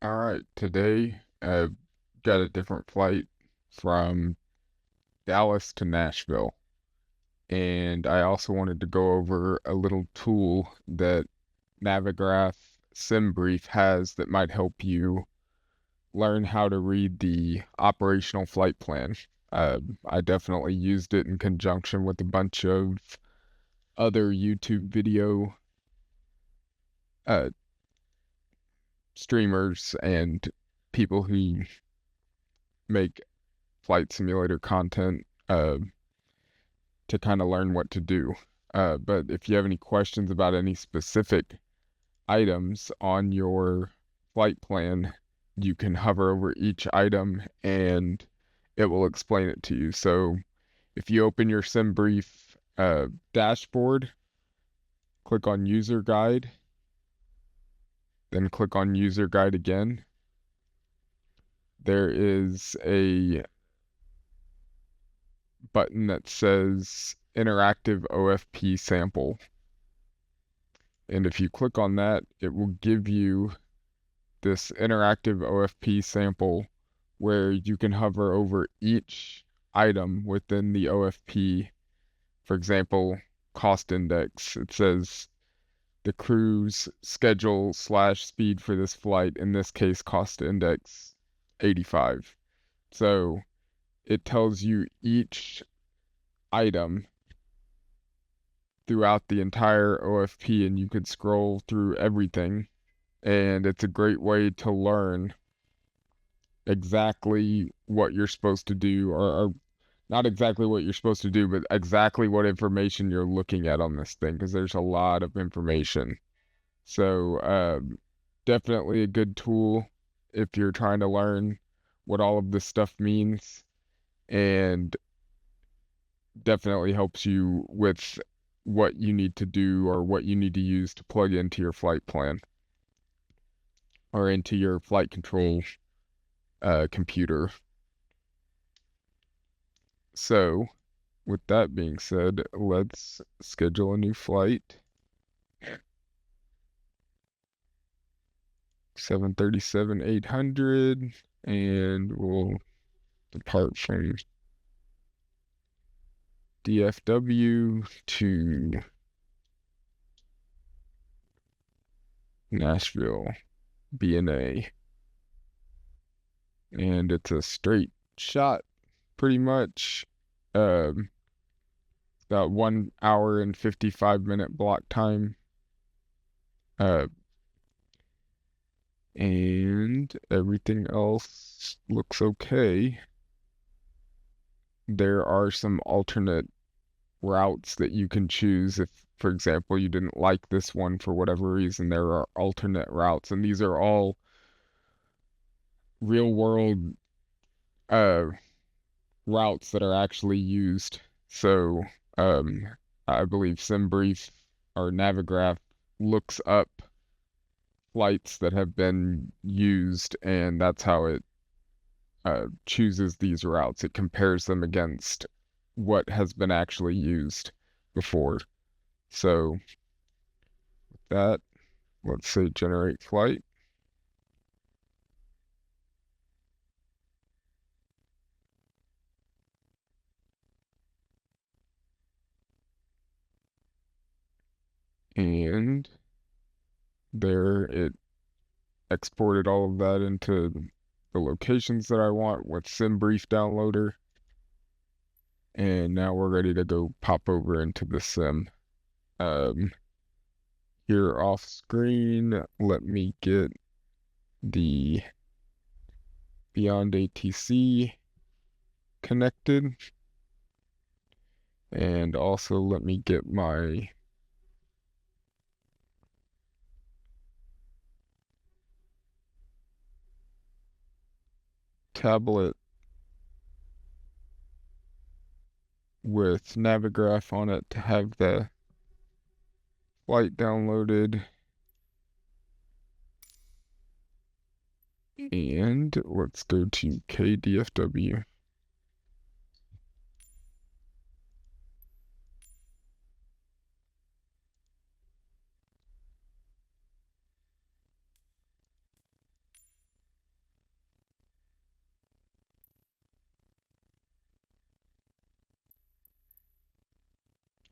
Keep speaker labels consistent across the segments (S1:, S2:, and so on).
S1: All right, today I've got a different flight from Dallas to Nashville, and I also wanted to go over a little tool that Navigraph SimBrief has that might help you learn how to read the operational flight plan. I definitely used it in conjunction with a bunch of other YouTube video uh, streamers and people who make flight simulator content. To kind of learn what to do. But if you have any questions about any specific items on your flight plan, you can hover over each item and it will explain it to you. So if you open your SimBrief dashboard, click on User Guide, then click on User Guide again. There is a button that says Interactive OFP Sample. And if you click on that, it will give you this interactive OFP sample where you can hover over each item within the OFP. For example, cost index. It says the cruise schedule slash speed for this flight, in this case, cost index 85. So it tells you each item throughout the entire OFP, and you could scroll through everything. And it's a great way to learn exactly what you're supposed to do, or not exactly what you're supposed to do, but exactly what information you're looking at on this thing, because there's a lot of information. So, definitely a good tool if you're trying to learn what all of this stuff means, and definitely helps you with what you need to do or what you need to use to plug into your flight plan or into your flight control computer. So, with that being said, let's schedule a new flight. 737-800, and we'll depart from DFW to Nashville, BNA. And it's a straight shot, pretty much. Um, about 1 hour and 55-minute block time. Uh, and everything else looks okay. There are some alternate routes that you can choose. If, for example, you didn't like this one for whatever reason, there are alternate routes, and these are all real world uh, routes that are actually used. So, um, I believe SimBrief or Navigraph looks up flights that have been used, and that's how it chooses these routes. It compares them against what has been actually used before. So, that, let's say generate flight. And there it exported all of that into the locations that I want with SimBrief downloader. And now we're ready to go pop over into the sim. Um, Here off screen, let me get the Beyond ATC connected. And also let me get my tablet with Navigraph on it to have the flight downloaded. And let's go to KDFW.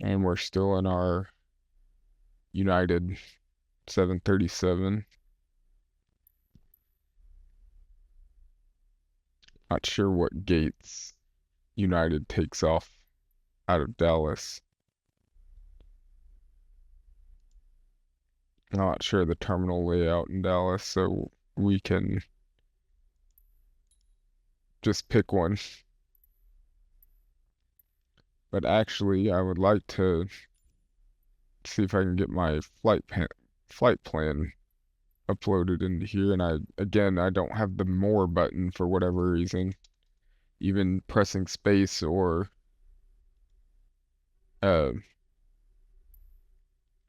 S1: And we're still in our United 737. Not sure what gates United takes off out of Dallas. I'm not sure the terminal layout in Dallas, so we can just pick one. But actually, I would like to see if I can get my flight plan uploaded into here. And I don't have the more button for whatever reason. Even pressing space or uh,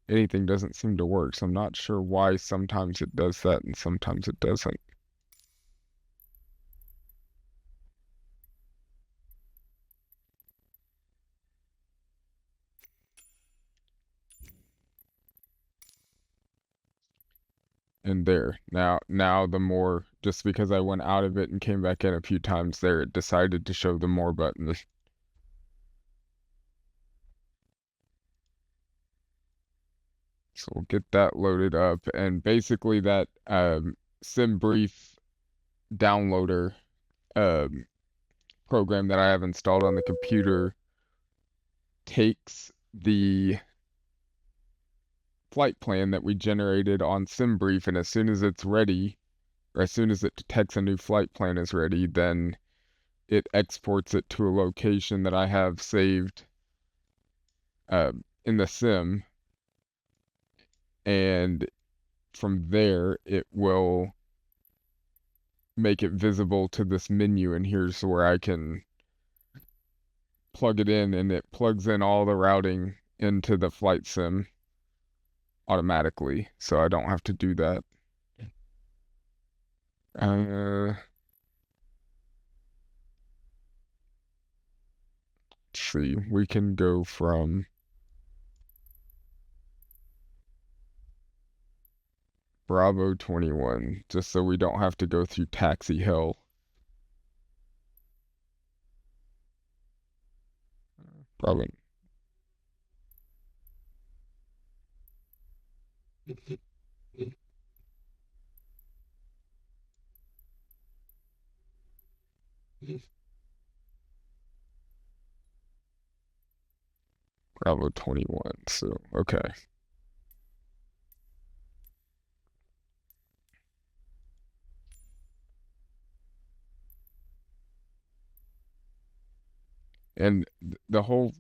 S1: anything doesn't seem to work. So I'm not sure why sometimes it does that and sometimes it doesn't. And there, now the more, just because I went out of it and came back in a few times there, it decided to show the more button. So we'll get that loaded up, and basically that SimBrief downloader um, program that I have installed on the computer takes the flight plan that we generated on SimBrief, and as soon as it's ready, or as soon as it detects a new flight plan is ready, then it exports it to a location that I have saved in the sim, and from there it will make it visible to this menu, and here's where I can plug it in, and it plugs in all the routing into the flight sim automatically, so I don't have to do that. Let's see, we can go from Bravo 21, just so we don't have to go through taxi hell. Probably. Bravo 21, so, okay. And the whole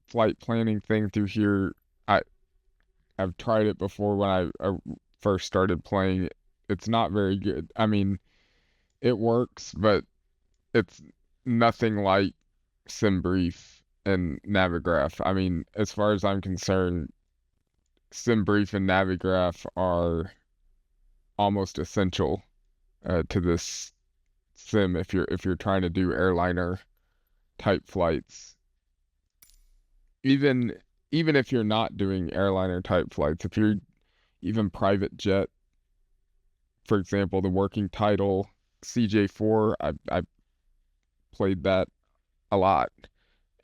S1: flight planning thing through here, I, I've tried it before when I first started playing. It's not very good. I mean, it works, but it's nothing like SimBrief and Navigraph. I mean, as far as I'm concerned, SimBrief and Navigraph are almost essential to this sim if you're trying to do airliner type flights. Even even if you're not doing airliner type flights, if you're even private jet, for example, the working title CJ4, I played that a lot,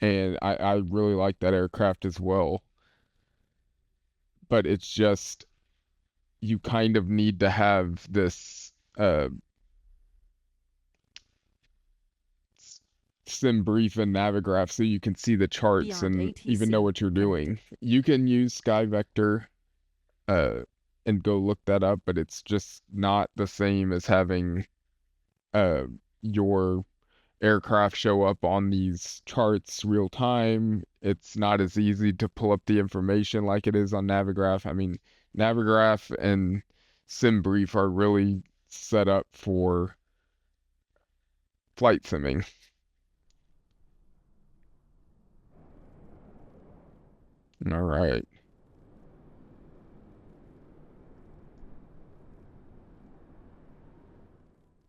S1: and I really like that aircraft as well. But it's just you kind of need to have this sim brief and navigraph so you can see the charts
S2: Beyond
S1: and
S2: ATC
S1: even know what you're doing. You can use SkyVector uh and go look that up, but it's just not the same as having uh your aircraft show up on these charts real time. It's not as easy to pull up the information like it is on Navigraph. I mean, Navigraph and SimBrief are really set up for flight simming. All right.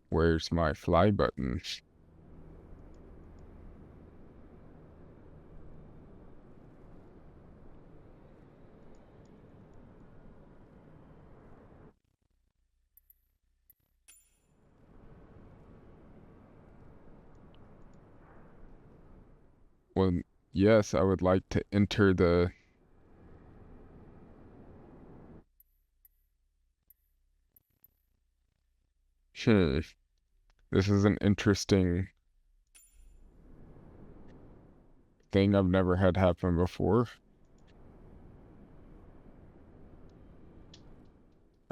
S1: Where's my fly button? Well, Yes, I would like to enter the... Hmm. This is an interesting thing I've never had happen before.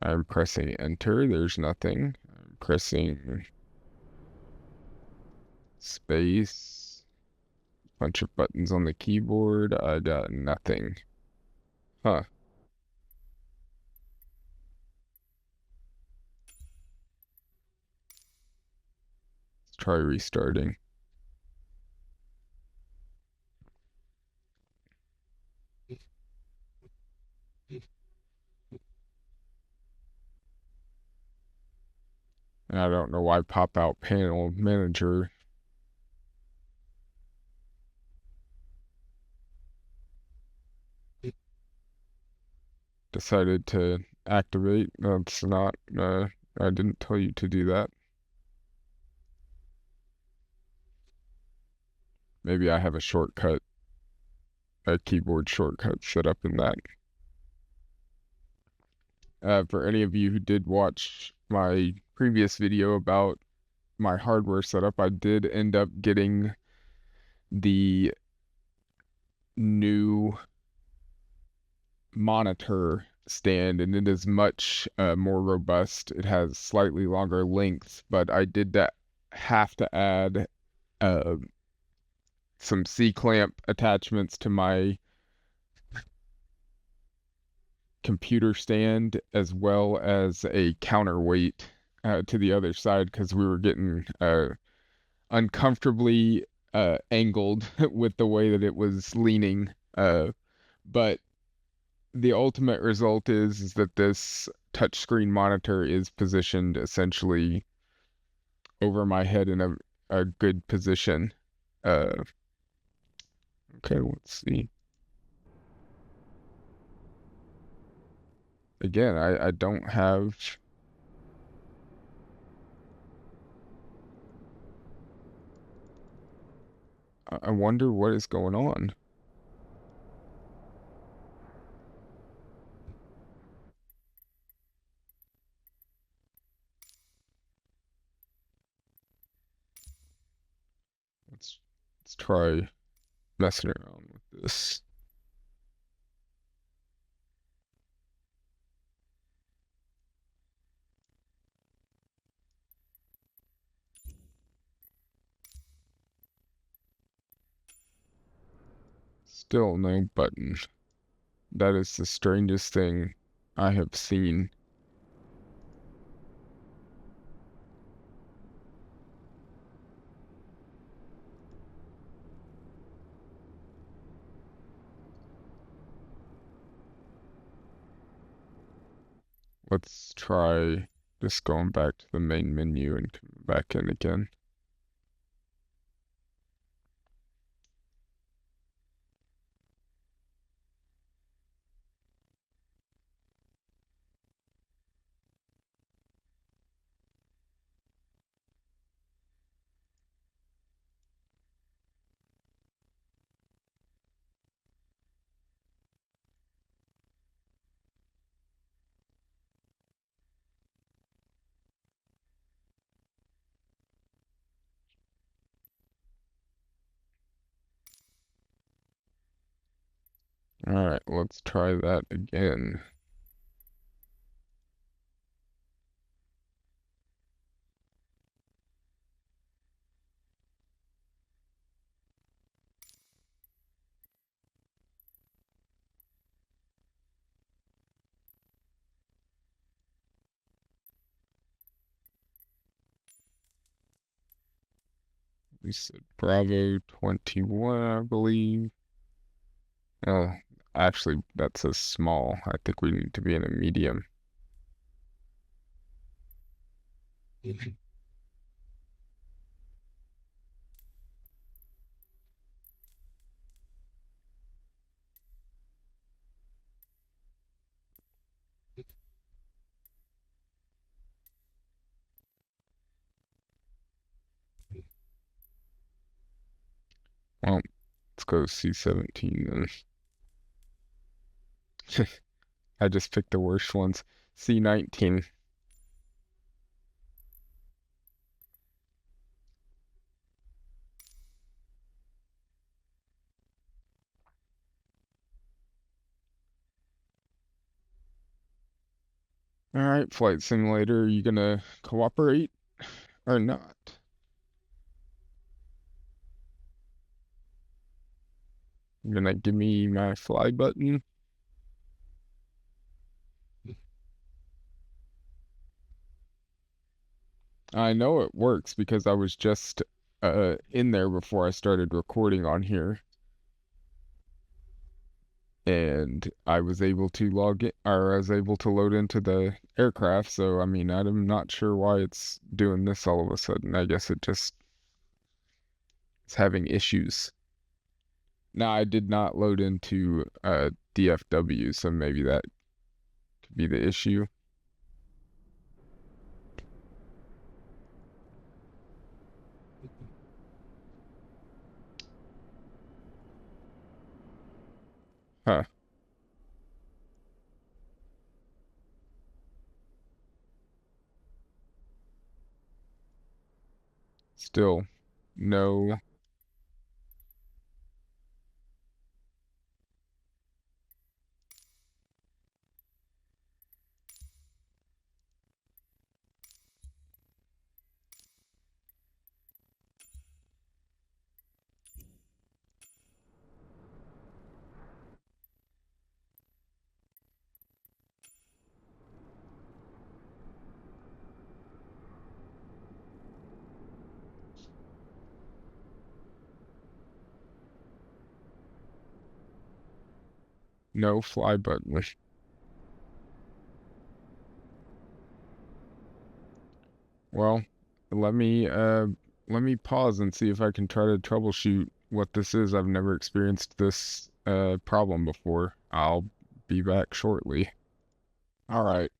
S1: I'm pressing enter. There's nothing. I'm pressing space. Bunch of buttons on the keyboard. I got nothing. Huh. Let's try restarting. And I don't know why pop-out panel manager decided to activate. That's not, I didn't tell you to do that. Maybe I have a shortcut, a keyboard shortcut set up in that. For any of you who did watch my previous video about my hardware setup, I did end up getting the new monitor stand, and it is much more robust. It has slightly longer length, but I did have to add uh, some C-clamp attachments to my computer stand, as well as a counterweight to the other side, because we were getting uncomfortably angled with the way that it was leaning. But the ultimate result is that this touchscreen monitor is positioned essentially over my head in a good position. Uh, okay, let's see. Again, I don't have... I wonder what is going on. Let's try messing around with this. Still no button. That is the strangest thing I have seen. Let's try just going back to the main menu and coming back in again. Alright, let's try that again. We said Bravo 21, I believe. Oh, actually, that says small. I think we need to be in a medium. Well, Let's go C-17 then. I just picked the worst ones. C-19. All right, flight simulator, are you gonna cooperate or not? You're gonna give me my fly button? I know it works because I was just in there before I started recording on here, and I was able to log it, or I was able to load into the aircraft. So I mean, I'm not sure why it's doing this all of a sudden. I guess it just is having issues. Now I did not load into DFW, so maybe that could be the issue. Huh. Still no. No fly button. Well, let me let me pause and see if I can try to troubleshoot what this is. I've never experienced this problem before. I'll be back shortly. All right.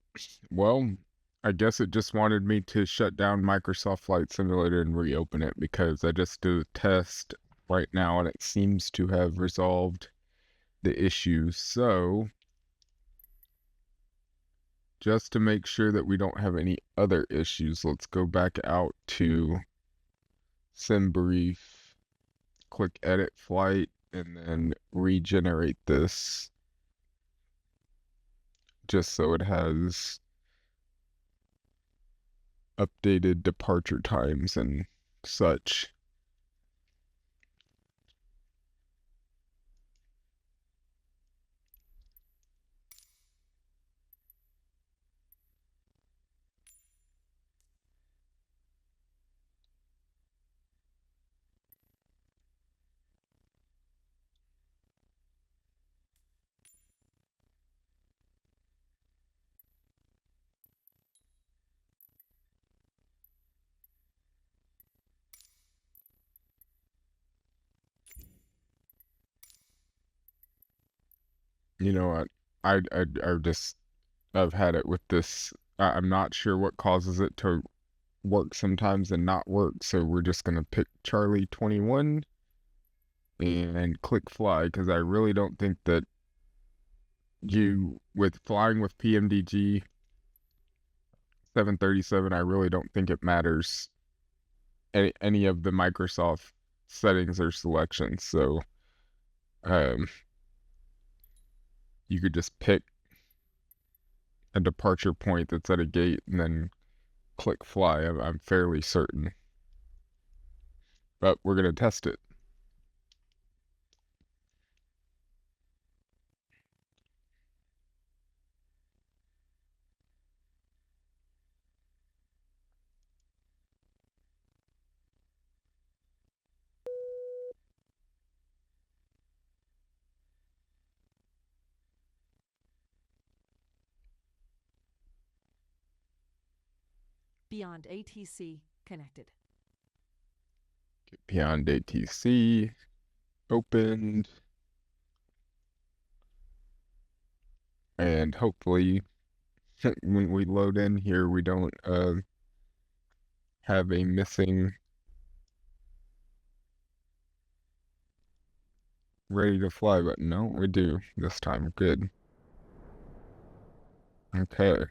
S1: Well, I guess it just wanted me to shut down Microsoft Flight Simulator and reopen it because I just did a test right now and it seems to have resolved the issue. So, just to make sure that we don't have any other issues, let's go back out to SimBrief, click Edit Flight, and then regenerate this just so it has updated departure times and such. You know what? I just I've had it with this. I'm not sure what causes it to work sometimes and not work. So we're just gonna pick Charlie 21 and click fly because I really don't think that you with flying with PMDG 737, I really don't think it matters any of the Microsoft settings or selections. So um, you could just pick a departure point that's at a gate and then click fly. I'm fairly certain, but we're gonna test it.
S2: Beyond ATC connected.
S1: Beyond ATC opened, and hopefully when we load in here, we don't have a missing ready to fly button. No, we do this time. Good. Okay.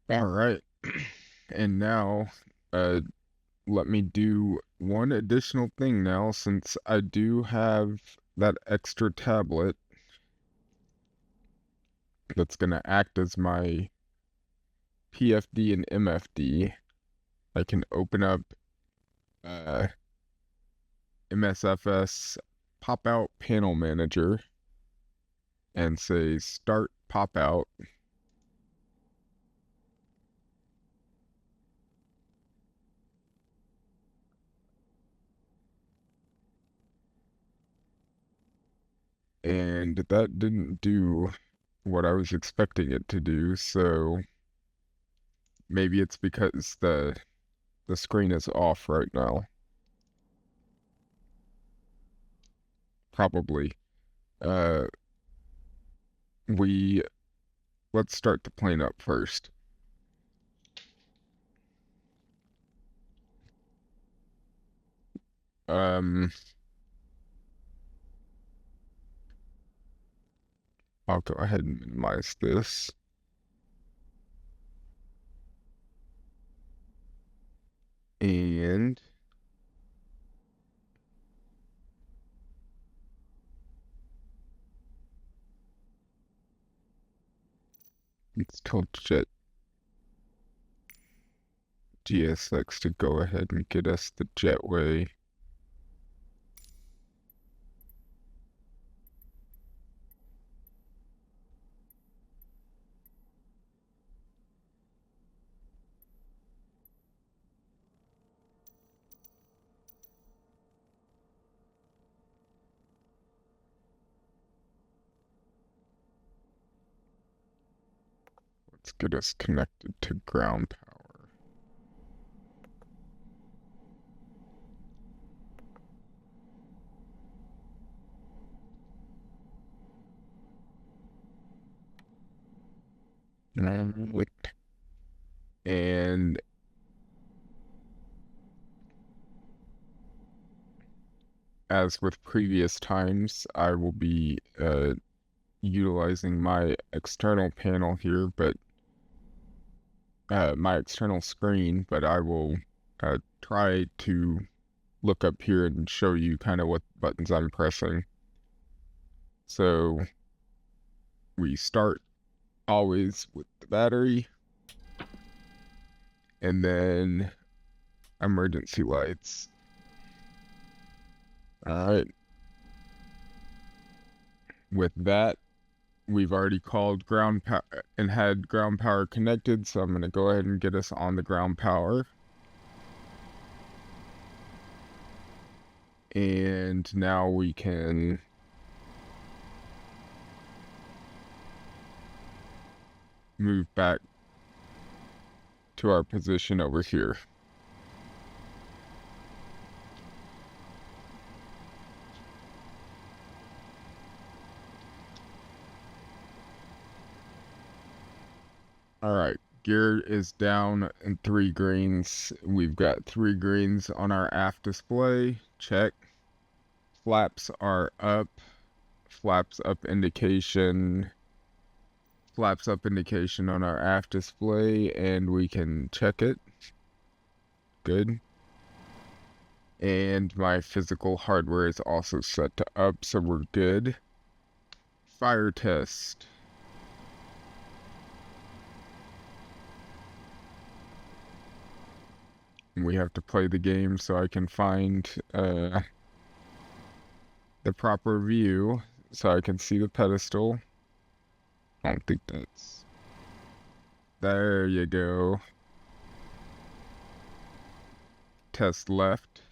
S1: All right. And now, let me do one additional thing now, since I do have that extra tablet that's going to act as my PFD and MFD. I can open up uh, MSFS pop out panel manager and say start pop out. And that didn't do what I was expecting it to do, so maybe it's because the screen is off right now. Probably. Uh, we let's start the plane up first. Um, I'll go ahead and minimize this. And let's tell Jet GSX to go ahead and get us the jetway. Let's get us connected to ground power. And as with previous times, I will be utilizing my external panel here, but my external screen, but I will try to look up here and show you kind of what buttons I'm pressing. So we start always with the battery, and then emergency lights. All right. With that, we've already called ground power and had ground power connected, so I'm going to go ahead and get us on the ground power. And now we can move back to our position over here. All right, gear is down in 3 greens. We've got 3 greens on our aft display. Check. Flaps are up. Flaps up indication on our aft display, and we can check it. Good. And my physical hardware is also set to up, so we're good. Fire test. We have to play the game so I can find the proper view so I can see the pedestal. I don't think that's... There you go. Test left.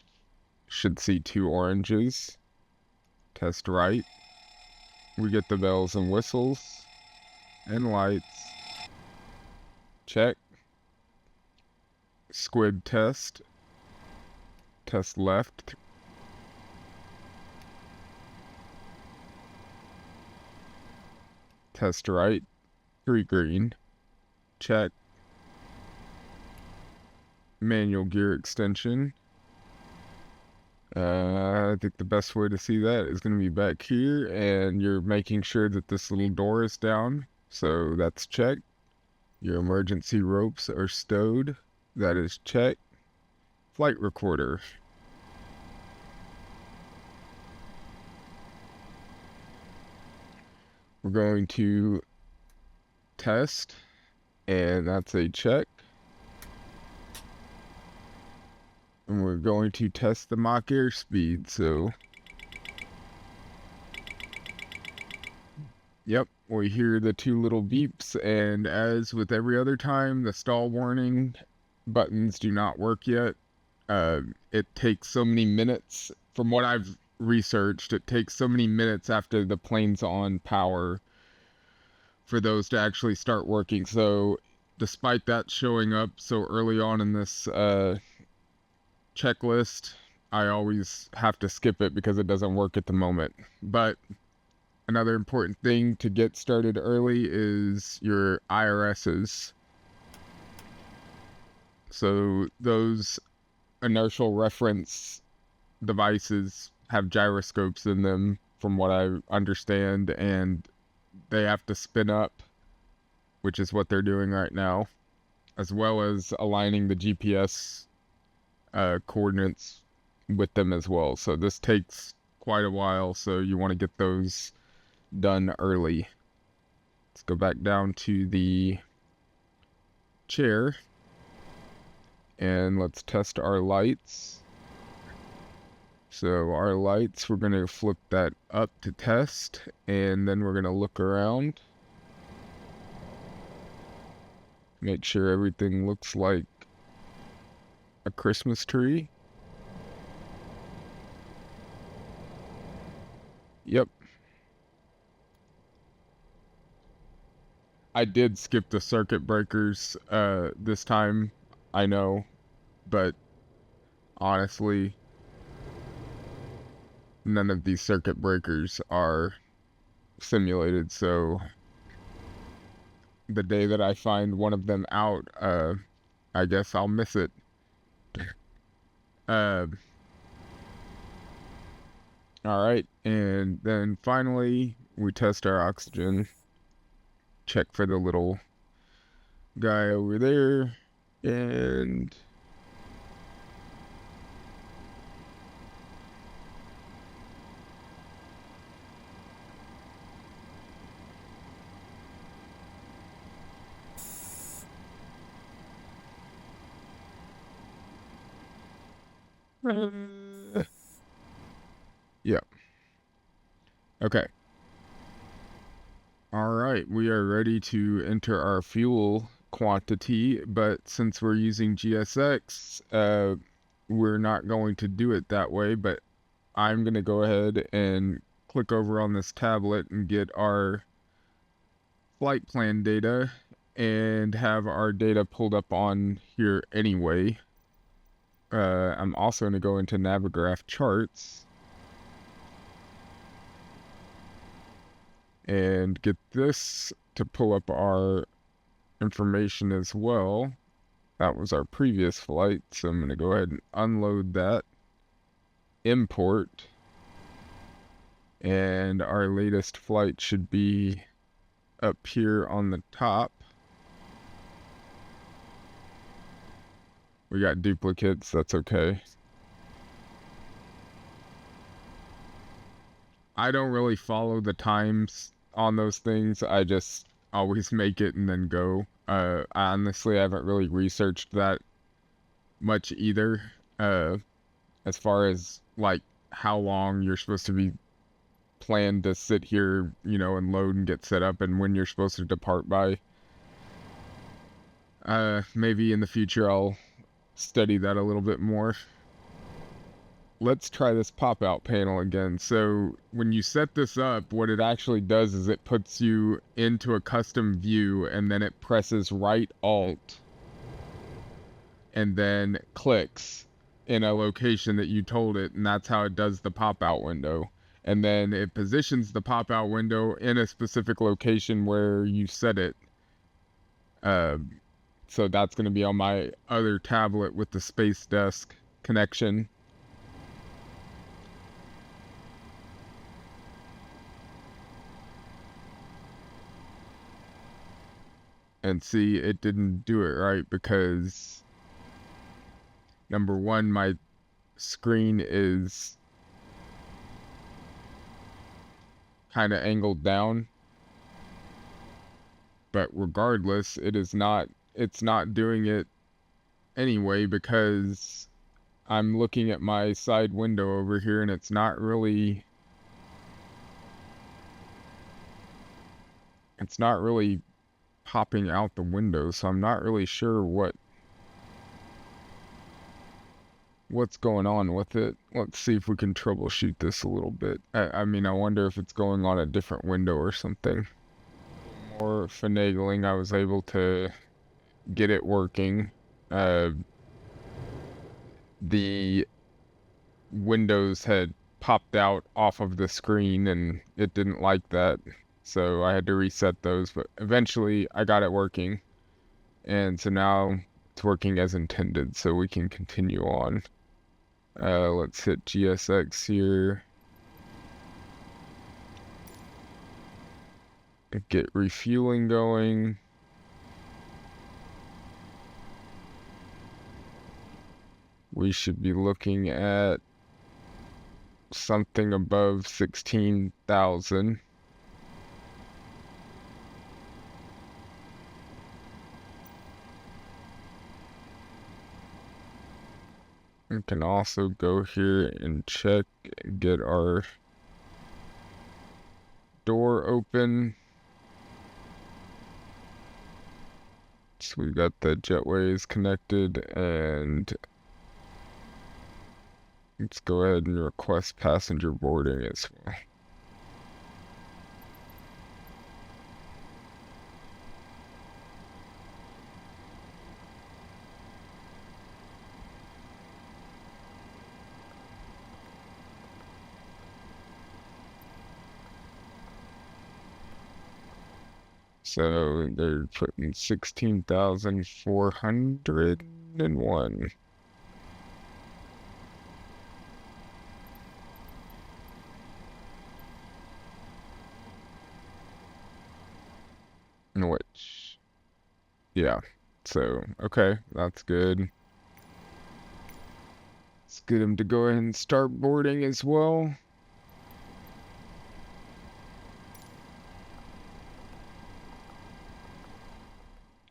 S1: Should see 2 oranges. Test right. We get the bells and whistles and lights. Check. Squid test. Test left. Test right, 3 green. Check. Manual gear extension. I think the best way to see that is going to be back here, and you're making sure that this little door is down. So that's checked. Your emergency ropes are stowed. That is checked. Flight recorder. We're going to test, and that's a check. And we're going to test the Mach airspeed, so yep, we hear the 2 little beeps, and as with every other time, the stall warning buttons do not work yet. It takes so many minutes, from what I've researched, it takes so many minutes after the plane's on power for those to actually start working. So despite that showing up so early on in this checklist, I always have to skip it because it doesn't work at the moment. But another important thing to get started early is your IRSs. So those inertial reference devices have gyroscopes in them, from what I understand, and they have to spin up, which is what they're doing right now, as well as aligning the GPS coordinates with them as well. So this takes quite a while, so you want to get those done early. Let's go back down to the chair, and let's test our lights. So our lights, we're going to flip that up to test, and then we're going to look around. Make sure everything looks like a Christmas tree. Yep. I did skip the circuit breakers this time, I know, but honestly, none of these circuit breakers are simulated, so the day that I find one of them out, I guess I'll miss it. Alright, and then finally, we test our oxygen. Check for the little guy over there, and yeah. Okay. Alright, we are ready to enter our fuel quantity, but since we're using GSX, we're not going to do it that way, but I'm going to go ahead and click over on this tablet and get our flight plan data and have our data pulled up on here anyway. I'm also going to go into Navigraph charts and get this to pull up our information as well. That was our previous flight, so I'm going to go ahead and unload that, import, and our latest flight should be up here on the top. We got duplicates, that's okay. I don't really follow the times on those things. I just always make it and then go. Honestly, I haven't really researched that much either. As far as like how long you're supposed to be planned to sit here, you know, and load and get set up, and when you're supposed to depart by. Maybe in the future I'll study that a little bit more. Let's try this pop-out panel again. So when you set this up, what it actually does is it puts you into a custom view, and then it presses right Alt and then clicks in a location that you told it, and that's how it does the pop-out window. and then it positions the pop-out window in a specific location where you set it. So that's going to be on my other tablet with the Space Desk connection. And see, it didn't do it right because number one, my screen is kind of angled down. But regardless, it's not doing it anyway because I'm looking at my side window over here and it's not really popping out the window, so I'm not really sure what's going on with it. Let's see if we can troubleshoot this a little bit. I mean, I wonder if it's going on a different window or something. More finagling, I was able to get it working. The windows had popped out off of the screen and it didn't like that. So I had to reset those, but eventually I got it working. And so now it's working as intended, so we can continue on. Let's hit GSX here. Get refueling going. We should be looking at something above 16,000. We can also go here and check and get our door open. So we've got the jetways connected, and let's go ahead and request passenger boarding as well. So they're putting 16,401. Which, yeah. So, okay, that's good. Let's get him to go ahead and start boarding as well.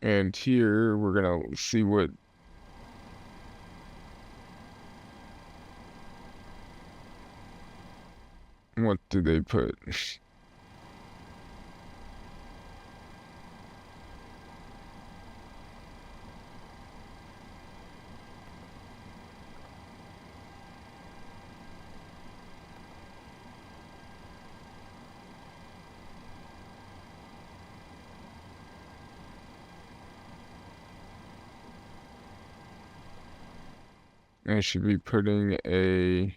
S1: And here we're gonna see what do they put? I should be putting a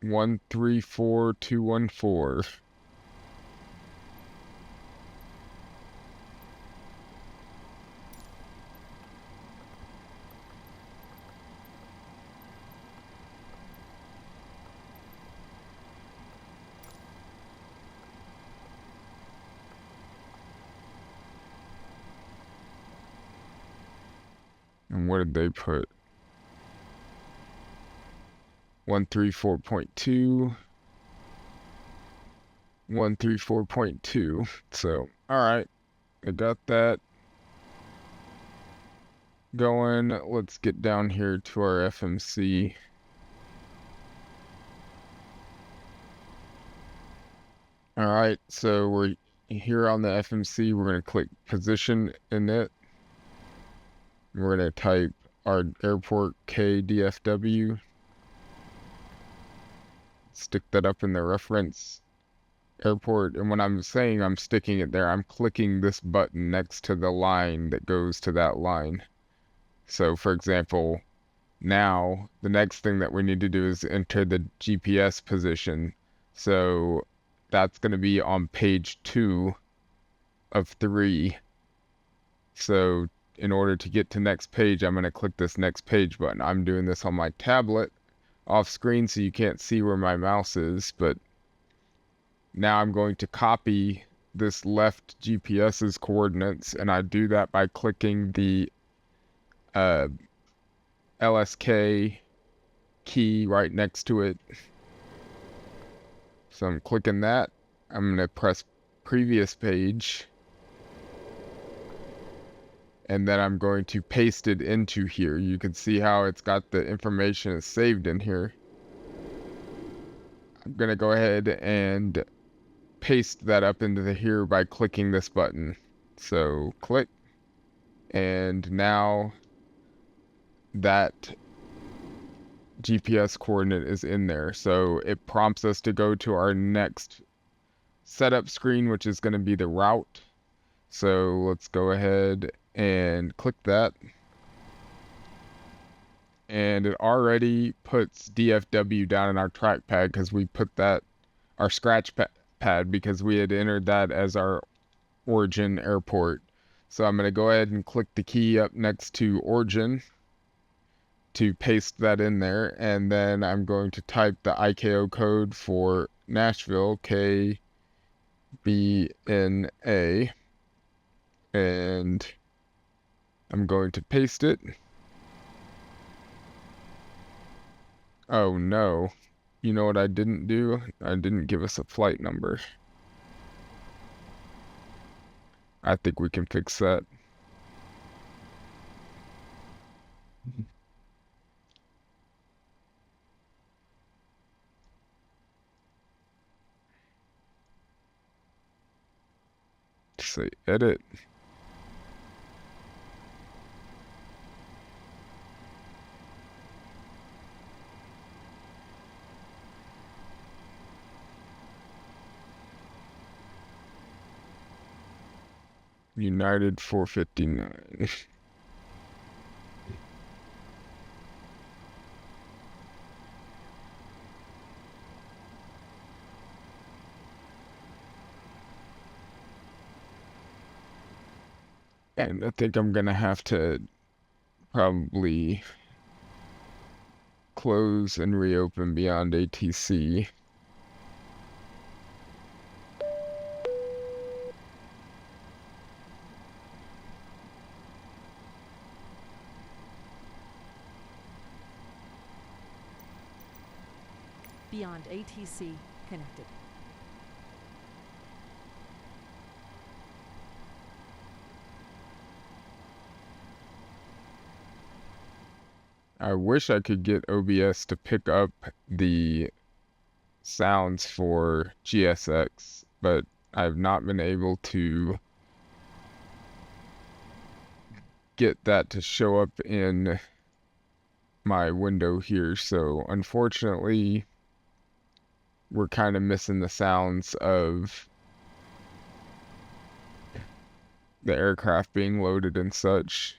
S1: one 134,214. And what did they put? 134.2. 134.2. So, alright. I got that going. Let's get down here to our FMC. Alright, so we're here on the FMC. We're going to click position in it. We're going to type our airport KDFW. Stick that up in the reference airport. And when I'm saying I'm sticking it there, I'm clicking this button next to the line that goes to that line. So for example, now the next thing that we need to do is enter the GPS position. So that's going to be on page 2 of 3. So in order to get to next page, I'm going to click this next page button. I'm doing this on my tablet off screen so you can't see where my mouse is, but now I'm going to copy this left GPS's coordinates, and I do that by clicking the LSK key right next to it. So I'm clicking that. I'm going to press previous page, and then I'm going to paste it into here. You can see how it's got the information saved in here. I'm going to go ahead and paste that up into here by clicking this button. So click, and now that GPS coordinate is in there. So it prompts us to go to our next setup screen, which is going to be the route. So let's go ahead and click that. And it already puts DFW down in our trackpad because we put that, our scratch pad, because we had entered that as our origin airport. So I'm going to go ahead and click the key up next to origin to paste that in there, and then I'm going to type the ICAO code for Nashville, KBNA, and I'm going to paste it. Oh no, you know what I didn't do? I didn't give us a flight number. I think we can fix that. Say edit. United 459. And I think I'm gonna have to probably close and reopen beyond ATC.
S2: Beyond ATC connected.
S1: I wish I could get OBS to pick up the sounds for GSX, but I've not been able to get that to show up in my window here. So unfortunately, we're kind of missing the sounds of the aircraft being loaded and such.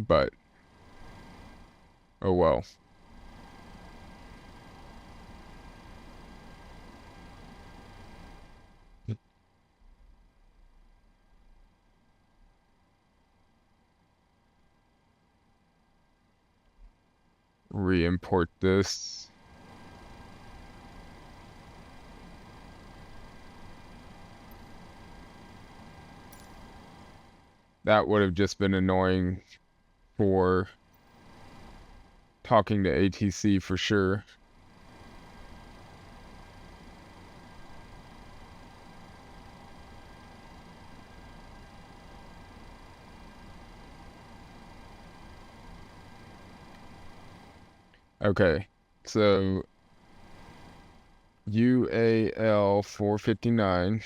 S1: But oh well. Re-import this. That would have just been annoying for talking to ATC for sure. Okay, so UAL 459,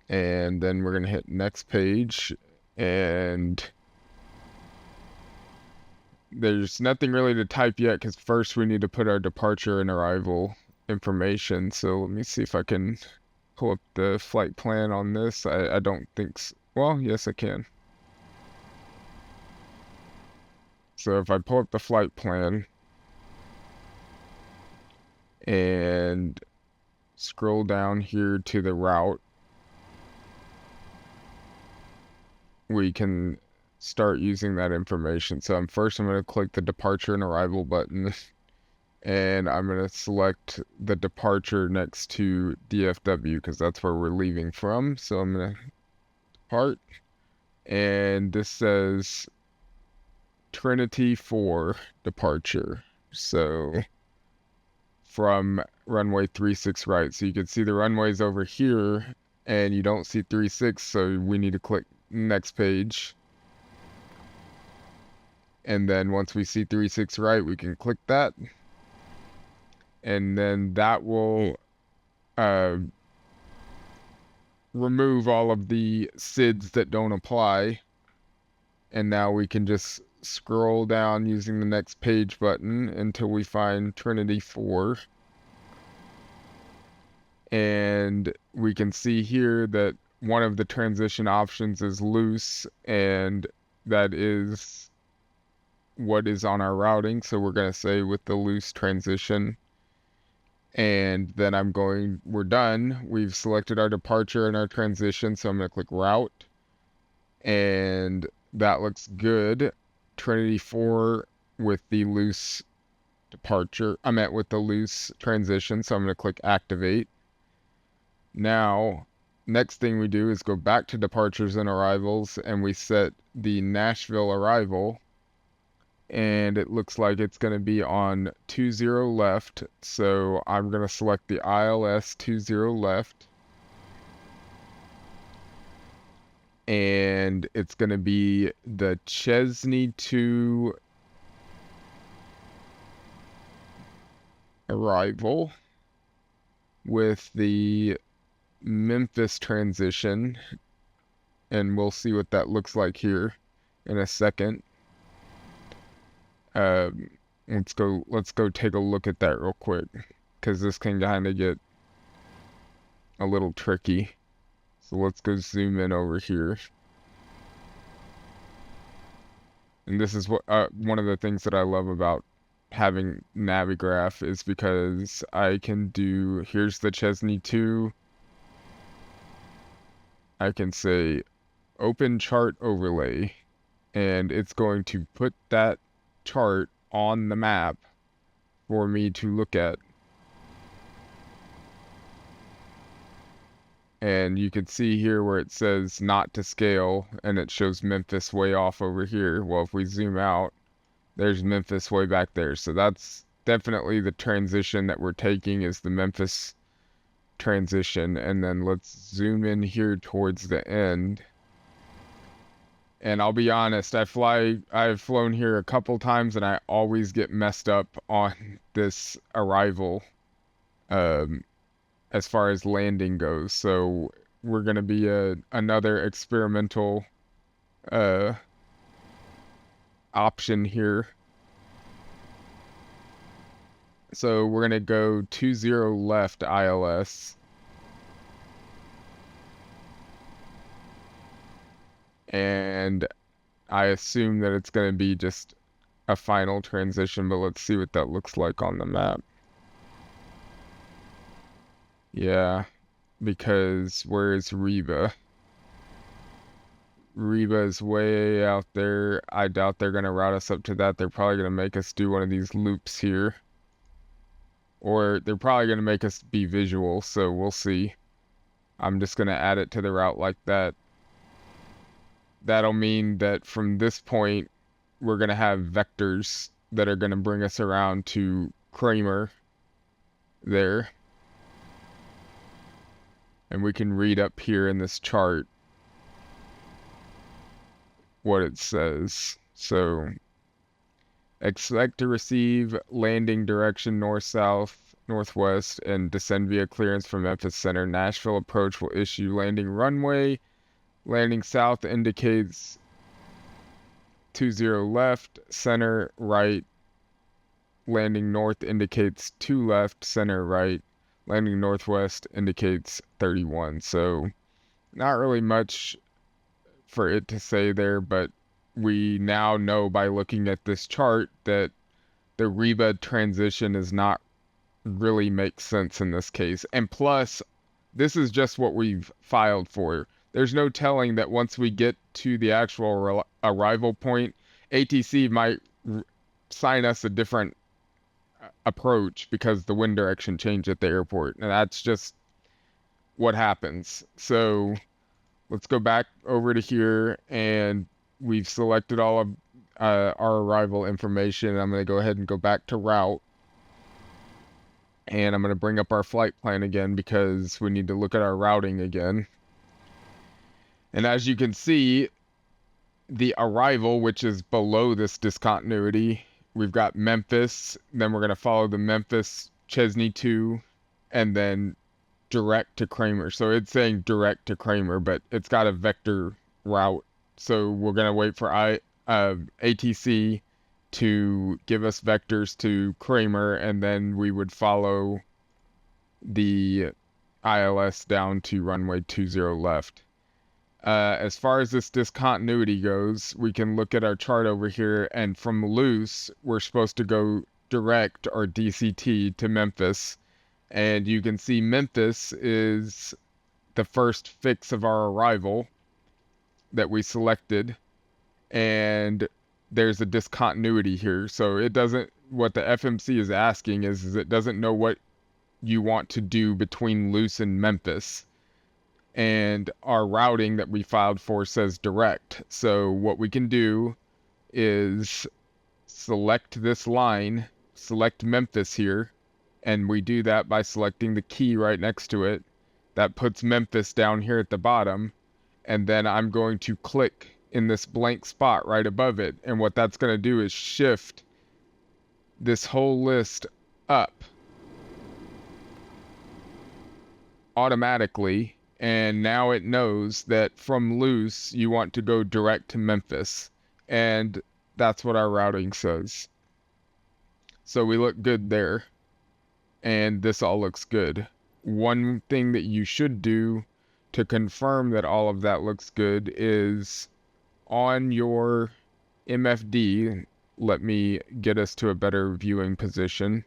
S1: and then we're gonna hit next page, and there's nothing really to type yet because first we need to put our departure and arrival information. So let me see if I can pull up the flight plan on this. I don't think so. Well, yes, I can. So if I pull up the flight plan and scroll down here to the route, we can start using that information. So I'm going to click the departure and arrival button, and I'm going to select the departure next to DFW because that's where we're leaving from. So I'm going to depart, and this says Trinity 4 departure. So from runway 36 right. So you can see the runways over here, and you don't see 36, so we need to click next page. And then once we see 36 right, we can click that. And then that will remove all of the SIDs that don't apply. And now we can just scroll down using the next page button until we find Trinity 4. And we can see here that one of the transition options is loose, and that is what is on our routing. So we're going to say with the loose transition. And then we're done. We've selected our departure and our transition. So I'm going to click route. And that looks good. Trinity 4 with the loose departure. With the loose transition. So I'm going to click activate. Now, next thing we do is go back to departures and arrivals, and we set the Nashville arrival, and it looks like it's going to be on 20 left. So I'm going to select the ILS 20 left, and it's going to be the Chesney 2 arrival with the Memphis transition, and we'll see what that looks like here in a second. Let's go take a look at that real quick, because this can kind of get a little tricky. So let's go zoom in over here. And this is what one of the things that I love about having Navigraph is because I can do, here's the Chesney 2. I can say open chart overlay, and it's going to put that chart on the map for me to look at. And you can see here where it says not to scale, and it shows Memphis way off over here. Well, if we zoom out, there's Memphis way back there. So that's definitely the transition that we're taking, is the Memphis transition. And then let's zoom in here towards the end. And I'll be honest, I've flown here a couple times, and I always get messed up on this arrival as far as landing goes. So we're going to be another experimental option here. So we're going to go 20 left ILS. And I assume that it's going to be just a final transition, but let's see what that looks like on the map. Yeah, because where is Reba? Reba is way out there. I doubt they're going to route us up to that. They're probably going to make us do one of these loops here. Or they're probably going to make us be visual, so we'll see. I'm just going to add it to the route like that. That'll mean that from this point, we're going to have vectors that are going to bring us around to Kramer there. And we can read up here in this chart what it says. So, expect to receive landing direction north-south, northwest, and descend via clearance from Memphis Center. Nashville approach will issue landing runway. Landing south indicates 20 left, center right landing north indicates 2 left, center right. Landing northwest indicates 31. So not really much for it to say there, but we now know by looking at this chart that the Reba transition is not really makes sense in this case. And plus, this is just what we've filed for. There's no telling that once we get to the actual arrival point, ATC might sign us a different approach because the wind direction changed at the airport. And that's just what happens. So let's go back over to here, and we've selected all of our arrival information. I'm going to go ahead and go back to route. And I'm going to bring up our flight plan again because we need to look at our routing again. And as you can see, the arrival, which is below this discontinuity, we've got Memphis, then we're going to follow the Memphis Chesney 2, and then direct to Kramer. So it's saying direct to Kramer, but it's got a vector route. So we're going to wait for ATC to give us vectors to Kramer, and then we would follow the ILS down to runway 20 left. As far as this discontinuity goes, we can look at our chart over here, and from loose, we're supposed to go direct, or DCT, to Memphis. And you can see Memphis is the first fix of our arrival that we selected. And there's a discontinuity here. So it doesn't, what the FMC is asking is it doesn't know what you want to do between loose and Memphis. And our routing that we filed for says direct. So what we can do is select this line, select Memphis here, and we do that by selecting the key right next to it. That puts Memphis down here at the bottom, and then I'm going to click in this blank spot right above it, and what that's going to do is shift this whole list up automatically. And now it knows that from loose, you want to go direct to Memphis. And that's what our routing says. So we look good there. And this all looks good. One thing that you should do to confirm that all of that looks good is on your MFD, let me get us to a better viewing position.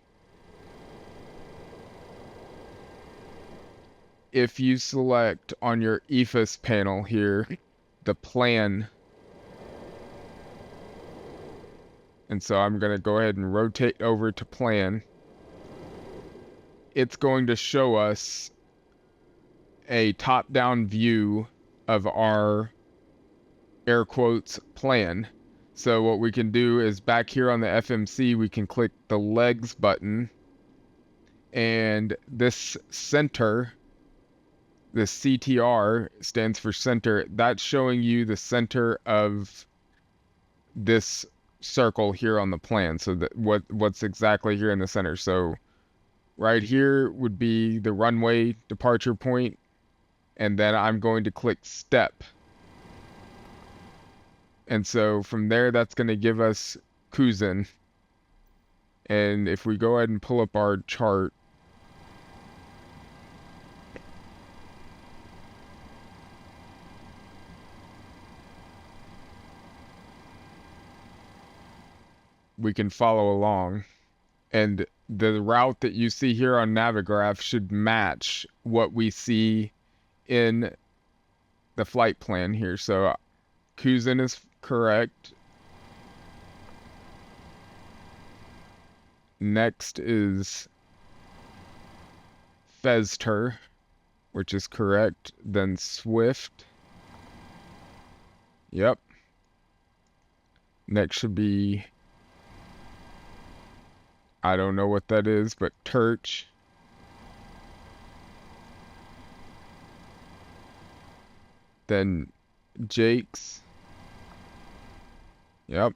S1: If you select on your EFIS panel here, the plan, and so I'm going to go ahead and rotate over to plan, it's going to show us a top-down view of our air quotes plan. So what we can do is back here on the FMC, we can click the legs button, and this center, the CTR stands for center. That's showing you the center of this circle here on the plan. So that what's exactly here in the center. So right here would be the runway departure point, and then I'm going to click step. And so from there, that's going to give us Kuzin. And if we go ahead and pull up our chart, we can follow along, and the route that you see here on Navigraph should match what we see in the flight plan here. So Kuzin is correct. Next is Fezter, which is correct. Then Swift. Yep. Next should be, I don't know what that is, but Turch. Then Jake's. Yep.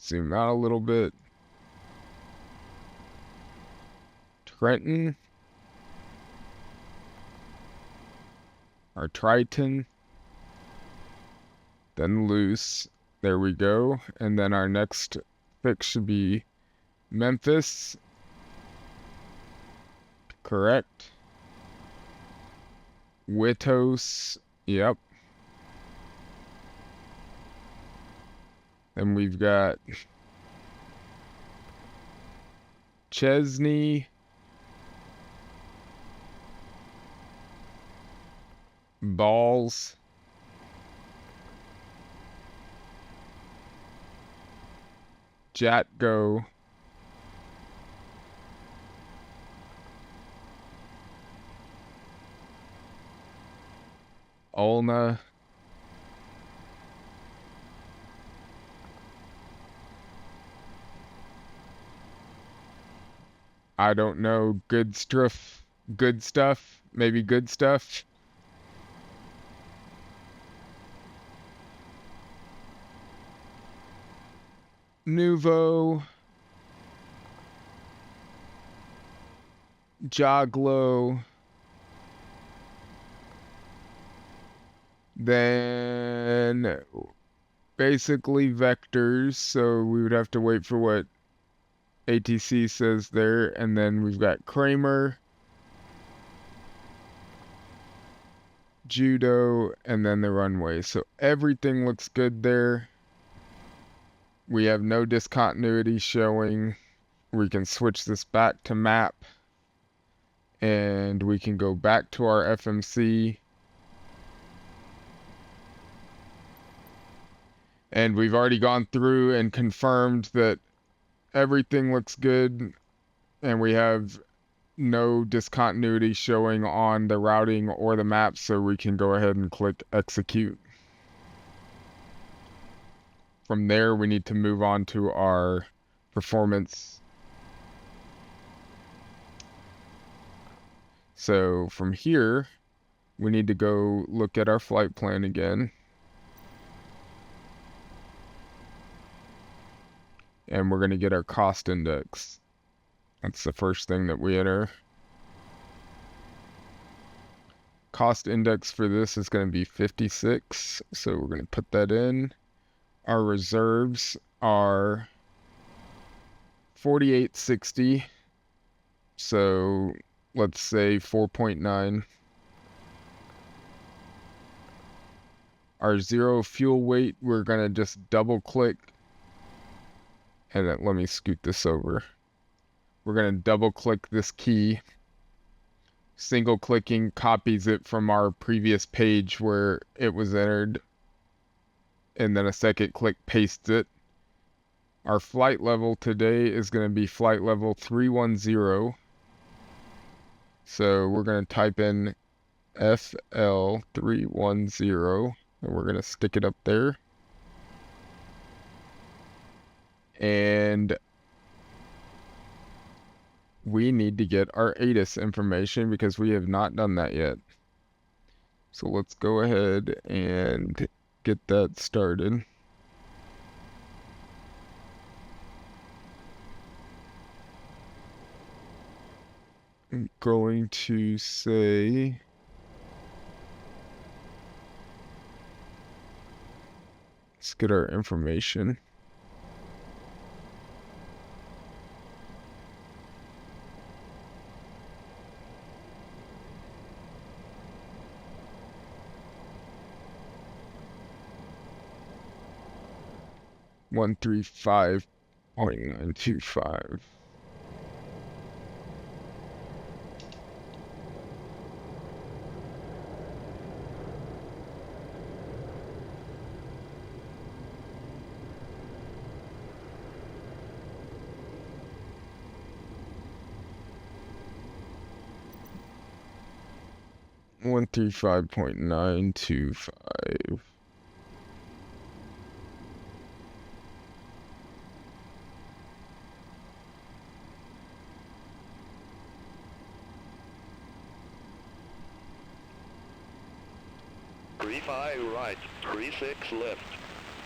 S1: Zoom out a little bit. Trenton. Our Triton. Then Loose. There we go. And then our next fix should be Memphis. Correct. Witos. Yep. Then we've got Chesney. Balls. Jatgo. Ulna. I don't know. Good stuff. Good stuff. Maybe good stuff. Nuvo. Joglo. Then basically vectors, so we would have to wait for what ATC says there. And then we've got Kramer, Judo, and then the runway. So everything looks good there. We have no discontinuity showing. We can switch this back to map, and we can go back to our FMC. And we've already gone through and confirmed that everything looks good, and we have no discontinuity showing on the routing or the map, so we can go ahead and click execute. From there, we need to move on to our performance. So from here, we need to go look at our flight plan again. And we're going to get our cost index. That's the first thing that we enter. Cost index for this is going to be 56, so we're going to put that in. Our reserves are 4860, so let's say 4.9. Our zero fuel weight, we're going to just double click, and then let me scoot this over. We're going to double click this key. Single clicking copies it from our previous page where it was entered, and then a second click pastes it. Our flight level today is going to be flight level 310. So we're going to type in FL310, and we're going to stick it up there. And we need to get our ATIS information because we have not done that yet. So let's go ahead and get that started. I'm going to say let's get our information. $135.925. $135.925.
S3: Right, 36 left.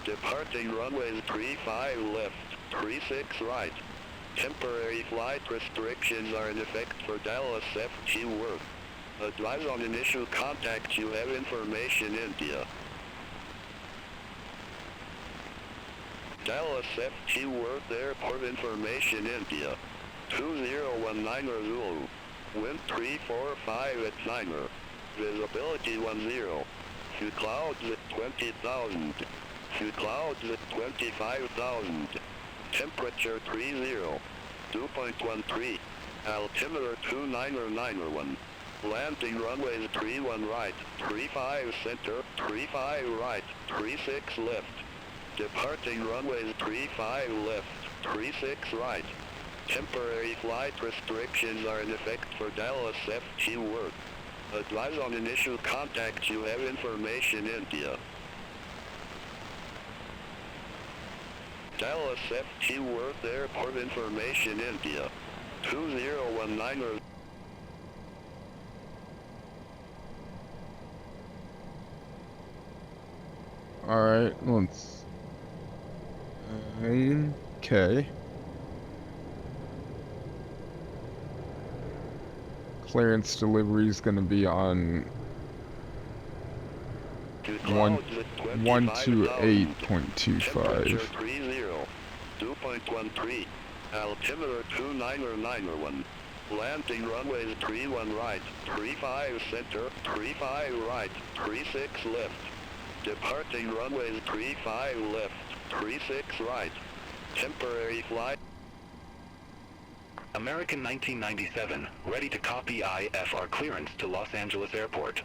S3: Departing runways 35 left, 36 right. Temporary flight restrictions are in effect for Dallas FG work. Advise on initial contact, you have information India. Dallas FT Worth Airport Information India. 2019 Zulu. Wind 345 at Niner. Visibility 10. Few clouds at 20,000. Few clouds at 25,000. Temperature 30. 2.13. Altimeter 29991. Landing runways 31 right, 35 center, 35 right, 36 left. Departing runways 35 left, 36 right. Temporary flight restrictions are in effect for Dallas FT Worth. Advise on initial contact. You have information India. Dallas FT Worth Airport Information India. 2019.
S1: Alright, let's... Okay. Clearance delivery is going to be on 128.25.
S3: 2.13. Altimeter 29991. Landing runways 31 right, 35 center, 35 right, 36 left. Departing runways 35 left, 36 right. Temporary flight.
S4: American 1997, ready to copy IFR clearance to Los Angeles Airport.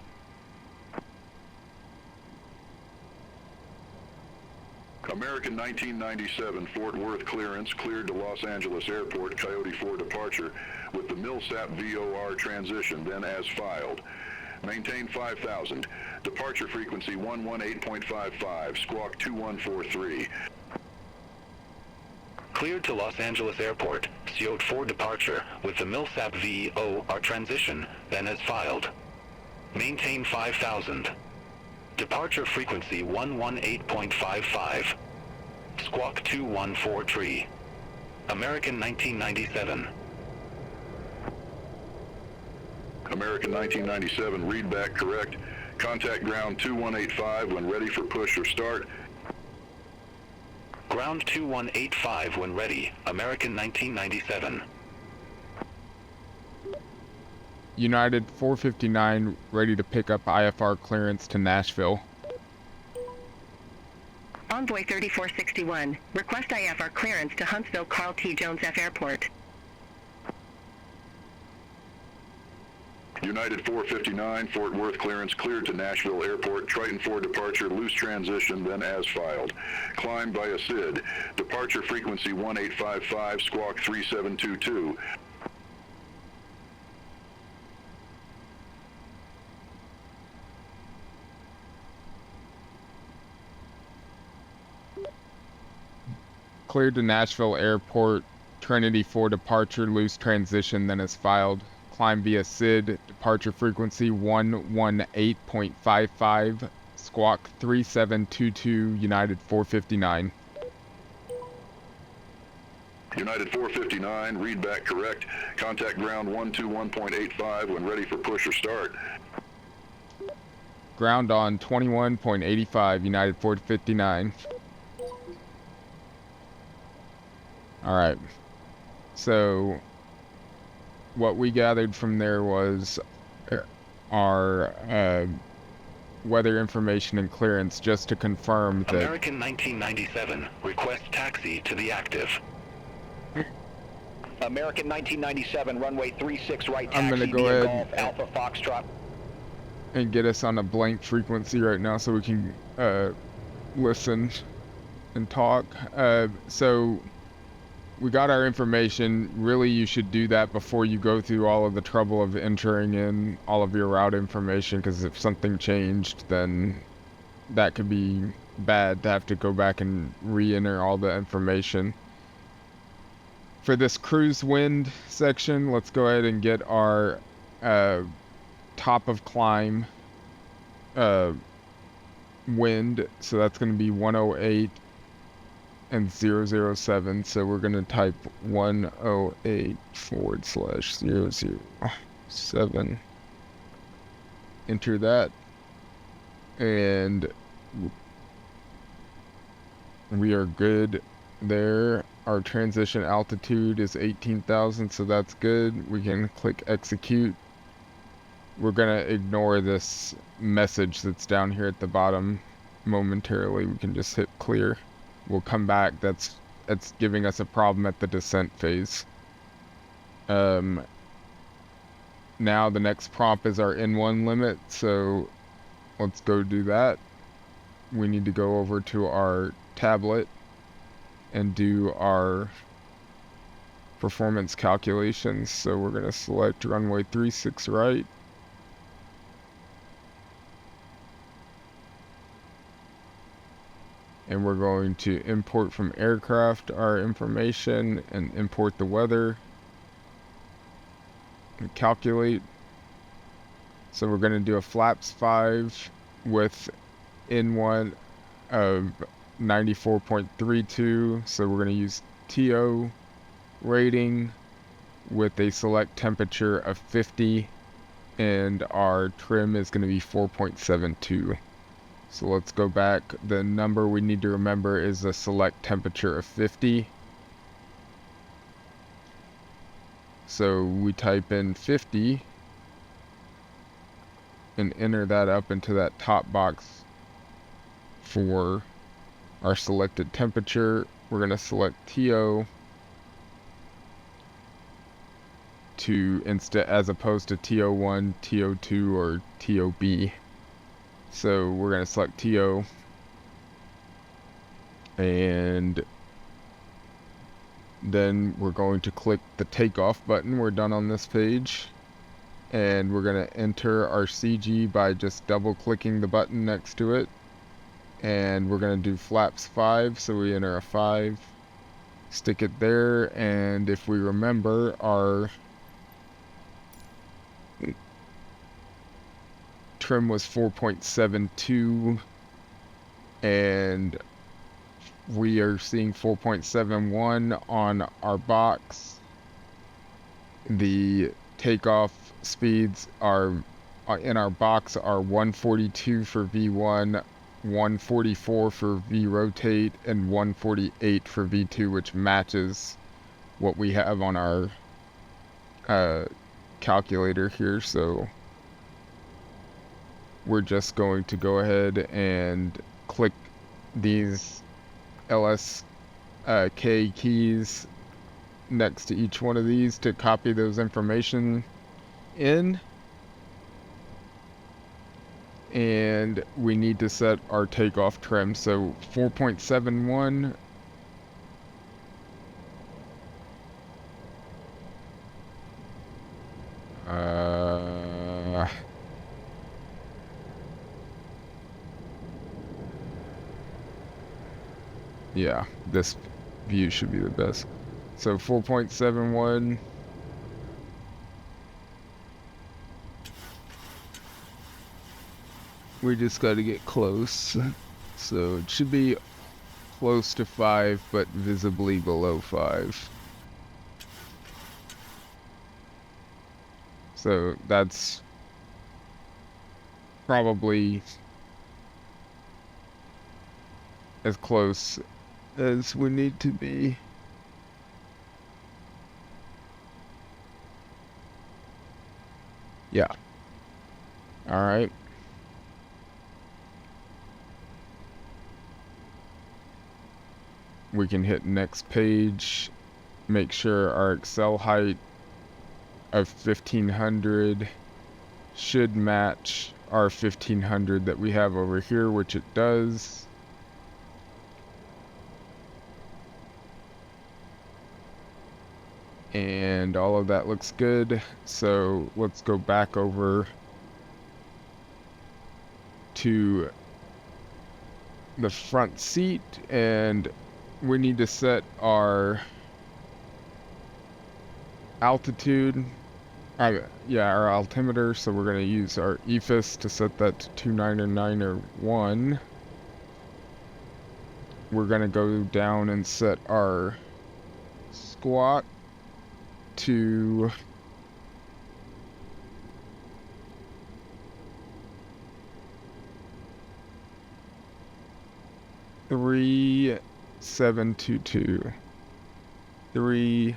S5: American 1997 Fort Worth clearance cleared to Los Angeles Airport, Coyote 4 departure with the Millsap VOR transition, then as filed. Maintain 5,000. Departure frequency 118.55, squawk 2143.
S4: Cleared to Los Angeles Airport, Coyote 4 departure with the Millsap VOR transition, then as filed. Maintain 5,000. Departure frequency 118.55. Squawk 2143. American 1997.
S5: American 1997, read back correct. Contact ground 2185 when ready for push or start.
S4: Ground 2185 when ready. American 1997.
S1: United 459 ready to pick up IFR clearance to Nashville.
S6: Envoy 3461, request IFR clearance to Huntsville Carl T. Jones F. Airport.
S5: United 459, Fort Worth clearance cleared to Nashville Airport, Triton 4 departure, loose transition, then as filed. Climb via SID. Departure frequency 1855, squawk 3722.
S1: Cleared to Nashville Airport, Trinity 4 departure, loose transition, then as filed. Climb via SID, departure frequency 118.55, squawk 3722, United 459.
S5: United 459, read back correct. Contact ground 121.85 when ready for push or start.
S1: Ground on 21.85, United 459. Alright, so what we gathered from there was our weather information and clearance, just to confirm that...
S4: American 1997, request taxi to the active.
S7: American 1997, runway 36 right, taxi
S1: I'm gonna go
S7: via
S1: ahead
S7: Golf Alpha Foxtrot.
S1: and get us on a blank frequency right now so we can listen and talk. So we got our information. Really, you should do that before you go through all of the trouble of entering in all of your route information, because if something changed, then that could be bad to have to go back and re-enter all the information. For this cruise wind section, let's go ahead and get our top of climb wind. So that's going to be 108 and 007. So we're going to type 108/007. Enter that. And We are good there. Our transition altitude is 18,000, so that's good. We can click execute. We're gonna ignore this message that's down here at the bottom momentarily. We can just hit clear. We'll come back. That's giving us a problem at the descent phase. Now the next prompt is our N1 limit, so let's go do that. We need to go over to our tablet and do our performance calculations. So we're going to select runway 36 right. And we're going to import from aircraft our information and import the weather and calculate. So we're going to do a flaps 5 with N1 of 94.32. So we're going to use TO rating with a select temperature of 50, and our trim is going to be 4.72. So let's go back. The number we need to remember is the select temperature of 50. So we type in 50 and enter that up into that top box for our selected temperature. We're going to select TO as opposed to TO1, TO2, or TOB. So we're going to select TO, and then we're going to click the takeoff button. We're done on this page, and we're going to enter our CG by just double clicking the button next to it, and we're going to do flaps 5. So we enter a 5, stick it there, and if we remember, our trim was 4.72, and we are seeing 4.71 on our box. The takeoff speeds are in our box are 142 for V1, 144 for V rotate, and 148 for V2, which matches what we have on our calculator here. So we're just going to go ahead and click these LSK keys next to each one of these to copy those information in. And we need to set our takeoff trim. So 4.71. Yeah, this view should be the best. So 4.71. We just got to get close. So it should be close to 5, but visibly below 5. So that's probably as close as we need to be. Yeah. All right. We can hit next page, make sure our Excel height of 1500 should match our 1500 that we have over here, which it does. And all of that looks good. So let's go back over to the front seat, and we need to set our altitude. Our altimeter. So we're going to use our EFIS to set that to 29901. We're going to go down and set our squat to 3 722 3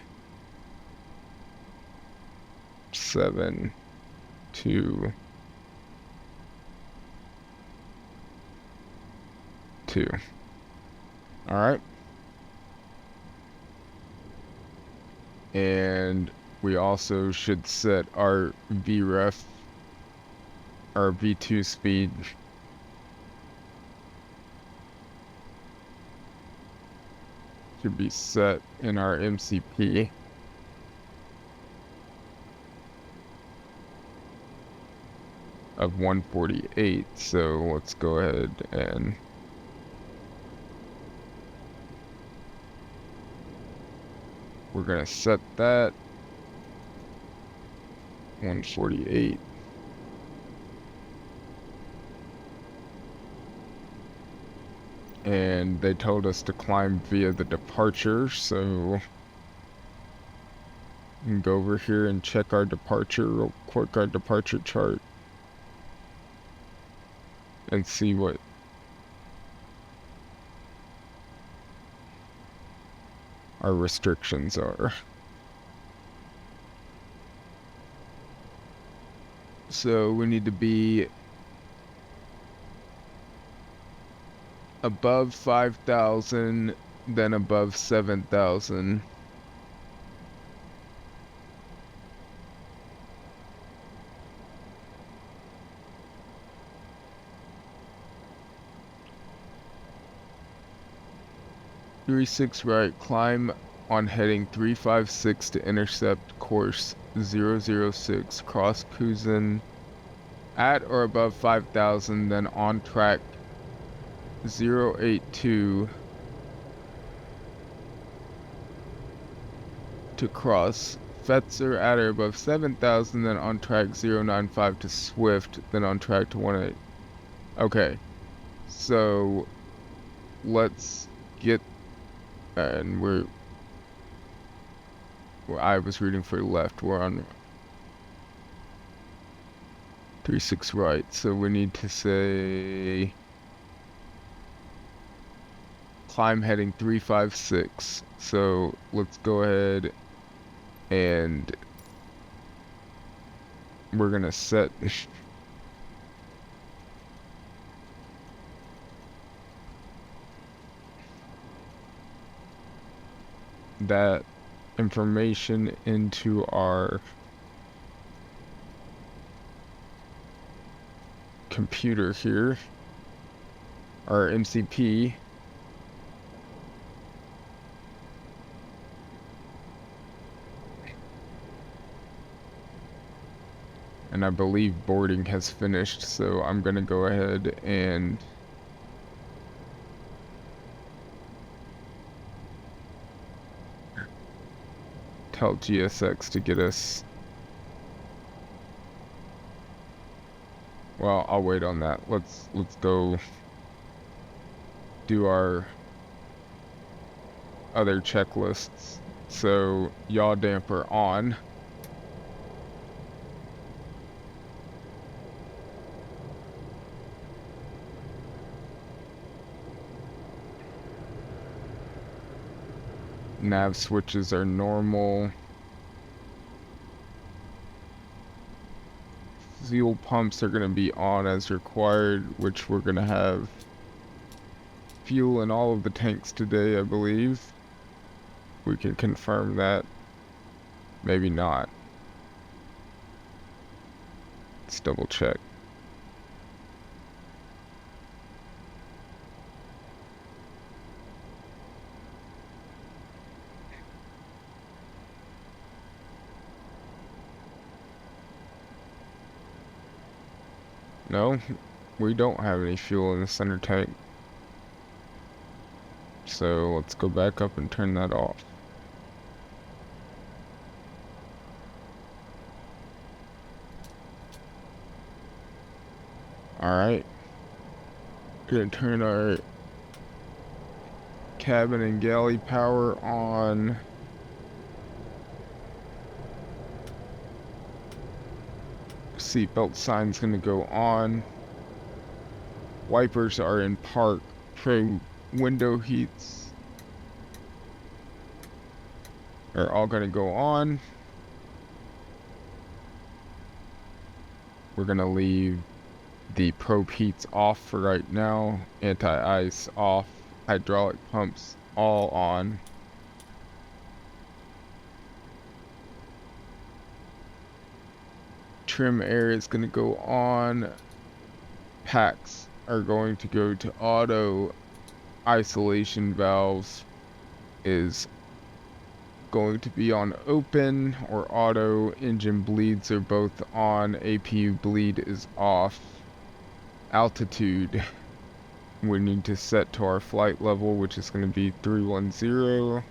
S1: 7 2 2. All right. And we also should set our VREF, our V2 speed should be set in our MCP. Of 148. So let's go ahead and we're gonna set that 148. And they told us to climb via the departure, so we can go over here and check our departure real quick, our departure chart, and see what our restrictions are. So we need to be above 5,000, then above 7,000. Three 6 right, climb on heading 356 to intercept course 006, cross Kuzin at or above 5,000, then on track 082 to cross Fetzer at or above 7,000, then on track 095 to Swift, then on track to 18. Okay, so let's get, and I was reading for left, we're on 36 right, so we need to say climb heading 356. So let's go ahead and we're gonna set that information into our computer here, our MCP. And I believe boarding has finished, so I'm gonna go ahead and tell GSX to get us. Well, I'll wait on that. Let's go do our other checklists. So yaw damper on. Nav switches are normal. Fuel pumps are going to be on as required, which we're going to have fuel in all of the tanks today, I believe. We can confirm that. Maybe not. Let's double check. No, we don't have any fuel in the center tank. So let's go back up and turn that off. Alright. Gonna turn our cabin and galley power on. Seatbelt sign's gonna go on. Wipers are in park. Pro window heats are all going to go on. We're going to leave the probe heats off for right now, anti-ice off, hydraulic pumps all on. Trim air is going to go on. Packs are going to go to auto. Isolation valves is going to be on open or auto. Engine bleeds are both on. APU bleed is off. Altitude we need to set to our flight level, which is going to be 310.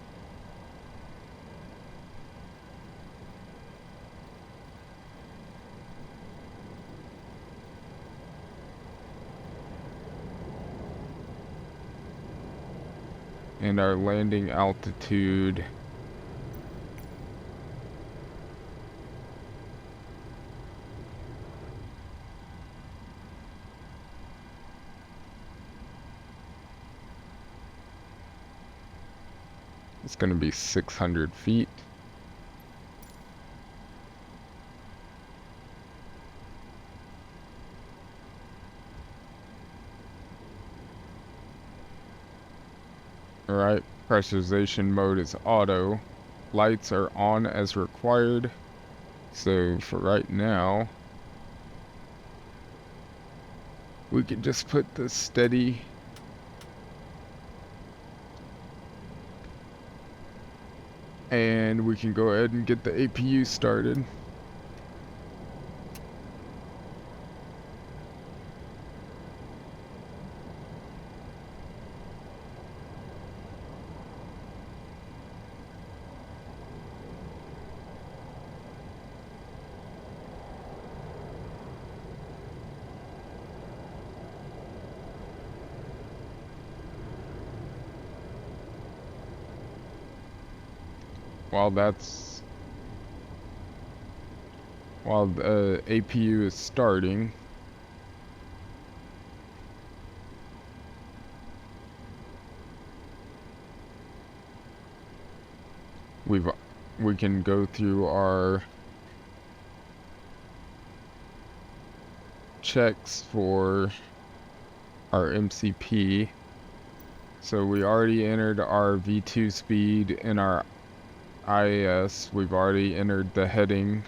S1: And our landing altitude is going to be 600 feet. Alright, pressurization mode is auto. Lights are on as required. So for right now, we can just put the steady and we can go ahead and get the APU started. While the APU is starting, we can go through our checks for our MCP. So we already entered our V2 speed in our ILS. We've already entered the heading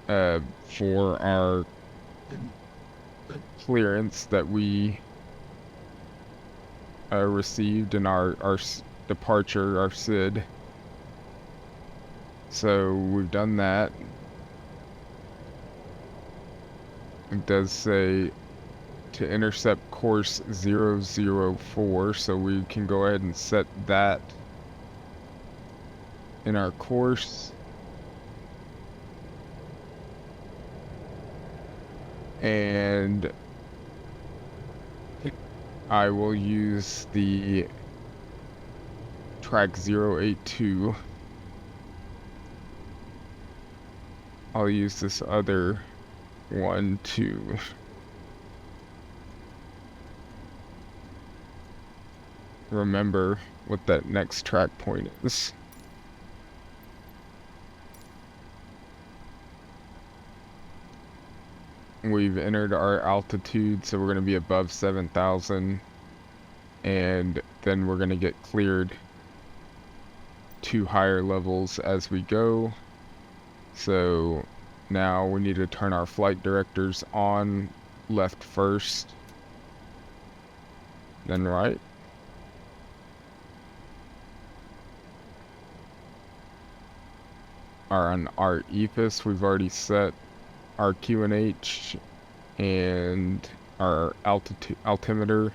S1: for our clearance that we received in our departure, our SID. So we've done that. It does say to intercept course 004, so we can go ahead and set that in our course. And I will use the track 082. I'll use this other one to remember what that next track point is. We've entered our altitude, so we're going to be above 7,000, and then we're going to get cleared to higher levels as we go. So now we need to turn our flight directors on, left first, then right. On our EFIS, we've already set our QNH and our altimeter.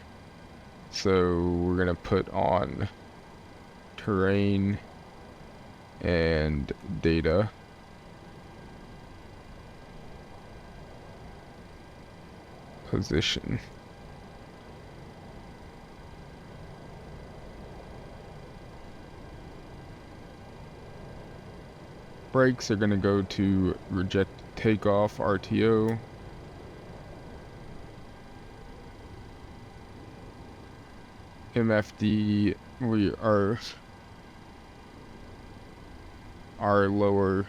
S1: So we're gonna put on terrain and data. Position. Brakes are gonna go to reject takeoff RTO. MFD, we are our lower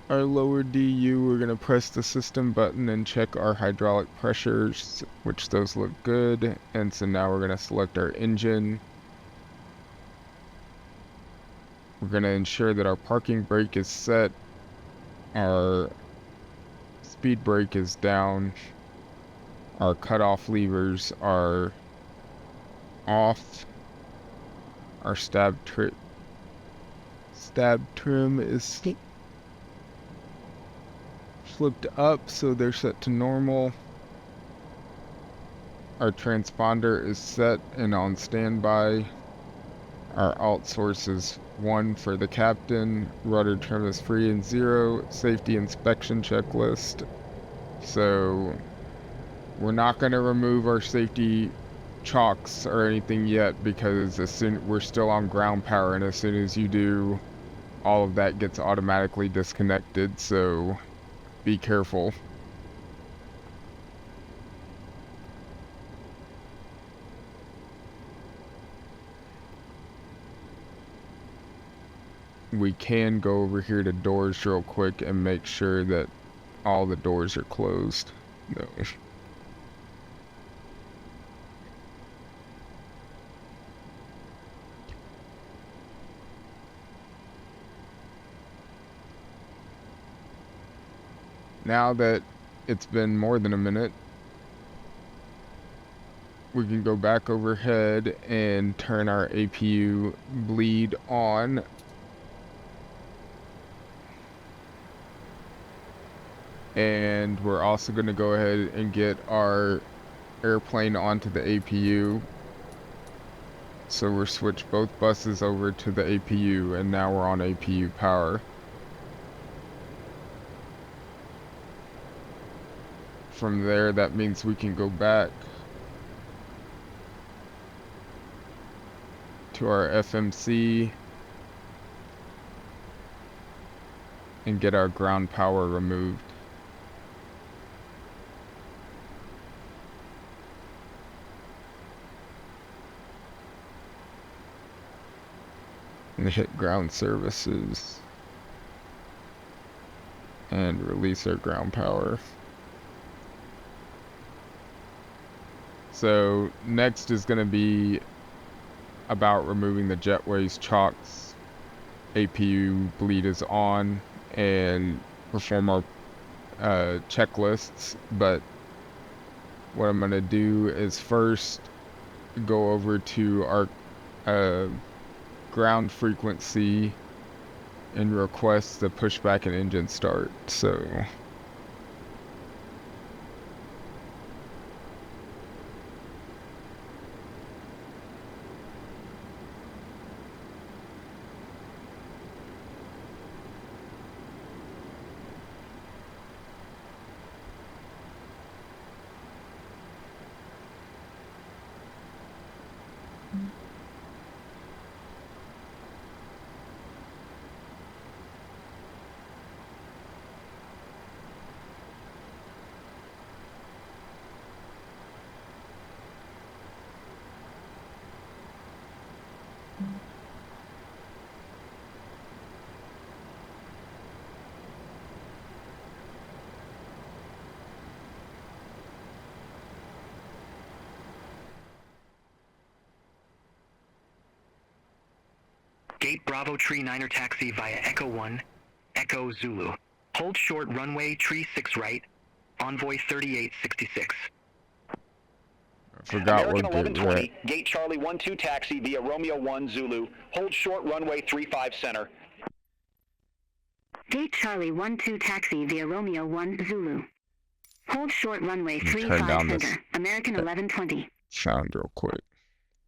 S1: DU, we're going to press the system button and check our hydraulic pressures, which those look good. And so now we're going to select our engine. We're going to ensure that our parking brake is set, our speed brake is down, our cutoff levers are off, our stab trim is flipped up so they're set to normal. Our transponder is set and on standby. Our alt source is 1 for the captain. Rudder trim is free and 0. Safety inspection checklist. So we're not going to remove our safety chocks or anything yet, because we're still on ground power, and as soon as you do, all of that gets automatically disconnected. So be careful. We can go over here to doors real quick and make sure that all the doors are closed. No. Now that it's been more than a minute, we can go back overhead and turn our APU bleed on. And we're also going to go ahead and get our airplane onto the APU. So we'll switch both buses over to the APU, and now we're on APU power. From there, that means we can go back to our FMC and get our ground power removed. And hit ground services and release our ground power. So next is going to be about removing the jetways chocks. APU bleed is on, and perform our checklists. But what I'm going to do is first go over to our ground frequency and request the pushback and engine start. So
S6: Gate Bravo Tree 9er taxi via Echo 1, Echo Zulu. Hold short runway Tree 6 right, Envoy 3866.
S1: forgot
S7: American
S1: what gate we're at.
S7: 1120, Gate Charlie 12 taxi via Romeo 1 Zulu. Hold short runway 35 center.
S6: Gate Charlie 12 taxi via Romeo 1 Zulu. Hold short runway
S1: Turn
S6: 35
S1: down this
S6: center, American 1120.
S1: sound real quick.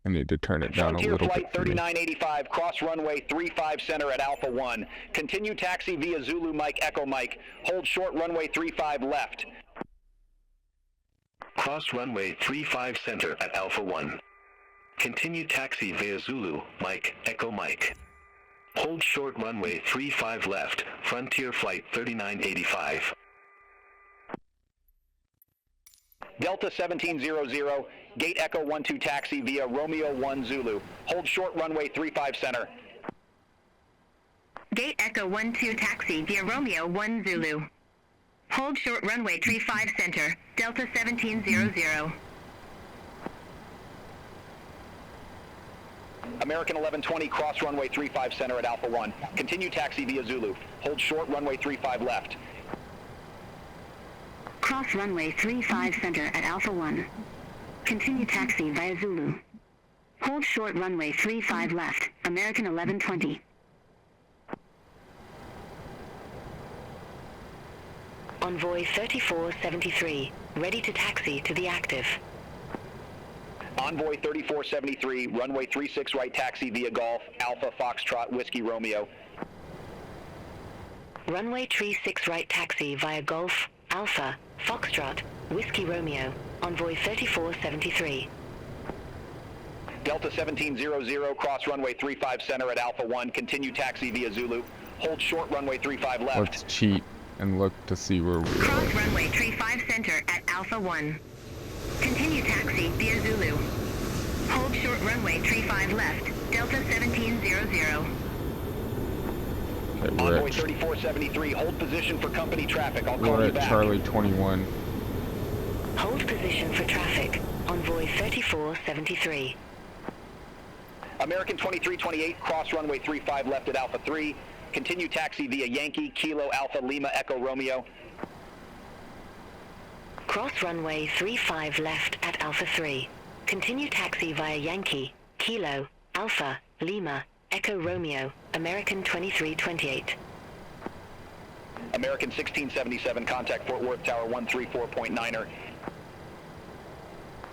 S1: I need to turn it down a
S7: Frontier
S1: little
S7: Flight
S1: bit for me.
S7: 3985, cross runway 35 center at Alpha 1. Continue taxi via Zulu Mike Echo Mike. Hold short runway 35 left.
S4: Cross runway 35 center at Alpha 1. Continue taxi via Zulu, Mike, Echo Mike. Hold short runway 35 left, Frontier Flight 3985.
S7: Delta 1700, gate Echo 12 taxi via Romeo 1 Zulu. Hold short runway 35 center.
S8: Gate Echo 12 taxi via Romeo 1 Zulu. Hold short runway 35 center, Delta 1700.
S7: American 1120, cross runway 35 center at Alpha 1. Continue taxi via Zulu. Hold short runway 35 left.
S8: Cross runway 35 center at Alpha 1. Continue taxi via Zulu. Hold short runway 35 left, American 1120. Envoy 3473, ready to taxi to the active.
S7: Envoy 3473, runway 36 right taxi via Golf, Alpha Foxtrot Whiskey Romeo.
S8: Runway 36 right taxi via Golf, Alpha, Foxtrot, Whiskey Romeo, Envoy 3473.
S7: Delta 1700, cross runway 35 center at Alpha 1, continue taxi via Zulu. Hold short runway 35 left.
S1: Let's cheat and look to see where we
S8: Cross runway 35 center at Alpha 1. Continue taxi via Zulu. Hold short runway 35 left, Delta 1700.
S1: Okay,
S7: Envoy
S1: we're
S7: 3473, hold position for company traffic. I'll call you
S1: at
S7: back.
S1: Charlie 21.
S8: Hold position for traffic, Envoy 3473.
S7: American 2328, cross runway 35 left at Alpha 3. Continue taxi via Yankee, Kilo, Alpha, Lima, Echo, Romeo.
S8: Cross runway 35 left at Alpha 3. Continue taxi via Yankee, Kilo, Alpha, Lima, Echo, Romeo, American 2328.
S7: American 1677, contact Fort Worth Tower 134.9er.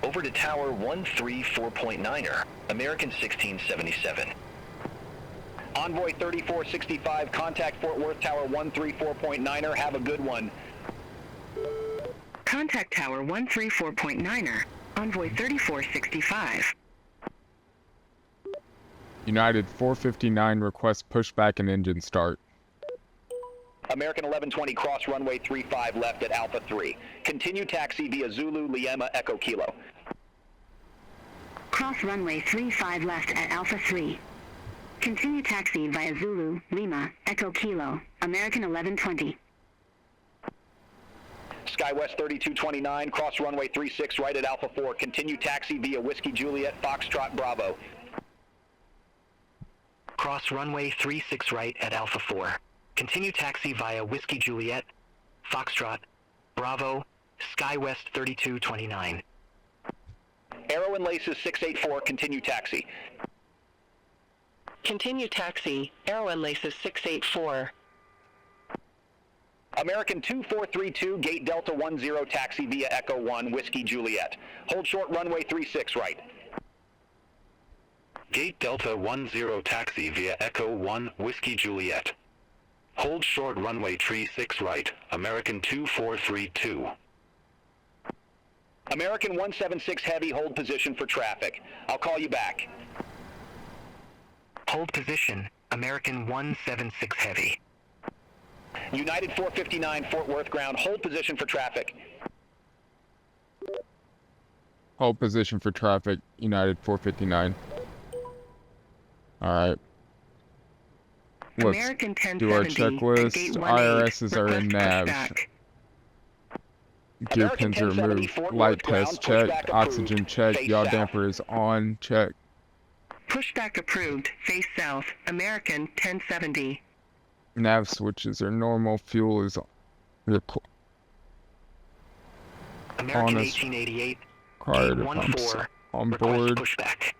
S4: Over to Tower 134.9er, American 1677.
S7: Envoy 3465, contact Fort Worth Tower 134.9er. Have a good one.
S8: Contact Tower 134.9er, Envoy 3465.
S1: United 459 requests pushback and engine start.
S7: American 1120, cross runway 35 left at Alpha 3. Continue taxi via Zulu, Lima, Echo, Kilo.
S8: Cross runway 35 left at Alpha 3. Continue taxi via Zulu, Lima, Echo, Kilo, American 1120.
S7: SkyWest 3229, cross runway 36 right at Alpha 4. Continue taxi via Whiskey Juliet, Foxtrot, Bravo.
S6: Cross runway 36 right at Alpha 4. Continue taxi via Whiskey Juliet, Foxtrot, Bravo, SkyWest 3229.
S7: Arrow and Laces 684, continue taxi.
S8: Continue taxi, Arrow and Laces 684.
S7: American 2432, gate Delta 10, taxi via Echo 1, Whiskey Juliet. Hold short runway 36 right.
S4: Gate Delta 10 taxi via Echo 1 Whiskey Juliet. Hold short runway 36 right, American 2432.
S7: American 176 heavy, hold position for traffic. I'll call you back.
S6: Hold position, American 176 Heavy.
S7: United 459, Fort Worth ground, hold position for traffic.
S1: Hold position for traffic, United 459. Alright. Let's
S8: American
S1: do our
S8: 1070,
S1: checklist.
S8: gate 18,
S1: IRSs are in
S8: request
S1: navs.
S8: pushback.
S1: Gear
S7: American
S1: pins are
S7: 1070,
S1: removed.
S7: Fort
S1: Light
S7: Worth ground,
S1: test check.
S7: pushback
S1: Oxygen
S7: approved.
S1: check.
S7: Face
S1: Yaw
S7: south.
S1: damper is on. Check.
S8: Pushback approved, face south, American 1070.
S1: Nav switches are normal. Fuel is
S6: American
S1: Honest.
S6: 1888,
S1: required.
S6: gate
S1: Pumps
S6: 14,
S1: on
S6: request
S1: board.
S6: pushback.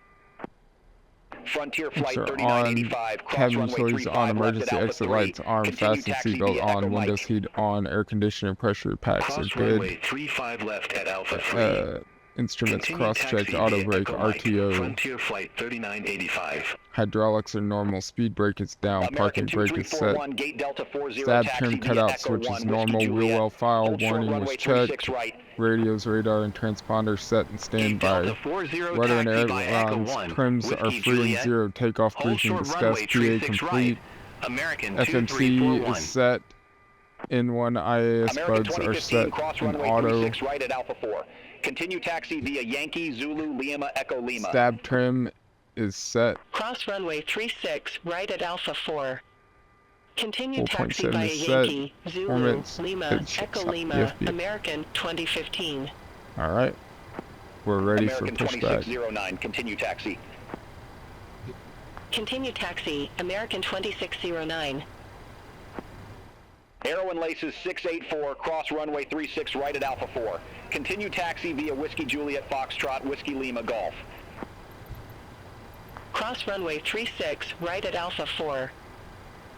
S7: Frontier Flight
S1: Pumps are
S7: 3985, cross
S1: Cabin
S7: runway
S1: utilities
S7: 35
S1: on.
S7: left
S1: Emergency
S7: at Alpha
S1: exit
S7: 3.
S1: lights on.
S7: Continue
S1: Fasten
S7: taxi
S1: seatbelt
S7: via
S1: on.
S7: Echo
S1: Windows
S7: Mike.
S1: heat on. Air conditioner pressure packs are
S4: Cross
S1: good.
S4: runway 35 left at Alpha 3.
S1: Instruments
S4: Continue
S1: cross checked.
S4: taxi
S1: Auto
S4: via
S1: brake
S4: Echo Mike,
S1: RTO.
S4: Frontier Flight 3985.
S1: Hydraulics are normal. Speed brake is down. Parking
S7: American
S1: brake is set.
S7: 2341, gate Delta 40,
S1: Stab
S7: taxi
S1: trim
S7: via
S1: cutout
S7: Echo
S1: switch
S7: 1,
S1: is
S7: Whiskey
S1: normal. Wheel
S7: Juliet.
S1: well file
S7: Hold short
S1: warning
S7: runway
S1: was
S7: 36
S1: checked.
S7: right.
S1: Radios, radar, and transponder set and
S4: Gate
S1: standby.
S4: Delta 40
S1: Rudder and
S4: taxi via Echo
S1: ailerons
S4: 1,
S1: trims are
S4: Whiskey
S1: free and
S4: Juliet.
S1: zero. Takeoff
S4: Hold
S1: briefing
S4: short
S1: discussed.
S4: runway
S1: PA
S4: 36
S1: complete.
S4: right. American
S1: FMC
S4: 2341.
S1: is set. N1 IAS
S7: American
S1: bugs are
S7: 2015,
S1: set
S7: cross
S1: in
S7: runway
S1: auto.
S7: 36 right at Alpha 4. Continue taxi via Yankee, Zulu, Lima, Echo Lima.
S1: Stab trim is set.
S8: Cross runway 36, right at Alpha 4. Continue
S1: 4.7
S8: taxi via
S1: is set.
S8: Yankee, Zulu,
S1: Performance
S8: Lima,
S1: is
S8: Echo
S1: hot
S8: Lima,
S1: DFB.
S8: American 2015.
S1: Alright. We're ready
S7: American
S1: for pushback.
S7: 2609, continue taxi.
S8: Continue taxi, American 2609.
S7: Arrow and Laces 684, cross runway 36 right at Alpha 4. Continue taxi via Whiskey Juliet Foxtrot, Whiskey Lima Golf.
S8: Cross runway 36, right at Alpha 4.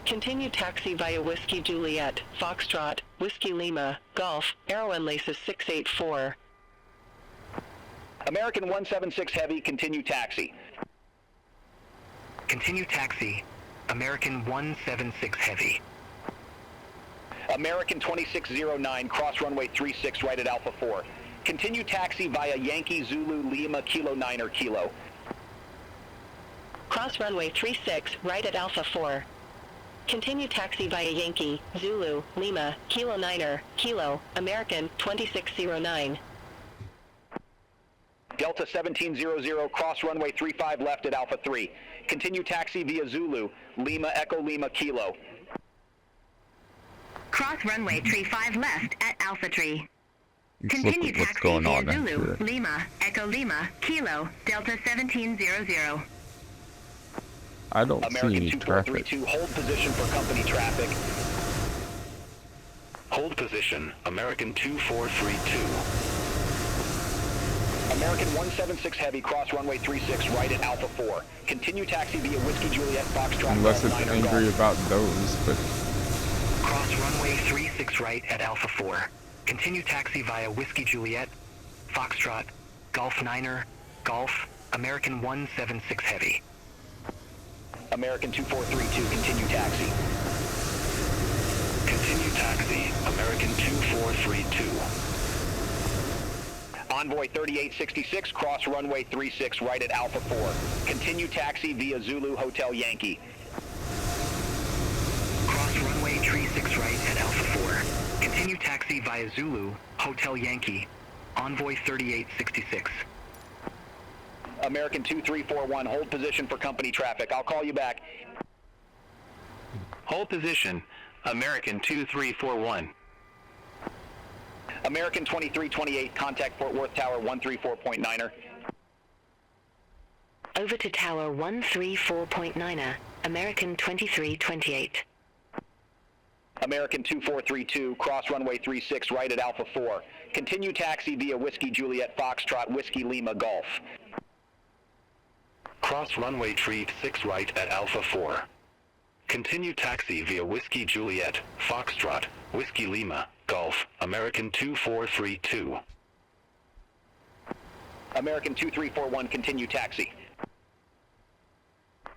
S8: Continue taxi via Whiskey Juliet, Foxtrot, Whiskey Lima, Golf, Arrow and Laces 684.
S7: American 176 Heavy, continue taxi.
S6: Continue taxi, American 176 Heavy.
S7: American 2609, cross runway 36 right at Alpha 4. Continue taxi via Yankee, Zulu, Lima, Kilo 9 Kilo.
S8: Cross runway 36, right at Alpha 4. Continue taxi via Yankee, Zulu, Lima, Kilo 9 Kilo, American 2609.
S7: Delta 1700, cross runway 35 left at Alpha 3. Continue taxi via Zulu, Lima, Echo Lima, Kilo.
S8: Cross runway 35 left at Alpha 3.
S1: Let's
S8: Continue
S1: look at what's
S8: taxi
S1: going
S8: via
S1: on
S8: Zulu,
S1: here.
S8: Lima, Echo Lima, Kilo, Delta 1700.
S1: I don't see
S7: American
S1: any traffic.
S7: 2432, hold position for company traffic.
S4: Hold position, American 2432.
S7: American 176 Heavy, cross runway 36 right at Alpha 4. Continue taxi via Whiskey Juliet Foxtrot.
S1: Unless it's
S7: Golf 9
S1: angry
S7: Golf.
S1: about those, but
S6: Cross runway 36 right at Alpha 4. Continue taxi via Whiskey Juliet, Foxtrot, Golf 9 Golf, American 176 Heavy.
S7: American 2432, continue taxi.
S4: Continue taxi, American 2432.
S7: Envoy 3866, cross runway 36 right at Alpha 4. Continue taxi via Zulu Hotel Yankee.
S6: Cross runway 36 right at Alpha 4. Continue taxi via Zulu, Hotel Yankee, Envoy 3866.
S7: American 2341, hold position for company traffic. I'll call you back.
S4: Hold position, American 2341.
S7: American 2328, contact Fort Worth Tower 134.9er.
S8: Over to Tower 134.9er, American 2328.
S7: American 2432, cross runway 36 right at Alpha 4. Continue taxi via Whiskey Juliet Foxtrot, Whiskey Lima Golf.
S4: Cross runway 36 right at Alpha 4. Continue taxi via Whiskey Juliet, Foxtrot, Whiskey Lima, Golf, American 2432.
S7: American 2341, continue taxi.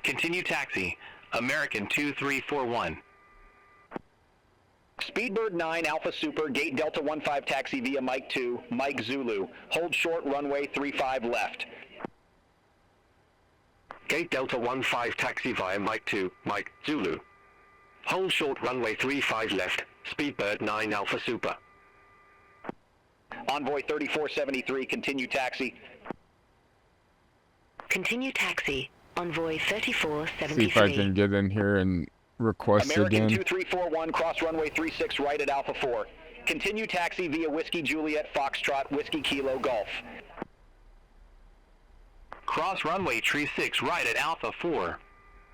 S4: Continue taxi, American 2341.
S7: Speedbird 9, Alpha Super, gate Delta 15 taxi via Mike 2, Mike Zulu. Hold short runway 35 left.
S4: Gate Delta 15 taxi via Mike 2, Mike Zulu. Hold short runway 35 left, Speedbird 9 Alpha Super.
S7: Envoy 3473, continue taxi.
S8: Continue taxi, Envoy 3473.
S1: see if I can get in here and request
S7: American
S1: again.
S7: 2341, cross runway 36 right at Alpha 4. Continue taxi via Whiskey Juliet Foxtrot, Whiskey Kilo Golf.
S4: Cross runway 36 right at Alpha 4.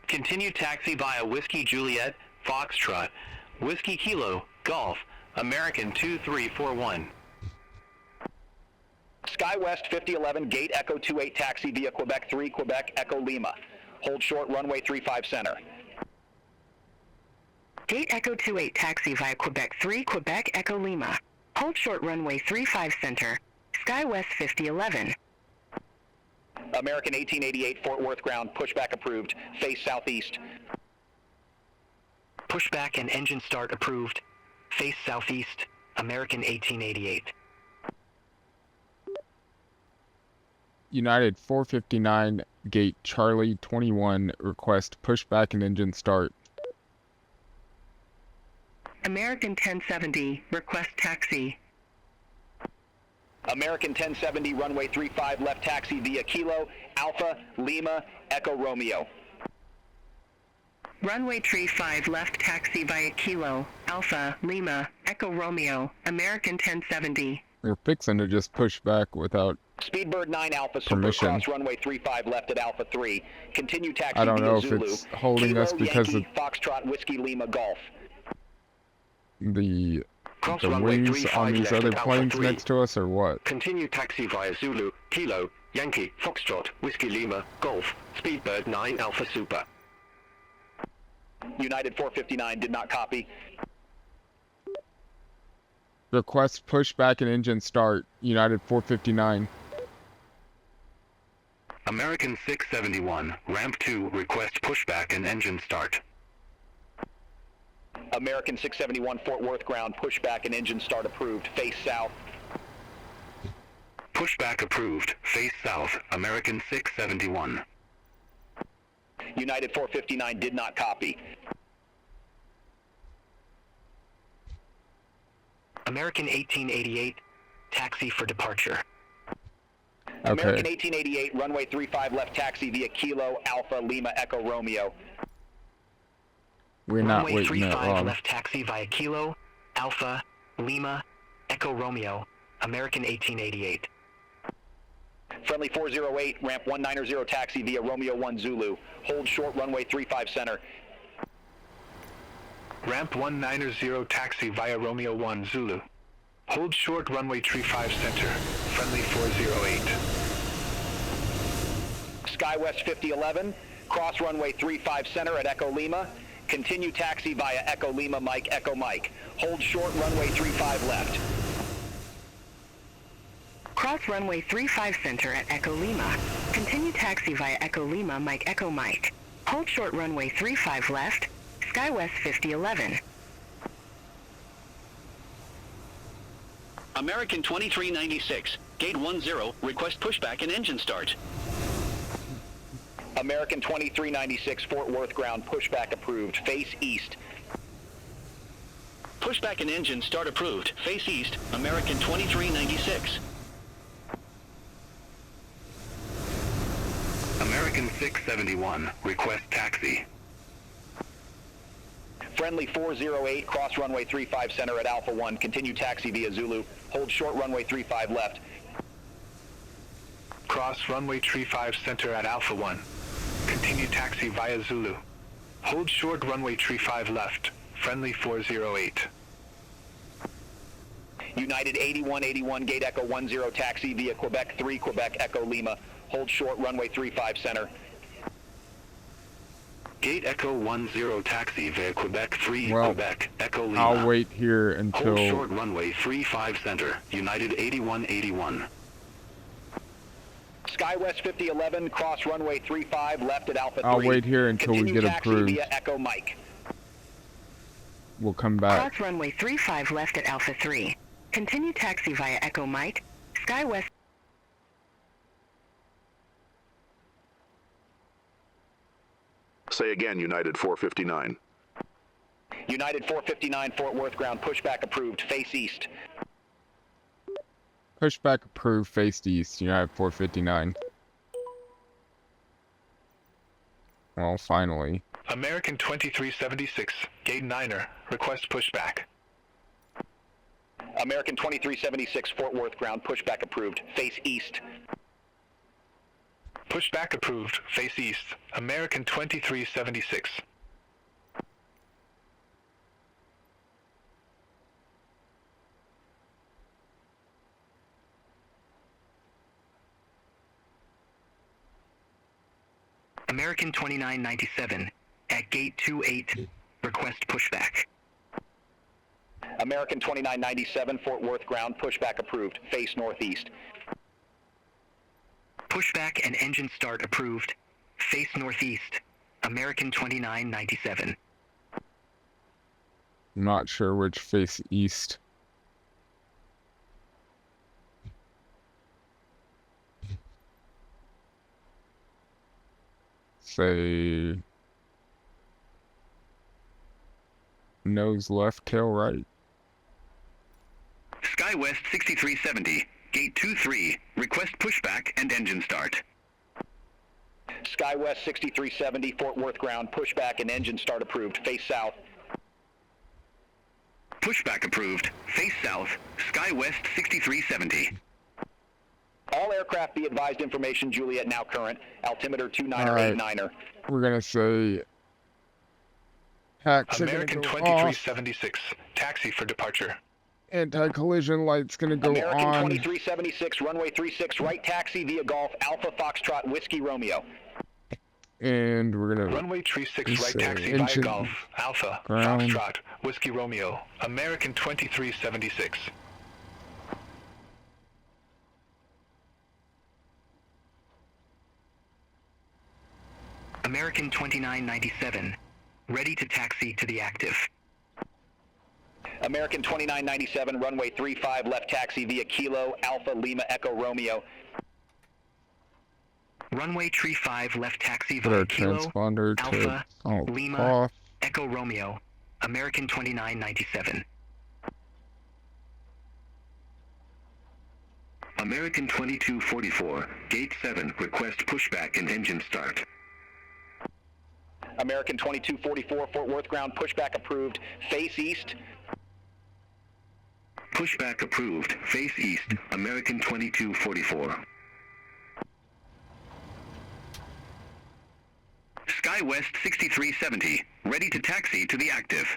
S4: Continue taxi via Whiskey Juliet, Foxtrot, Whiskey Kilo, Golf, American 2341.
S7: SkyWest 5011, gate Echo 28 taxi via Quebec 3, Quebec Echo Lima. Hold short runway 35 center.
S8: Gate Echo 28 taxi via Quebec 3, Quebec Echo Lima. Hold short runway 35 center, SkyWest 5011.
S7: American 1888, Fort Worth ground, pushback approved, face southeast.
S6: Pushback and engine start approved. Face southeast, American 1888.
S1: United 459, gate Charlie 21, request pushback and engine start.
S8: American 1070, request taxi.
S7: American 1070, runway 35 left, taxi via Kilo, Alpha, Lima, Echo Romeo.
S8: Runway 35 left, taxi via Kilo, Alpha, Lima, Echo Romeo, American 1070.
S1: You're fixing to just push back without
S7: Speedbird 9 Alpha Super,
S1: permission.
S7: cross runway 35 left at Alpha 3. Continue taxi
S1: I don't
S7: via
S1: know if
S7: Zulu.
S1: it's holding
S7: Kilo,
S1: us because
S7: Yankee, Foxtrot, Whiskey, Lima, Golf.
S1: the
S4: runway
S1: wings
S4: 35
S1: on these
S4: left
S1: other
S4: at Alpha
S1: planes
S4: 3.
S1: next to us, or what?
S4: Continue taxi via Zulu, Kilo, Yankee, Foxtrot, Whiskey Lima, Golf, Speedbird 9 Alpha Super.
S7: United 459 did not copy.
S1: Request pushback and engine start. United 459.
S4: American 671, ramp 2, request pushback and engine start.
S7: American 671 Fort Worth ground, pushback and engine start approved. Face south.
S4: Pushback approved, face south, American 671.
S7: United 459 did not copy.
S6: American 1888, taxi for departure.
S7: American 1888, runway 35 left, taxi via Kilo, Alpha, Lima, Echo Romeo.
S1: We're not
S6: Runway
S1: waiting that
S6: 35
S1: long.
S6: left, taxi via Kilo, Alpha, Lima, Echo Romeo, American 1888.
S7: Friendly 408, ramp 190, taxi via Romeo 1 Zulu. Hold short, runway 35 center.
S4: Ramp 190, taxi via Romeo 1 Zulu. Hold short, runway 35 center, friendly 408.
S7: SkyWest 5011, cross runway 35 center at Echo Lima. Continue taxi via Echo Lima, Mike, Echo Mike. Hold short, runway 35 left.
S8: Cross runway 35 center at Echo Lima. Continue taxi via Echo Lima, Mike, Echo Mike. Hold short runway 35 left, SkyWest 5011.
S9: American 2396, gate 10, request pushback and engine start.
S7: American 2396, Fort Worth ground, pushback approved. Face east.
S9: Pushback and engine start approved. Face east, American 2396.
S4: American 671, request taxi.
S7: Friendly 408, cross runway 35 center at Alpha 1. Continue taxi via Zulu. Hold short, runway 35 left.
S4: Cross runway 35 center at Alpha 1. Continue taxi via Zulu. Hold short, runway 35 left, friendly 408.
S7: United 8181, gate Echo 10, taxi via Quebec 3, Quebec Echo Lima. Hold short, runway 35 center.
S4: Gate Echo 10, taxi via Quebec 3,
S1: Well,
S4: Quebec Echo Lima.
S1: I'll wait here
S4: Hold
S1: until
S4: short, runway 35 center, United 8181.
S7: SkyWest 5011, cross runway 35 left at Alpha 3.
S1: I'll wait here until we
S7: Continue
S1: get
S7: taxi
S1: approved.
S7: via Echo Mike.
S1: We'll come back.
S8: Cross runway 35 left at Alpha 3. Continue taxi via Echo Mike, SkyWest.
S5: Say again, United 459.
S7: United 459, Fort Worth ground, pushback approved. Face east.
S1: Pushback approved, faced east, United 459. Well, finally.
S4: American 2376, gate 9er, request pushback.
S7: American 2376, Fort Worth ground, pushback approved. Face east.
S4: Pushback approved, face east, American 2376.
S6: American 2997, at gate 28, request pushback.
S7: American 2997, Fort Worth ground, pushback approved. Face northeast.
S6: Pushback and engine start approved. Face northeast, American 2997.
S1: I'm not sure which face east. Say nose left, tail right.
S4: SkyWest 6370, Gate 23, request pushback and engine start.
S7: SkyWest 6370, Fort Worth ground, pushback and engine start approved. Face south.
S4: Pushback approved. Face south. SkyWest 6370.
S7: All aircraft be advised information Juliet now current. Altimeter 2989er.
S1: We're gonna say hacks are gonna
S10: American
S1: go
S10: 2376, taxi for departure.
S1: off. Anti-collision light's gonna go
S7: American
S1: on.
S7: 2376, runway 36 right, taxi via Golf, Alpha Foxtrot, Whiskey Romeo.
S1: And we're gonna
S10: Runway 36 right,
S1: say
S10: taxi via
S1: engine
S10: Golf, Alpha,
S1: ground.
S10: Foxtrot, Whiskey Romeo, American 2376.
S6: American 2997, ready to taxi to the active.
S7: American 2997, runway 35 left, taxi via Kilo, Alpha Lima Echo Romeo.
S6: Runway 35 left, taxi
S1: put
S6: via
S1: our
S6: Kilo,
S1: transponder to
S6: Alpha, Lima,
S1: off.
S6: Echo Romeo, American 2997.
S4: American 2244, Gate 7, request pushback and engine start.
S7: American 2244, Fort Worth ground, pushback approved. Face east.
S4: Pushback approved. Face east. American 2244. SkyWest 6370, ready to taxi to the active.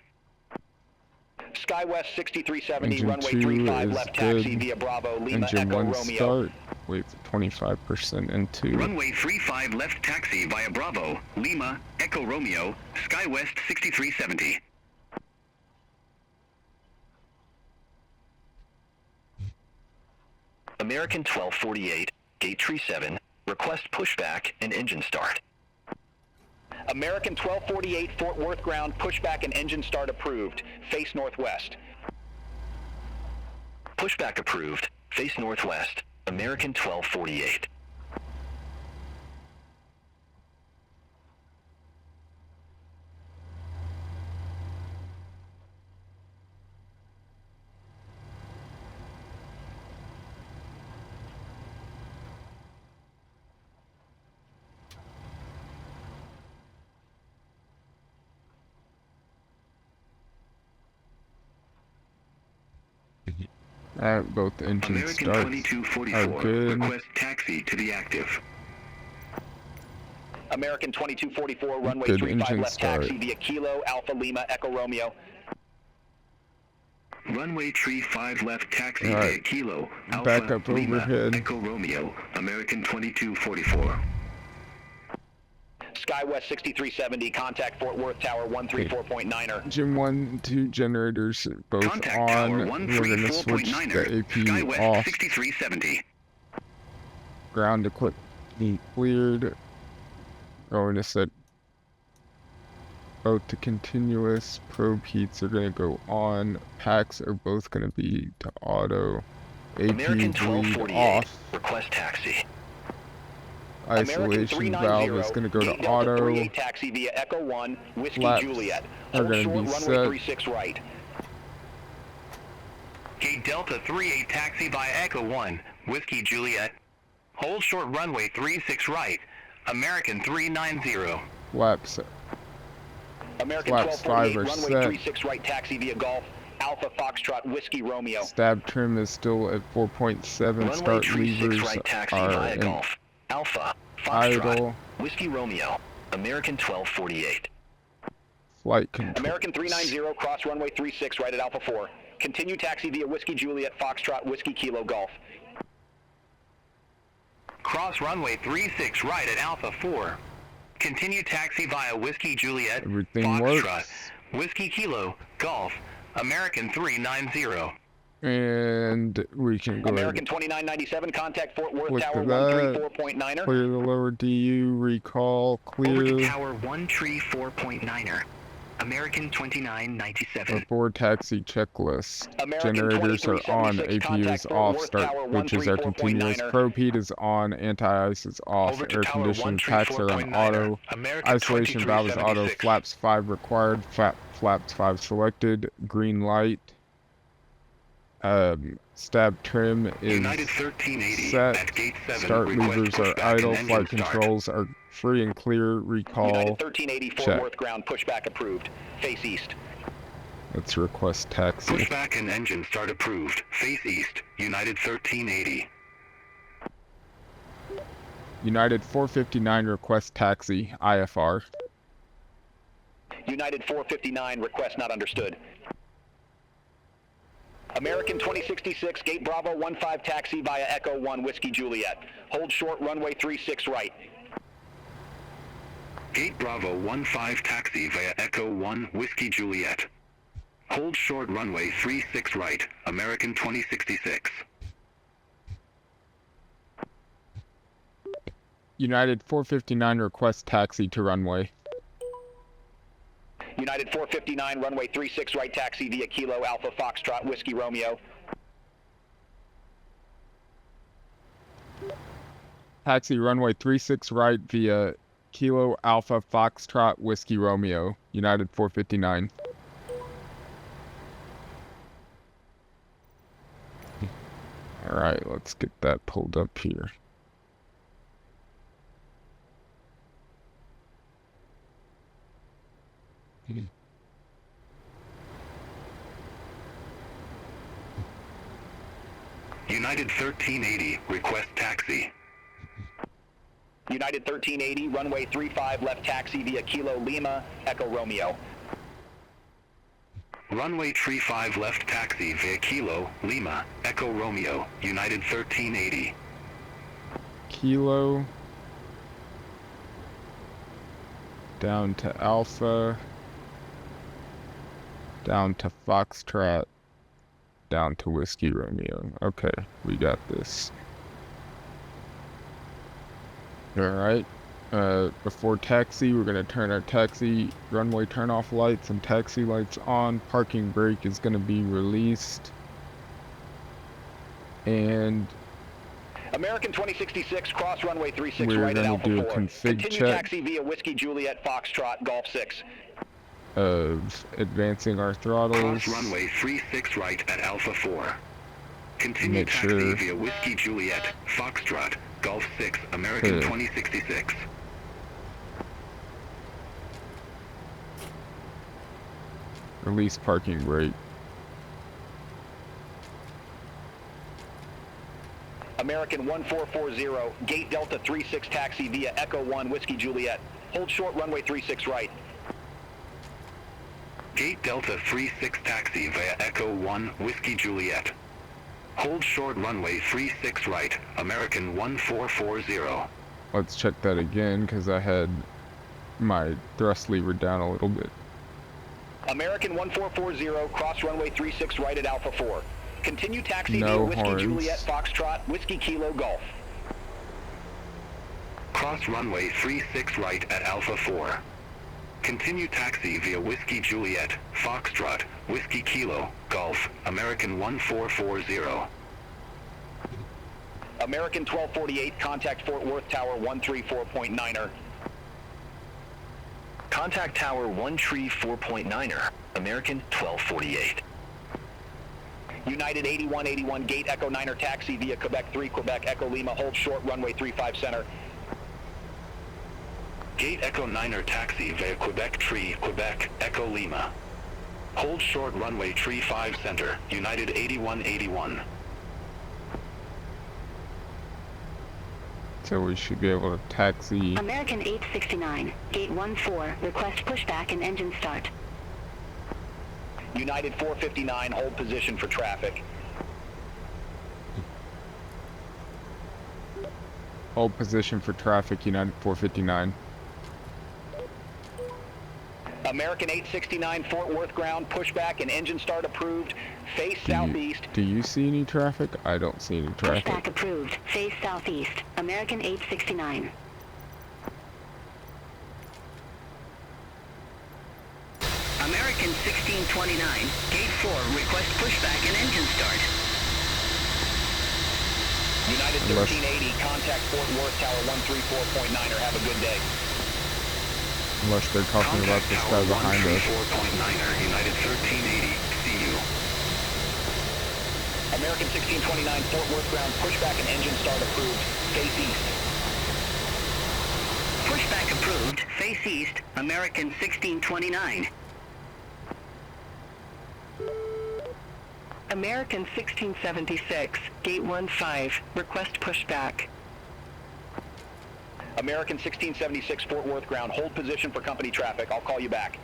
S7: SkyWest 6370,
S1: Engine
S7: runway
S1: 2
S7: 35
S1: is
S7: left, taxi
S1: good.
S7: via Bravo, Lima
S1: Engine
S7: Echo
S1: 1
S7: Romeo.
S1: start. Wait for 25% into.
S4: Runway 35 left taxi via Bravo, Lima, Echo Romeo, SkyWest 6370.
S7: American 1248, Gate 37, request pushback and engine start. American 1248, Fort Worth ground, pushback and engine start approved. Face northwest. Pushback approved. Face northwest. American 1248.
S1: Alright, both engine
S4: American
S1: starts
S4: 2244,
S1: are good.
S4: request taxi to the active.
S7: American 2244, runway
S1: Good
S7: 35
S1: engine
S7: left,
S1: start.
S7: taxi via Kilo, Alpha Lima Echo Romeo.
S4: Runway 35 left taxi
S1: All right.
S4: via Kilo,
S1: Back
S4: Alpha,
S1: up
S4: Lima,
S1: overhead.
S4: Echo Romeo, American 2244.
S7: SkyWest 6370, contact Fort Worth Tower 134.9er.
S1: Engine 1 and 2 generators are both
S4: Contact
S1: on.
S4: Tower
S1: We're gonna switch
S4: 134.9er,
S1: the AP
S4: SkyWest
S1: off.
S4: 6370.
S1: Ground equipment cleared. Going to set both to continuous. Probe heats are going to go on. Packs are both going to be to auto. AP
S7: American
S1: bleed
S7: 1248,
S1: off.
S7: request taxi.
S1: Isolation valve is going to go to
S7: Delta
S1: auto.
S7: 38 taxi via Echo 1, Whiskey
S1: Flaps
S7: Juliet.
S1: are
S7: Hold
S1: gonna
S7: short,
S1: be
S7: runway
S1: set.
S7: 36 right.
S4: Gate Delta 38 taxi via Echo 1, Whiskey Juliet. Hold short runway 36 right, American 390.
S1: Flaps.
S7: American
S1: Flaps
S7: 1248,
S1: 5 are
S7: runway
S1: set.
S7: 36 right, taxi via Golf, Alpha Foxtrot, Whiskey Romeo.
S1: Stab trim is still at 4.7.
S7: Runway
S1: Start
S7: 36
S1: levers
S7: right, taxi
S1: are
S7: via
S1: in
S7: Golf, Alpha Foxtrot,
S1: idle.
S7: Whiskey Romeo. American 1248.
S1: Flight control.
S7: American 390, cross runway 36 right at Alpha 4. Continue taxi via Whiskey Juliet, Foxtrot, Whiskey Kilo Golf.
S4: Cross runway 36 right at Alpha 4. Continue taxi via Whiskey Juliet,
S1: Everything
S4: Foxtrot,
S1: works.
S4: Whiskey Kilo, Golf, American 390.
S1: And we can go
S7: American
S1: ahead
S7: 2997, contact Fort Worth
S1: Click
S7: Tower
S1: to that.
S7: 134.9er.
S1: clear the lower DU, recall,
S6: Over to
S1: clear.
S6: Tower 134.9er. American 2997.
S1: Before taxi checklist.
S7: American
S1: Generators are on,
S7: 2376,
S1: AP
S7: contact
S1: is
S7: Fort
S1: off,
S7: Worth
S1: start
S7: Tower
S1: switches are continuous,
S7: 134.9er.
S1: probe heat is on, anti-ice is off,
S10: Over to
S1: air
S10: Tower
S1: conditioning packs are on
S10: 134.9er,
S1: auto,
S10: American
S1: isolation valve is auto,
S10: 2376.
S1: flaps 5 required, flaps 5 selected, green light. Stab trim is
S10: United 1380
S1: set.
S10: at gate 7.
S1: Start
S10: Request
S1: levers are
S10: pushback
S1: idle.
S10: and
S1: Flight
S10: engine start.
S1: controls are free and clear. Recall.
S7: United 1380 Fort
S1: check.
S7: Worth ground pushback approved. Face east.
S1: Let's request taxi.
S10: Pushback and engine start approved. Face east. United 1380.
S1: United 459 request taxi. IFR.
S7: United 459 request not understood. American 2066 Gate Bravo 15 taxi via Echo 1 Whiskey Juliet. Hold short runway 36 right.
S10: Gate Bravo 15 taxi via Echo 1 Whiskey Juliet. Hold short runway 36 right. American 2066.
S1: United 459 request taxi to runway.
S7: United 459 runway 36 right taxi via Kilo Alpha Foxtrot Whiskey Romeo.
S1: Taxi runway 36 right via Kilo Alpha Foxtrot Whiskey Romeo. United 459. Alright, let's get that pulled up here.
S10: United 1380 request taxi.
S7: United 1380 runway 35 left taxi via Kilo Lima Echo Romeo.
S10: Runway 35 left taxi via Kilo Lima Echo Romeo. United 1380.
S1: Kilo down to Alpha, down to Foxtrot, down to Whiskey Romeo. Okay, we got this. Alright, before taxi, we're going to turn our taxi runway turn-off lights and taxi lights on. Parking brake is going to be released. And
S7: American 2066 cross runway 36
S1: we're
S7: right at
S1: going to do
S7: Alpha
S1: a
S7: 4.
S1: config
S7: Continue
S1: check
S7: taxi via Whiskey Juliet Foxtrot Golf 6.
S1: of advancing our throttles.
S10: Cross runway 36 right at Alpha 4. Continue
S1: Make
S10: taxi
S1: sure-
S10: via Whiskey Juliet Foxtrot Golf 6 American
S1: Okay.
S10: 2066.
S1: Release parking brake.
S7: American 1440 Gate Delta 36 taxi via Echo 1 Whiskey Juliet. Hold short runway 36 right.
S10: Gate Delta 36 taxi via Echo 1 Whiskey Juliet. Hold short runway 36 right, American 1440.
S1: Let's check that again because I had my thrust lever down a little bit.
S7: American 1440 cross runway 36 right at Alpha 4. Continue taxi via
S1: No
S7: Whiskey
S1: horns.
S7: Juliet Foxtrot Whiskey Kilo Golf.
S10: Cross runway 36 right at Alpha 4. Continue taxi via Whiskey Juliet, Foxtrot, Whiskey Kilo, Golf, American 1440.
S7: American 1248 contact Fort Worth Tower 134.9er.
S4: Contact Tower 134.9er, American 1248.
S7: United 8181 Gate Echo 9er taxi via Quebec 3 Quebec Echo Lima. Hold short runway 35 center.
S10: Gate Echo 9er taxi via Quebec Tree, Quebec, Echo Lima. Hold short runway Tree 5 center, United 8181.
S1: So we should be able to taxi.
S8: American 869, Gate 14, request pushback and engine start.
S7: United 459 hold position for traffic.
S1: Hold position for traffic, United 459.
S7: American 869 Fort Worth ground pushback and engine start approved. Face southeast.
S1: Do you see any traffic? I don't see any traffic.
S8: Pushback approved. Face southeast. American 869.
S11: American 1629, Gate 4, request pushback and engine start.
S7: United 1380, contact Fort Worth Tower 134.9er. Have a good day.
S1: Unless they're talking about this guy behind us.
S10: 134.9er, United 1380, see you.
S7: American 1629 Fort Worth ground, pushback and engine start approved. Face east.
S11: Pushback approved. Face east. American 1629.
S6: American 1676, gate 15, request pushback.
S7: American 1676 Fort Worth ground, hold position for company traffic. I'll call you back.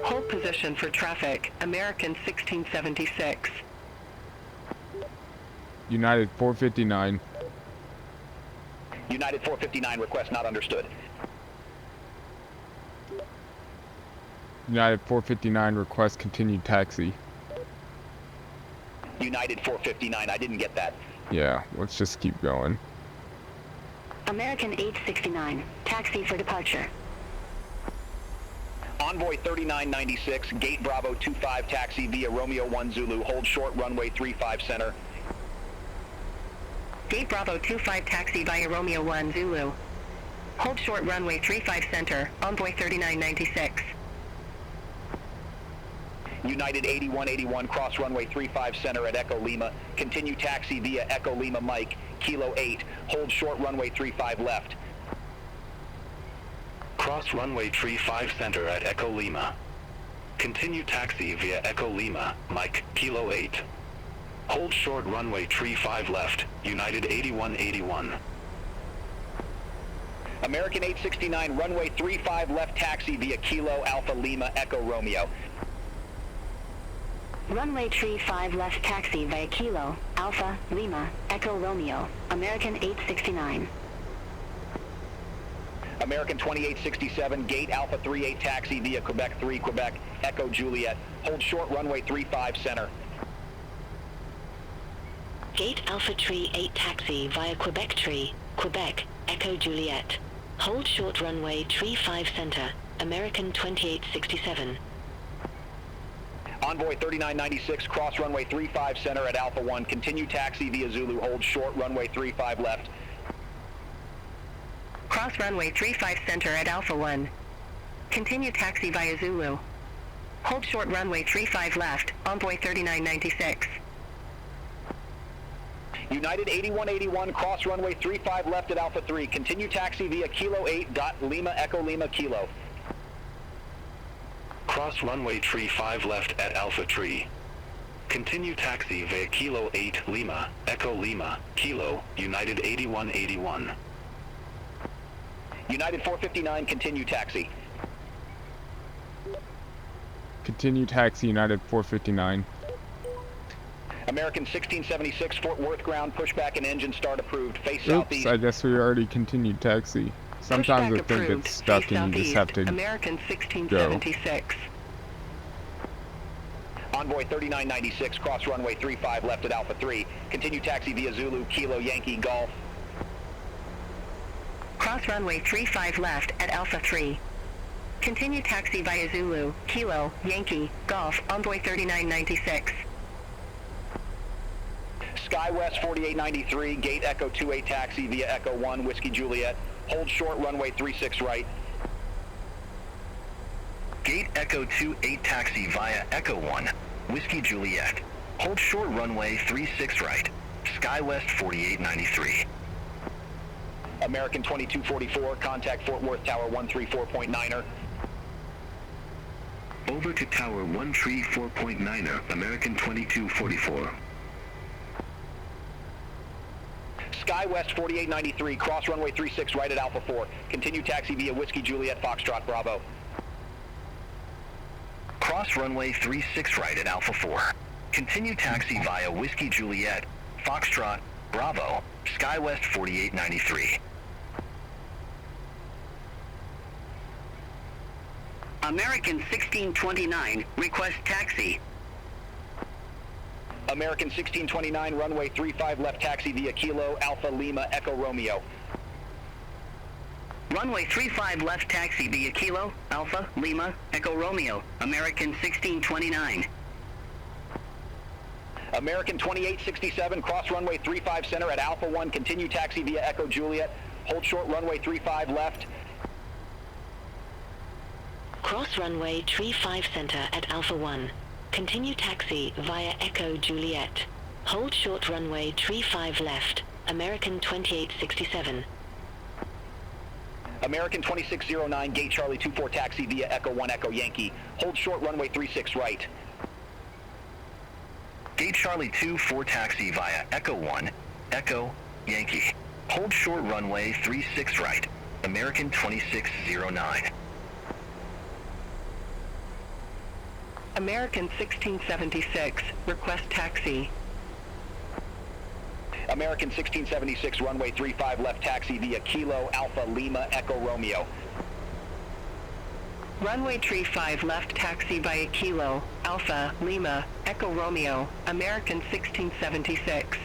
S6: Hold position for traffic, American 1676.
S1: United 459.
S7: United 459, request not understood.
S1: United 459, request continued taxi.
S7: United 459, I didn't get that.
S1: Yeah, let's just keep going.
S8: American 869, taxi for departure.
S7: Envoy 3996, gate Bravo 25 taxi via Romeo 1 Zulu, hold short runway 35 center.
S6: Gate Bravo 25 taxi via Romeo 1 Zulu. Hold short runway 35 center, Envoy 3996.
S7: United 8181, cross runway 35 center at Echo Lima. Continue taxi via Echo Lima Mike, Kilo 8. Hold short runway 35 left.
S10: Cross runway 35 center at Echo Lima. Continue taxi via Echo Lima, Mike, Kilo 8. Hold short runway 35 left, United 8181.
S7: American 869, runway 35 left taxi via Kilo Alpha Lima Echo Romeo.
S8: Runway 35 left taxi via Kilo, Alpha, Lima, Echo Romeo, American 869.
S7: American 2867, gate Alpha 38 taxi via Quebec 3, Quebec, Echo Juliet. Hold short runway 35 center.
S8: Gate Alpha Tree 8 taxi via Quebec Tree, Quebec, Echo Juliet. Hold short runway 35 center, American 2867.
S7: Envoy 3996, cross runway 35 center at Alpha 1. Continue taxi via Zulu, hold short runway 35 left.
S6: Cross runway 35 center at Alpha 1. Continue taxi via Zulu. Hold short runway 35 left, Envoy 3996.
S7: United 8181, cross runway 35 left at Alpha 3. Continue taxi via Kilo 8 dot Lima Echo Lima Kilo.
S10: Cross runway 35 left at Alpha Tree. Continue taxi via Kilo 8 Lima, Echo Lima, Kilo, United 8181.
S7: United 459, continue taxi.
S1: Continue taxi United 459.
S7: American 1676, Fort Worth ground, pushback and engine start approved. Face
S1: Oops,
S7: southeast.
S1: I guess we already continued taxi. Sometimes I
S6: Pushback
S1: think
S6: approved.
S1: it's stuck
S6: Face
S1: and you just have to
S6: American 1676.
S7: Envoy 3996, cross runway 35 left at Alpha 3. Continue taxi via Zulu, Kilo Yankee Golf.
S6: Cross runway 35 left at Alpha 3. Continue taxi via Zulu, Kilo, Yankee, Golf, Envoy 3996.
S7: SkyWest 4893, gate Echo 28 taxi via Echo 1, Whiskey Juliet. Hold short runway 36 right.
S10: Gate Echo 28 taxi via Echo 1, Whiskey Juliet. Hold short runway 36 right, SkyWest 4893.
S7: American 2244, contact Fort Worth Tower 134.9er.
S10: Over to Tower 134.9er, American 2244.
S7: SkyWest 4893, cross runway 36 right at Alpha 4. Continue taxi via Whiskey Juliet Foxtrot Bravo.
S10: Cross runway 36 right at Alpha 4. Continue taxi via Whiskey Juliet, Foxtrot, Bravo, SkyWest 4893.
S11: American 1629, request taxi.
S7: American 1629, runway 35 left taxi via Kilo Alpha Lima Echo Romeo.
S11: Runway 35 left taxi via Kilo, Alpha, Lima, Echo Romeo, American 1629.
S7: American 2867, cross runway 35 center at Alpha 1, continue taxi via Echo Juliet. Hold short runway 35 left.
S8: Cross runway 35 center at Alpha 1. Continue taxi via Echo Juliet. Hold short runway 35 left, American 2867.
S7: American 2609, gate Charlie 24 taxi via Echo 1 Echo Yankee. Hold short runway 36 right.
S6: Gate Charlie 24 taxi via Echo 1 Echo Yankee. Hold short runway 36 right, American 2609.
S11: American 1676, request taxi.
S7: American 1676, runway 35 left taxi via Kilo Alpha Lima Echo Romeo.
S11: Runway 35 left taxi via Kilo Alpha Lima Echo Romeo, American 1676.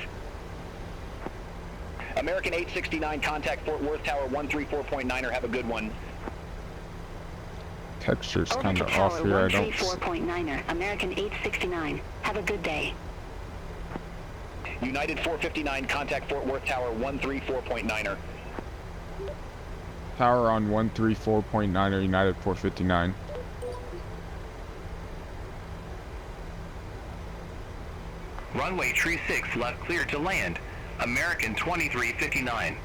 S7: American 869, contact Fort Worth Tower 134.9er. Have a good one.
S1: Texture's
S8: Over
S1: kind
S8: to
S1: of
S8: Tower
S1: off here. I don't.
S8: 134.9er, American 869. Have a good day.
S7: United 459, contact Fort Worth Tower 134.9er.
S1: Tower on 134.9er, United 459.
S4: Runway 36 left clear to land. American 2359.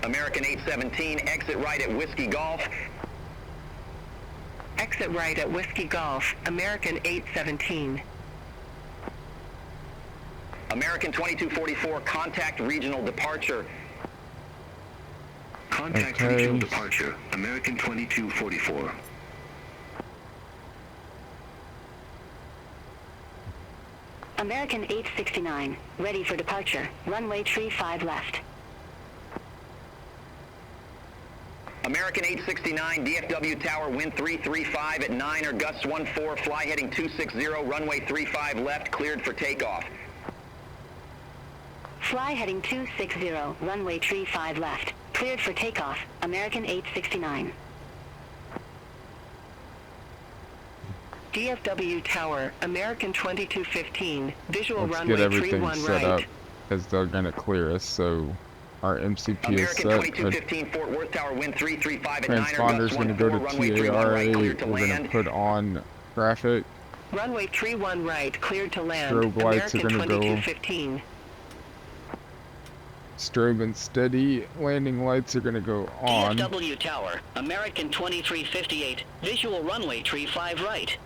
S7: American 817, exit right at Whiskey Golf.
S11: Exit right at Whiskey Golf, American 817.
S7: American 2244, contact regional departure.
S10: Contact regional departure, American 2244.
S8: American 869, ready for departure. Runway 35 left.
S7: American 869, DFW Tower, wind 335 at 9 or gusts 14, fly heading 260, runway 35 left, cleared for takeoff.
S8: Fly heading 260, runway 35 left. Cleared for takeoff, American 869.
S11: DFW Tower, American 2215, visual
S1: Let's
S11: runway
S1: get everything
S11: 31
S1: set up
S11: right.
S1: as they're gonna clear us. So our MCP is
S7: American
S1: set.
S7: 2215, Fort Worth Tower, wind 335 at 9 or
S1: Transponder's
S7: gusts
S1: gonna
S7: 14,
S1: go to
S7: runway 31 right,
S1: TARA.
S7: cleared to
S1: We're gonna
S7: land.
S1: put on graphic.
S11: Runway 31 right, cleared to land.
S1: Strobe lights are
S11: American
S1: gonna go.
S11: 2215.
S1: Strobe and steady. Landing lights are gonna go on.
S9: DFW Tower, American 2358, visual runway 35 right.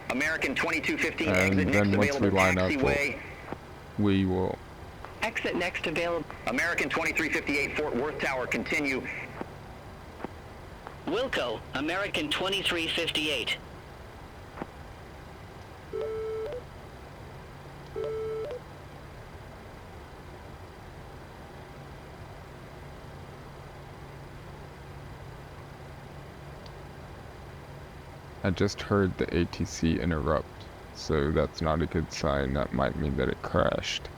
S7: American 2215,
S1: And
S7: exit
S1: then
S7: next
S1: once we
S7: available
S1: line up,
S7: taxiway.
S1: we will.
S11: Exit next available.
S7: American 2358, Fort Worth Tower, continue.
S9: Wilco, American 2358.
S1: I just heard the ATC interrupt, so that's not a good sign. That might mean that it crashed.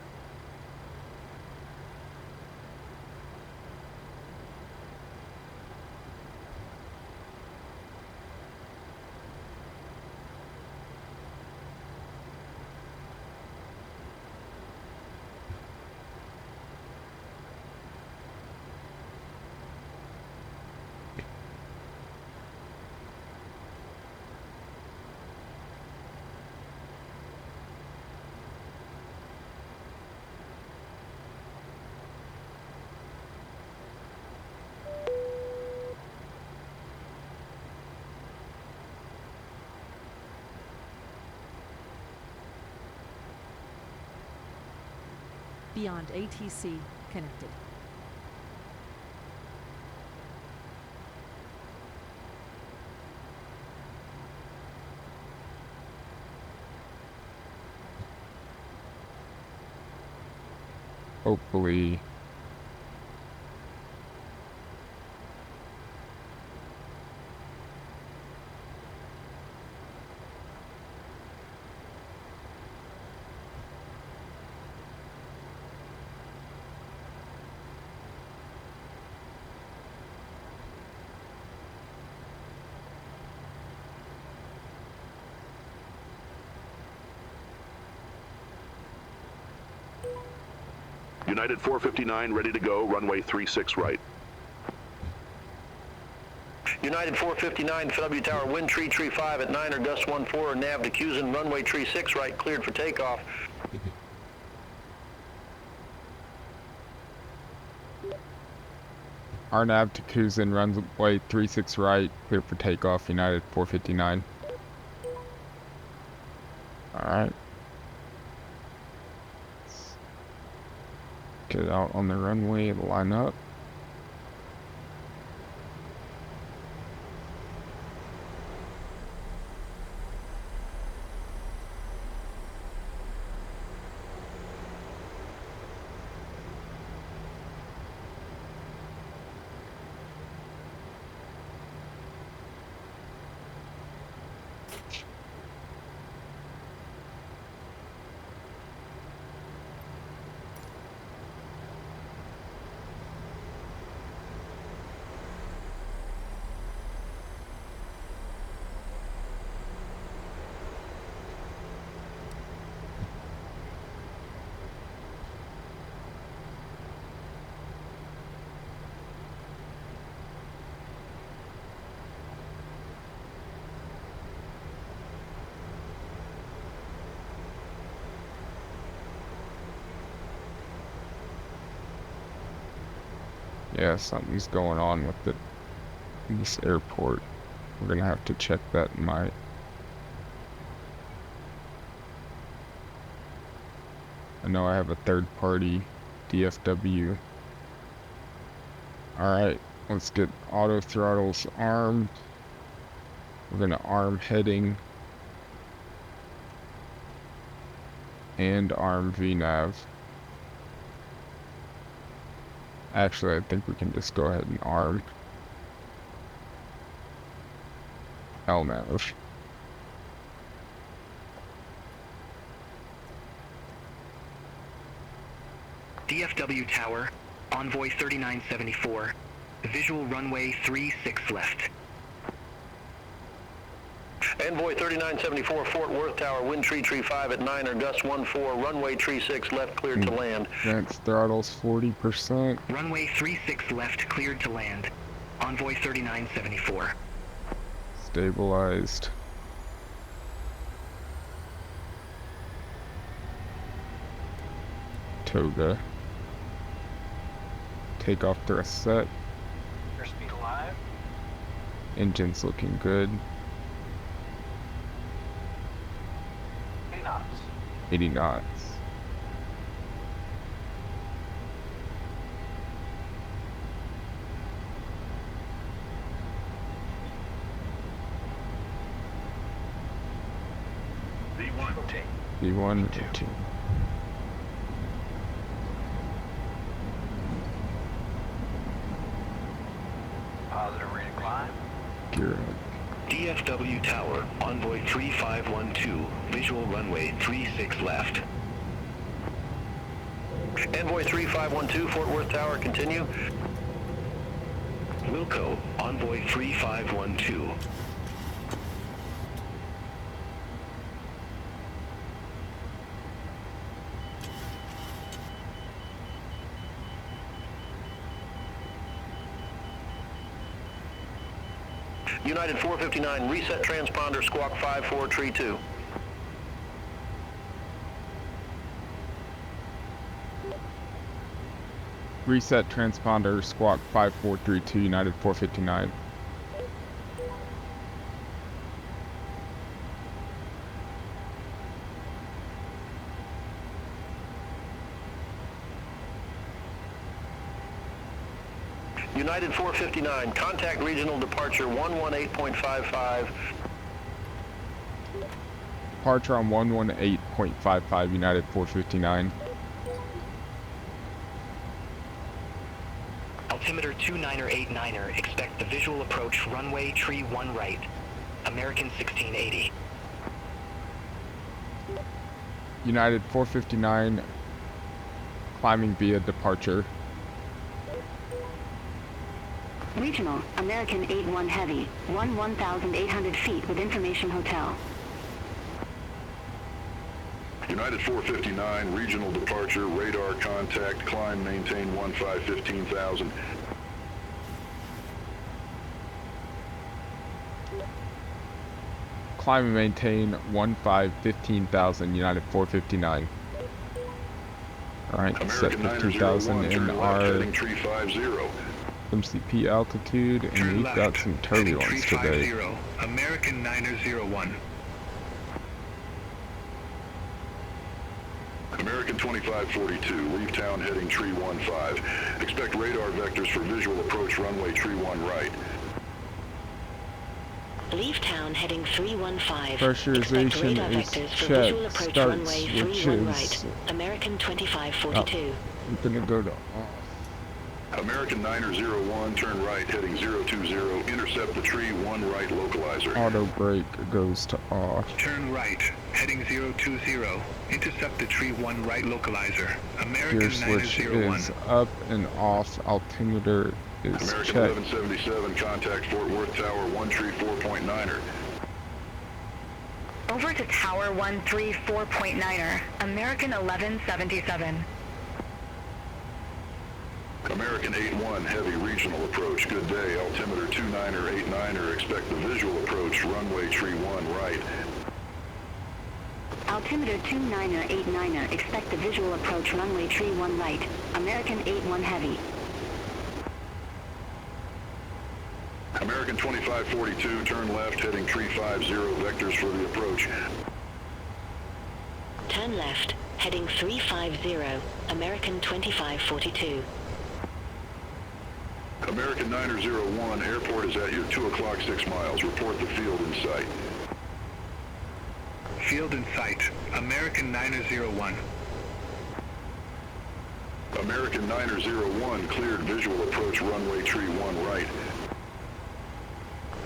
S2: Beyond ATC connected.
S1: Hopefully.
S5: United 459, ready to go, runway 36 right.
S12: United 459 FW Tower, wind tree 5 at 9 or gust 14, nav to Cusin, runway tree 6 right, cleared for takeoff.
S1: RNAV to Cusin, runway 36 right, clear for takeoff, United 459. Alright. Get out on the runway, line up. Yeah, something's going on with this airport. We're gonna have to check that in my... I know I have a third-party DFW. Alright, let's get auto throttles armed. We're gonna arm heading and arm VNAV. Actually, I think we can just go ahead and arm LNAV.
S6: DFW Tower, Envoy 3974, visual runway 36 left.
S12: Envoy 3974 Fort Worth Tower, wind tree 5 at 9 or gust 14, runway tree 6 left, cleared to land.
S1: Advanced throttles 40%.
S6: Runway 36 left, cleared to land. Envoy 3974.
S1: Stabilized. Toga. Takeoff thrust set.
S4: Airspeed alive.
S1: Engine's looking good.
S4: 80 knots.
S1: 80 knots. V1 2.
S4: Positive rate of climb.
S1: Gear up.
S10: DFW Tower, Envoy 3512, visual runway 36 left.
S12: Envoy 3512 Fort Worth Tower, continue.
S10: Wilco, Envoy 3512.
S12: United 459, reset transponder, squawk 54, tree 2.
S1: Reset transponder, squawk 5432, United 459.
S12: United 459, contact regional departure 118.55.
S1: Departure on 118.55, United 459.
S6: Altimeter 29er89er, expect the visual approach runway tree 1 right. American 1680.
S1: United 459, climbing via departure.
S8: Regional, American 81 Heavy, 1,800 feet with information hotel.
S5: United 459, regional departure, radar contact, climb, maintain 15,000.
S1: climb and maintain 15,000, United 459. Alright, set
S5: American
S1: 15,000
S5: 901,
S1: in
S5: turn left,
S1: our
S5: heading tree 50.
S1: MCP altitude, and
S10: Turn
S1: we've
S10: left,
S1: got some turbulence today.
S10: 350, American 901.
S5: American 2542, leave town heading tree 15. Expect radar vectors for visual approach runway tree 1 right.
S8: Leave town heading 315.
S1: Pressurization
S8: Expect radar
S1: is
S8: vectors for
S1: checked,
S8: visual approach
S1: starts,
S8: runway
S1: which
S8: 31
S1: is...
S8: right. American 2542.
S1: I'm gonna go to off.
S5: American 901, turn right, heading 020, intercept the tree 1 right localizer.
S1: Auto brake goes to off.
S10: Turn right, heading 020. Intercept the tree 1 right localizer. American
S1: Gear switch
S10: 901.
S1: is up and off. Altimeter is
S5: American
S1: checked.
S5: 1177, contact Fort Worth Tower 1 tree 4.9er.
S13: Over to Tower 134.9er, American 1177.
S5: American 81, heavy regional approach, good day, altimeter 29er 89er, expect the visual approach, runway tree 1 right.
S8: Altimeter 29er 89er. Expect the visual approach runway tree 1 right. American 81 heavy.
S5: American 2542, turn left, heading tree 50, vectors for the approach.
S8: Turn left, heading 350. American 2542.
S5: American 901, airport is at your 2 o'clock 6 miles, report the field in sight.
S10: Field in sight. American 901.
S5: American 901, cleared visual approach runway tree 1 right.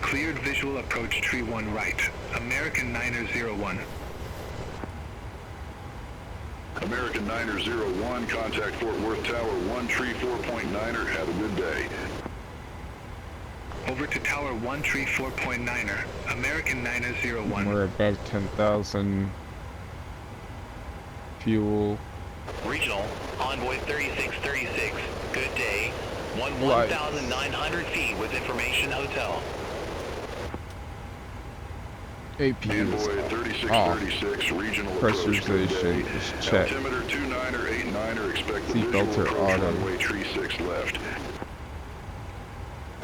S10: Cleared visual approach tree 1 right. American 901.
S5: American 901, contact Fort Worth Tower 1 tree 4.9er, have a good day.
S10: Over to Tower 1 tree 4.9er. American 901.
S1: We're above 10,000. Fuel.
S4: Regional, Envoy 3636. Good day.
S1: Right.
S4: 1,900 feet with information hotel.
S1: AP is
S5: Envoy
S1: off.
S5: 3636, regional approach, good
S1: Pressurization
S5: day.
S1: is checked.
S5: Altimeter 29er 89er, expect the
S1: Seatbelts
S5: visual
S1: are
S5: approach
S1: auto.
S5: runway tree 6 left.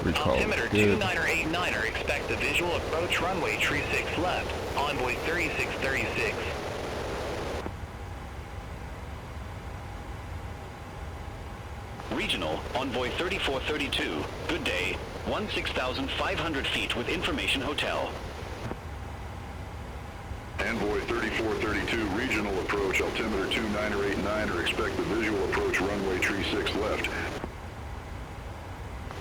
S1: Recall.
S4: Altimeter
S1: Good.
S4: 29er expect the visual approach runway tree 6 left. Envoy 3636. Regional, Envoy 3432. Good day. 16,500 feet with information hotel.
S5: Envoy 3432, regional approach, altimeter 29er 89er, expect the visual approach runway tree 6 left.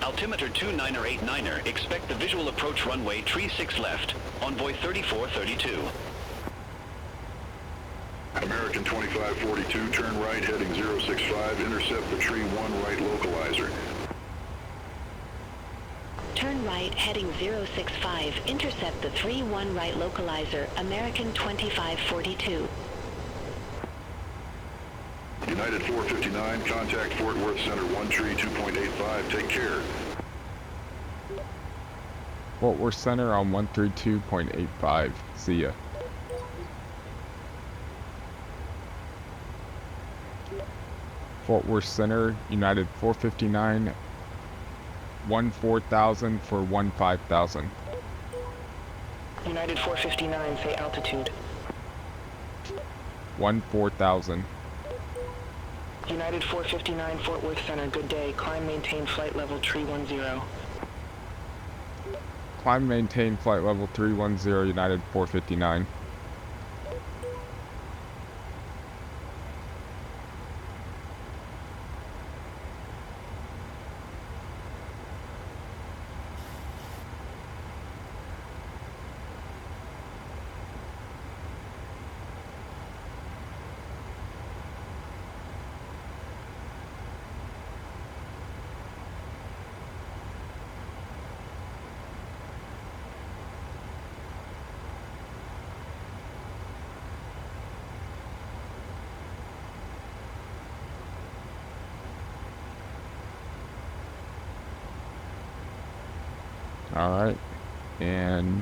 S9: Altimeter 29er expect the visual approach runway tree 6 left. Envoy 3432.
S5: American 2542, turn right, heading 065, intercept the tree 1 right localizer.
S8: Turn right, heading 065. Intercept the 3-1 right localizer. American 2542.
S5: United 459, contact Fort Worth Center 1 tree 2.85, take care.
S1: Fort Worth Center on 132.85. See ya. Fort Worth Center, United 459, 14,000 for 15,000.
S6: United 459, say altitude.
S1: 14,000.
S6: United 459, Fort Worth Center, good day. Climb, maintain flight level 310.
S1: Climb, maintain flight level 310, United 459. Alright, and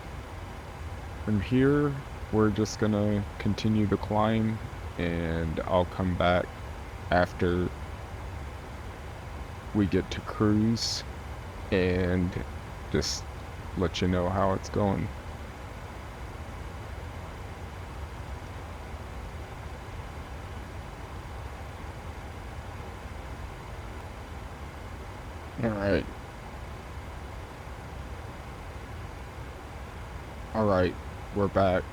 S1: from here, we're just gonna continue the climb, and I'll come back after we get to cruise and just let you know how it's going. Alright, we're back.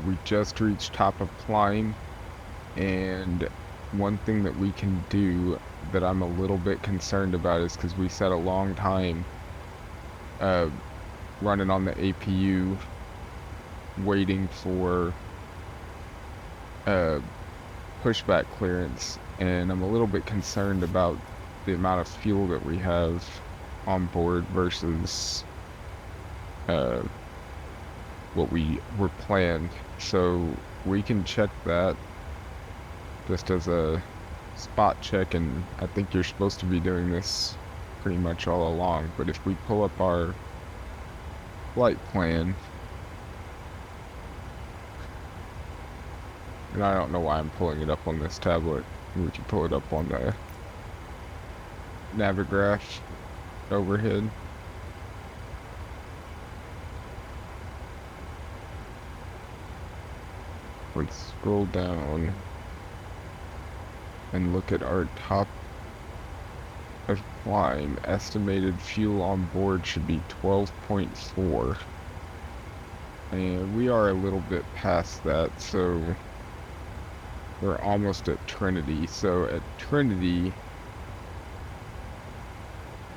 S1: We just reached top of climb, and one thing that we can do that I'm a little bit concerned about is because we set a long time running on the APU waiting for pushback clearance, and I'm a little bit concerned about the amount of fuel that we have on board versus what we were planned. So we can check that just as a spot check, and I think you're supposed to be doing this pretty much all along, but if we pull up our flight plan, and I don't know why I'm pulling it up on this tablet, we can pull it up on the Navigraph overhead. Let's scroll down and look at our top of climb. Estimated fuel on board should be 12.4. And we are a little bit past that, so we're almost at Trinity. So at Trinity,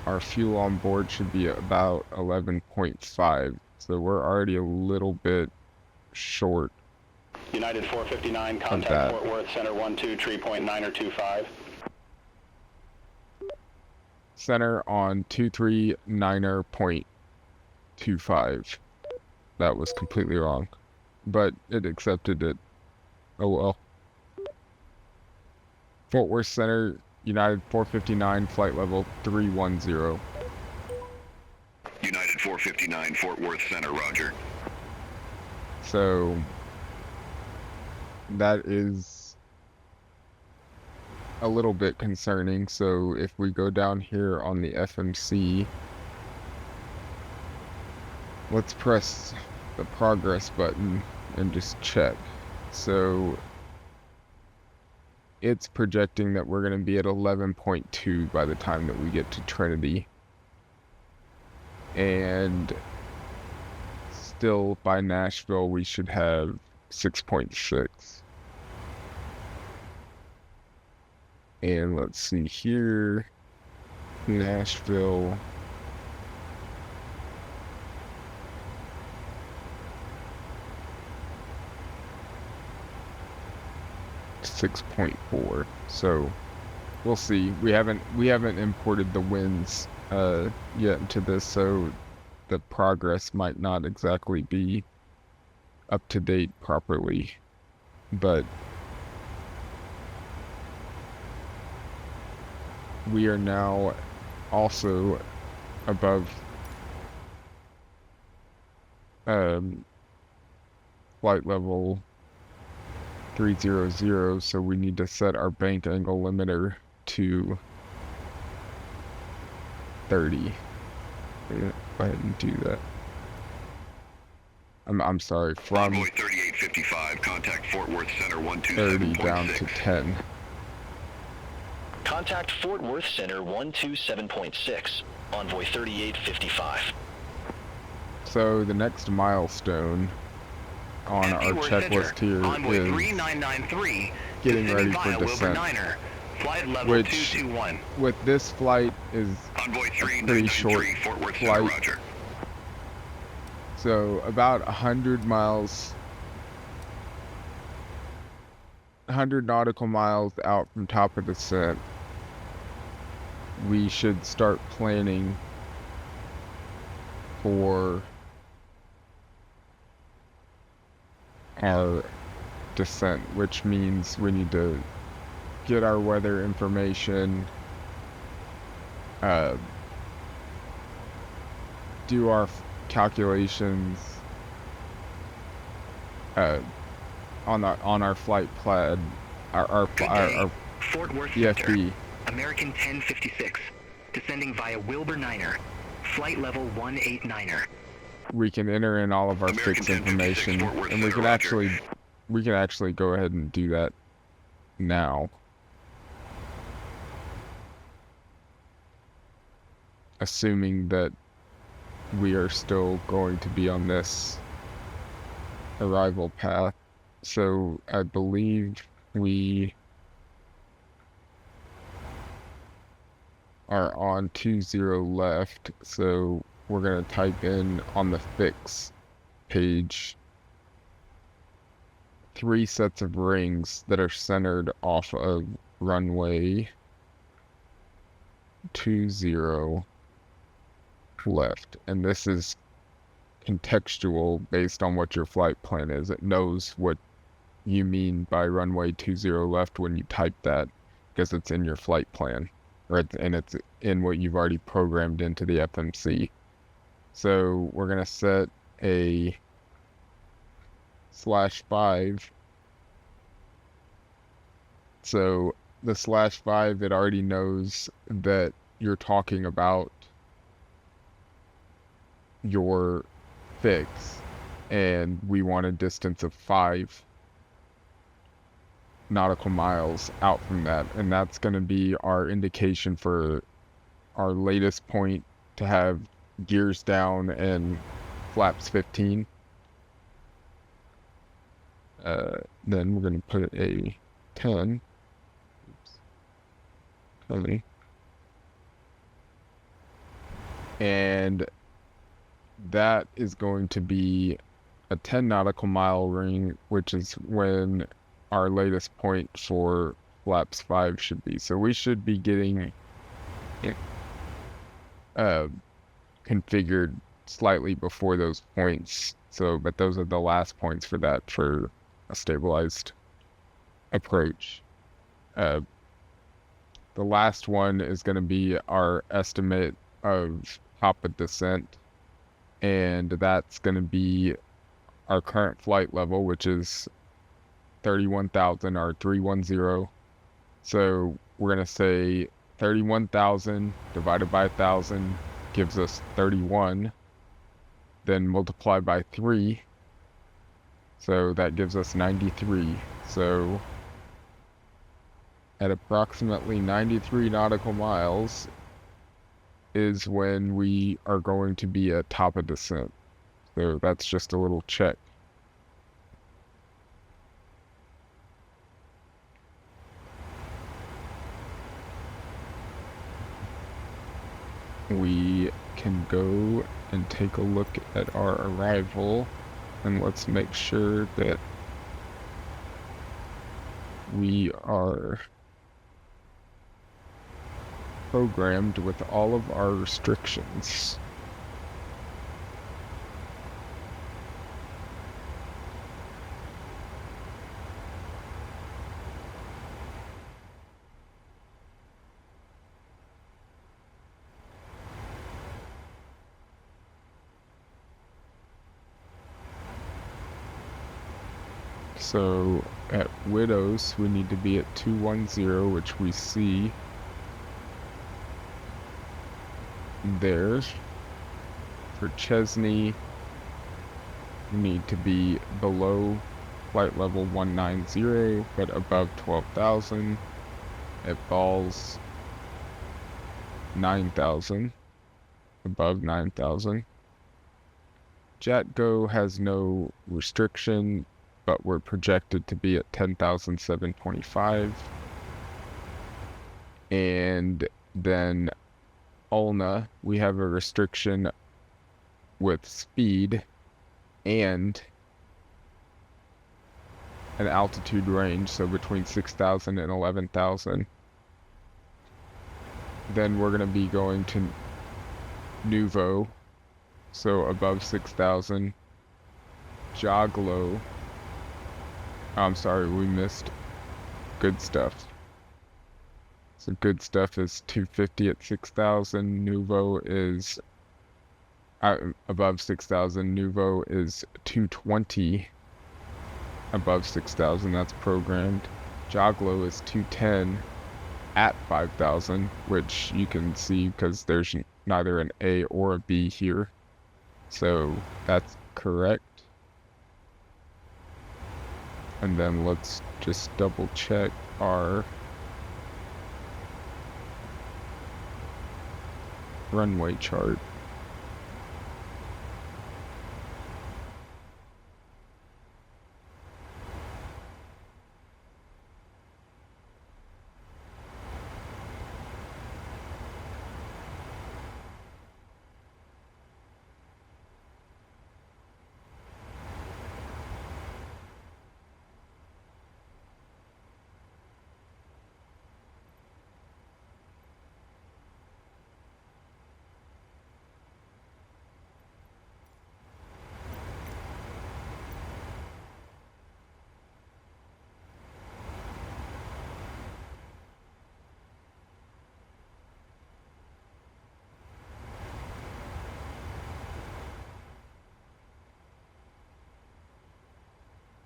S1: our fuel on board should be about 11.5. So we're already a little bit short.
S10: United 459, contact Fort Worth, Center 12, tree point 9er25.
S1: Center on 239er.25. That was completely wrong, but it accepted it. Oh well. Fort Worth Center, United 459, flight level 310.
S5: United 459, Fort Worth Center, roger.
S1: So that is a little bit concerning. So if we go down here on the FMC, let's press the progress button and just check. So it's projecting that we're going to be at 11.2 by the time that we get to Trinity, and still by Nashville we should have 6.6. And let's see here, Nashville, .4. So we'll see. We haven't imported the winds yet into this, so the progress might not exactly be up to date properly, but we are now also above flight level 300, so we need to set our bank angle limiter to 30. Go ahead and do that. I'm sorry, from
S5: 3855, contact Fort Worth Center
S1: 30 down to 10.
S7: Contact Fort Worth Center 127.6, Envoy 3855.
S1: So the next milestone on our checklist here
S4: Envoy
S1: is
S4: 3993,
S1: getting ready for descent,
S4: flight level
S1: which
S4: 221.
S1: with this flight is
S5: Envoy
S1: a pretty short
S5: Fort Worth
S1: flight.
S5: Center, roger.
S1: So about 100 miles, 100 nautical miles out from top of descent, we should start planning for our descent, which means we need to get our weather information, do our calculations on our flight plan, our
S6: Fort Worth
S1: EFB.
S6: Center, American 1056, descending via Wilbur Niner, flight level 189er.
S1: We can enter in all of our fix information, and we can actually go ahead and do that now. Assuming that we are still going to be on this arrival path. So I believe we are on 20 left, so we're going to type in on the fix page 3 sets of rings that are centered off of runway 20 left, and this is contextual based on what your flight plan is. It knows what you mean by runway 20 left when you type that, because it's in your flight plan, and it's in what you've already programmed into the FMC. So we're going to set a /5. So the /5, it already knows that you're talking about your fix, and we want a distance of 5 nautical miles out from that, and that's going to be our indication for our latest point to have gears down and flaps 15. Then we're going to put a 10. Oops. And that is going to be a 10 nautical mile ring, which is when our latest point for flaps 5 should be. So we should be getting configured slightly before those points. So, but those are the last points for that, for a stabilized approach. The last one is going to be our estimate of top of descent, and that's going to be our current flight level, which is 31,000, or 310. So we're going to say 31,000 divided by 1,000 gives us 31, then multiply by 3, so that gives us 93. So at approximately 93 nautical miles is when we are going to be at top of descent. So that's just a little check. We can go and take a look at our arrival, and let's make sure that we are programmed with all of our restrictions. So at Widows, we need to be at 210, which we see there. For Chesney, we need to be below flight level 190, but above 12,000. At Balls, 9,000, above 9,000. JetGo has no restriction, but we're projected to be at 10,725. And then Ulna, we have a restriction with speed and an altitude range, so between 6,000 and 11,000. Then we're going to be going to Nuvo, so above 6,000. Joglo, I'm sorry, we missed Good Stuff. So Good Stuff is 250 at 6,000. Nuvo is above 6,000. Nuvo is 220 above 6,000, that's programmed. Jog low is 210 at 5,000, which you can see because there's neither an A or a B here. So that's correct. And then let's just double check our runway chart.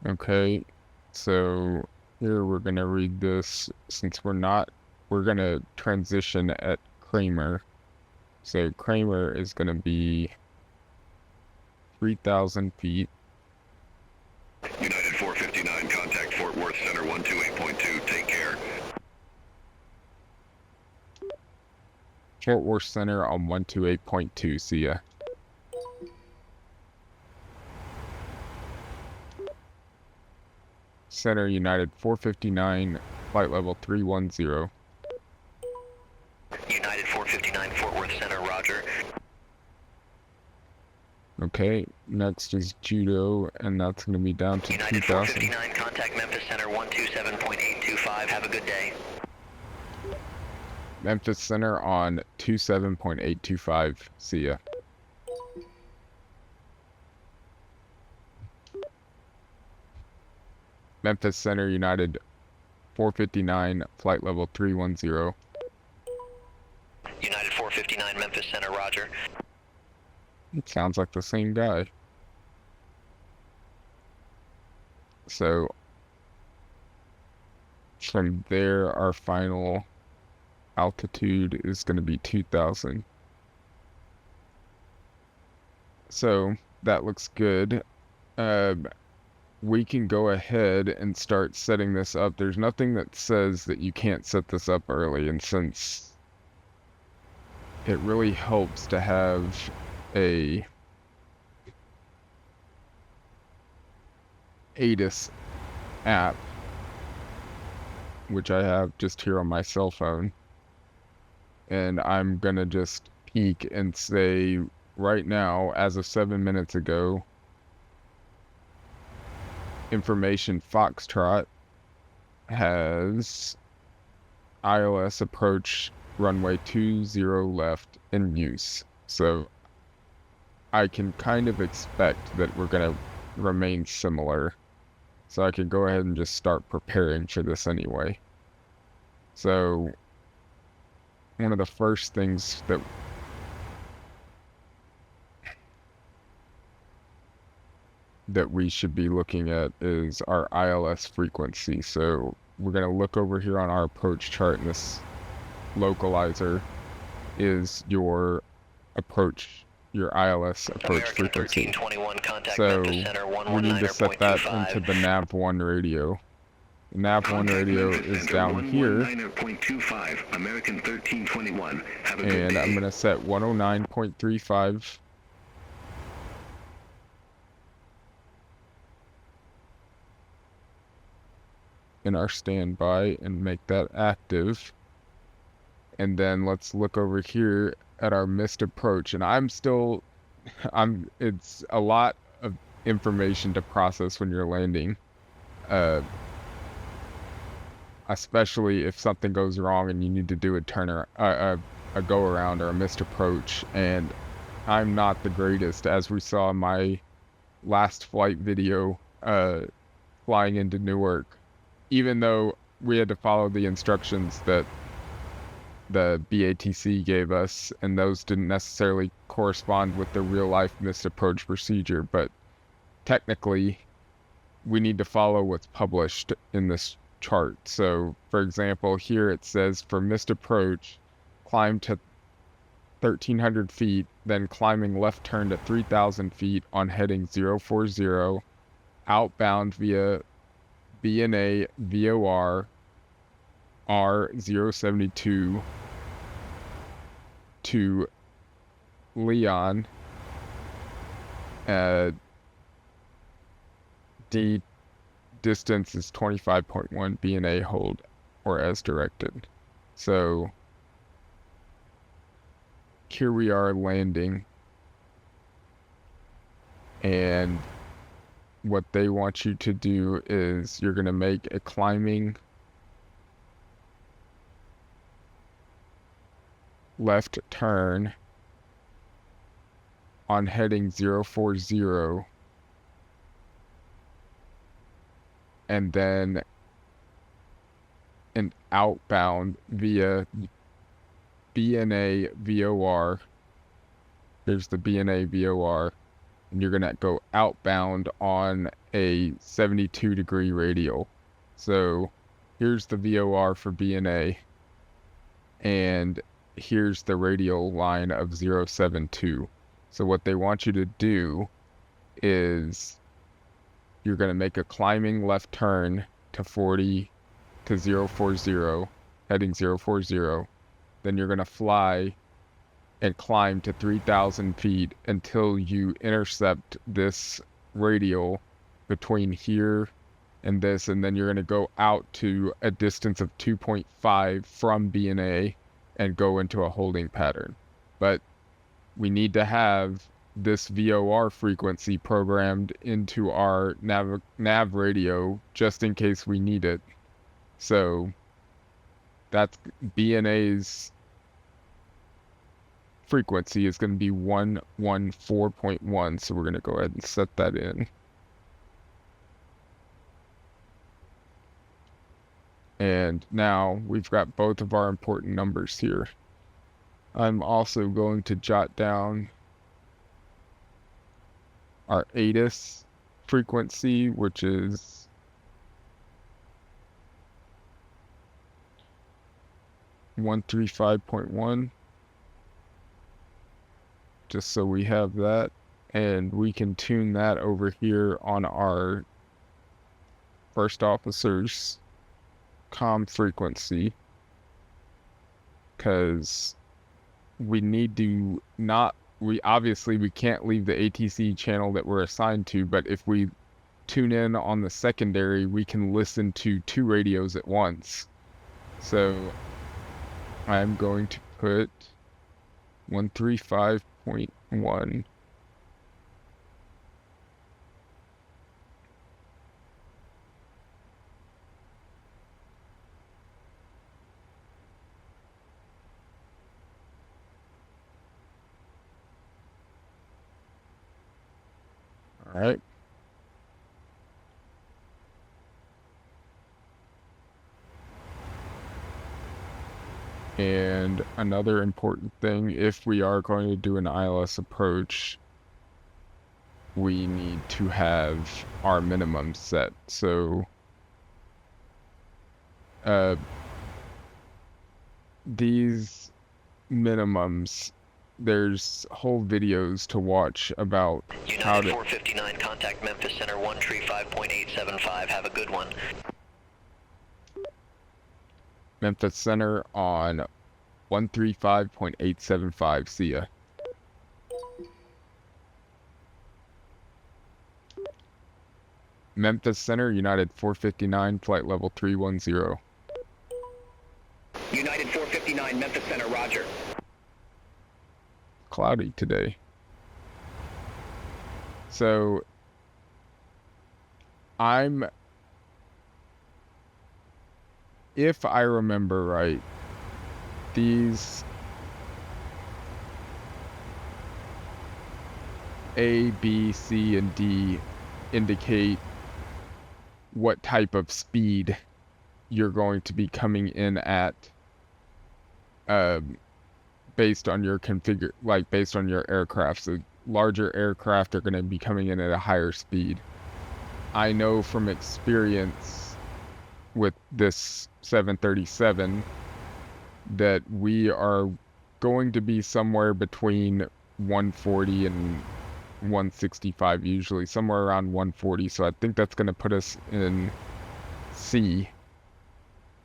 S1: Okay, so here we're gonna read this since we're gonna transition at Kramer. So Kramer is gonna be 3,000 feet.
S5: United 459, contact Fort Worth Center 128.2, take care.
S1: Fort Worth Center on 128.2, see ya. Center United 459, flight level 310.
S6: United 459, Fort Worth Center, roger.
S1: Okay, next is Judo, and that's going to be down to
S6: United
S1: 2,000.
S6: 459, contact Memphis Center 127.825, have a good day.
S1: Memphis Center on 27.825, see ya. Memphis Center United 459, flight level 310.
S6: United 459, Memphis Center, roger.
S1: It sounds like the same guy. So from there, our final altitude is going to be 2,000. So that looks good. We can go ahead and start setting this up. There's nothing that says that you can't set this up early, and since it really helps to have a ATIS app, which I have just here on my cell phone, and I'm gonna just peek and say right now, as of 7 minutes ago, information Foxtrot has ILS approach runway 20 left in use. So I can kind of expect that we're going to remain similar. So I can go ahead and just start preparing for this anyway. So one of the first things that we should be looking at is our ILS frequency. So we're going to look over here on our approach chart, and this localizer is your approach, your ILS approach frequency. So we need to set that into the NAV1 radio. The NAV1 radio is down here,
S5: American 1321. Have a good
S1: and
S5: day.
S1: I'm going to set 109.35. in our standby and make that active. And then let's look over here at our missed approach, and it's a lot of information to process when you're landing, especially if something goes wrong and you need to do a go around or a missed approach. And I'm not the greatest, as we saw in my last flight video, flying into Newark. Even though we had to follow the instructions that the BATC gave us, and those didn't necessarily correspond with the real-life missed approach procedure, but technically we need to follow what's published in this chart. So, for example, here it says for missed approach, climb to 1,300 feet, then climbing left turn to 3,000 feet on heading 040, outbound via BNA VOR R072 to Leon. D distance is 25.1 BNA, hold or as directed. So here we are landing, and what they want you to do is you're going to make a climbing left turn on heading 040, and then an outbound via BNA VOR. There's the BNA VOR, and you're gonna go outbound on a 72-degree radial. So here's the VOR for BNA, and here's the radial line of 072. So what they want you to do is you're going to make a climbing left turn to 040, heading 040. Then you're going to fly and climb to 3,000 feet until you intercept this radial between here and this, and then you're going to go out to a distance of 2.5 from BNA and go into a holding pattern. But we need to have this VOR frequency programmed into our nav radio just in case we need it. So that's BNA's frequency is going to be 114.1. So we're going to go ahead and set that in. And now we've got both of our important numbers here. I'm also going to jot down our ATIS frequency, which is 135.1, just so we have that, and we can tune that over here on our first officer's comm frequency, because we need to not, we can't leave the ATC channel that we're assigned to, but if we tune in on the secondary, we can listen to two radios at once. So I'm going to put 135.1. All right. And another important thing, if we are going to do an ILS approach, we need to have our minimum set. So these minimums, there's whole videos to watch about
S6: United
S1: how to...
S6: 459, contact Memphis Center 135.875. Have a good one.
S1: Memphis Center on 135.875. See ya. Memphis Center, United 459, flight level 310.
S6: United 459, Memphis Center, roger.
S1: Cloudy today. So if I remember right, these A, B, C, and D indicate what type of speed you're going to be coming in at, based on your based on your aircraft. So larger aircraft are going to be coming in at a higher speed. I know from experience with this 737 that we are going to be somewhere between 140 and 165, usually somewhere around 140. So I think that's going to put us in C,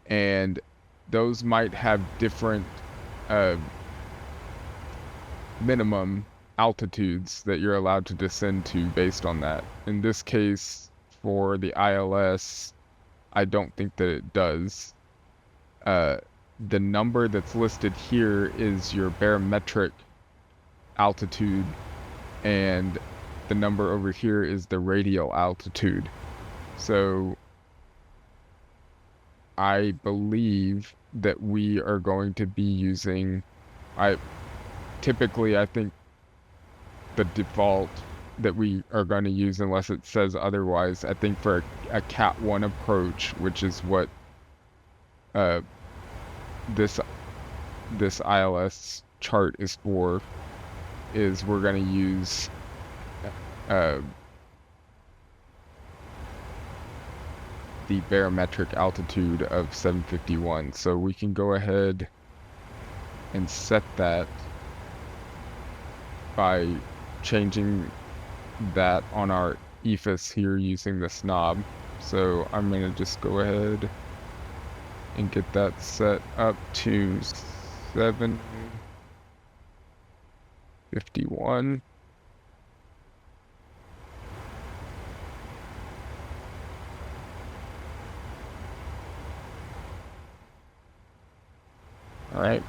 S1: and those might have different minimum altitudes that you're allowed to descend to based on that. In this case, for the ILS, I don't think that it does. The number that's listed here is your barometric altitude, and the number over here is the radial altitude. So I believe that we are going to be using, typically I think the default that we are going to use, unless it says otherwise, I think for a Cat 1 approach, which is what this ILS chart is for, is we're going to use the barometric altitude of 751. So we can go ahead and set that by changing that on our EFIS here using this knob. So I'm going to just go ahead and get that set up to 751. Alright,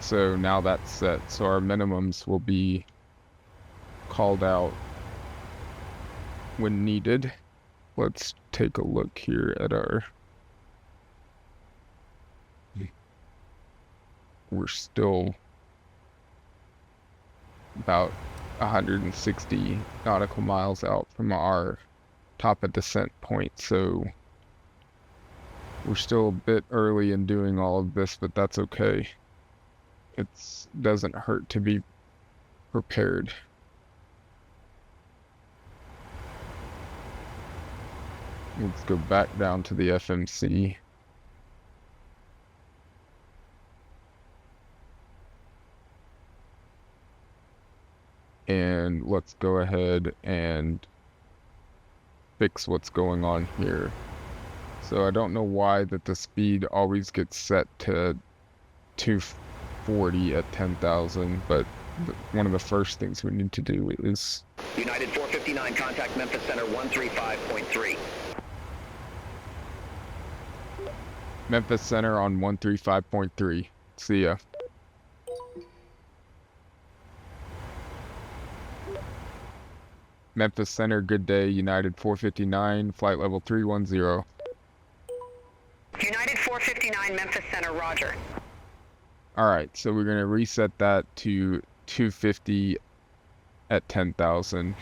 S1: so now that's set. So our minimums will be called out when needed. Let's take a look here at our... We're still about 160 nautical miles out from our top of descent point, so we're still a bit early in doing all of this, but that's okay. It doesn't hurt to be prepared. Let's go back down to the FMC. And let's go ahead and fix what's going on here. So I don't know why that the speed always gets set to 240 at 10,000, but one of the first things we need to do is...
S7: United 459, contact Memphis Center 135.3.
S1: Memphis Center on 135.3. See ya. Memphis Center, good day. United 459, flight level 310.
S11: United 459, Memphis Center, roger.
S1: Alright, so we're going to reset that to 250 at 10,000.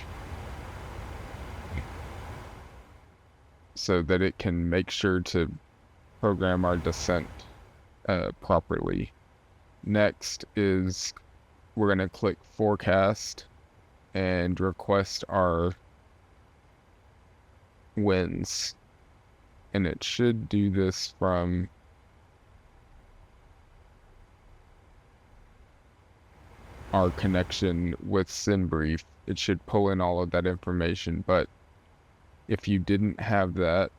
S1: So that it can make sure to program our descent properly. Next is we're going to click forecast and request our winds, and it should do this from our connection with SynBrief. It should pull in all of that information, but if you didn't have that,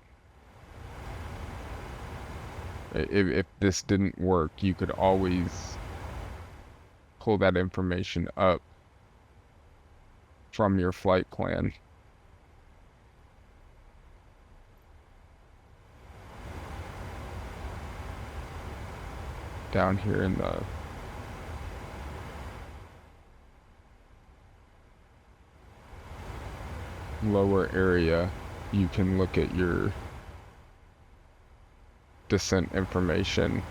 S1: if this didn't work, you could always pull that information up from your flight plan. Down here in the lower area, you can look at your descent information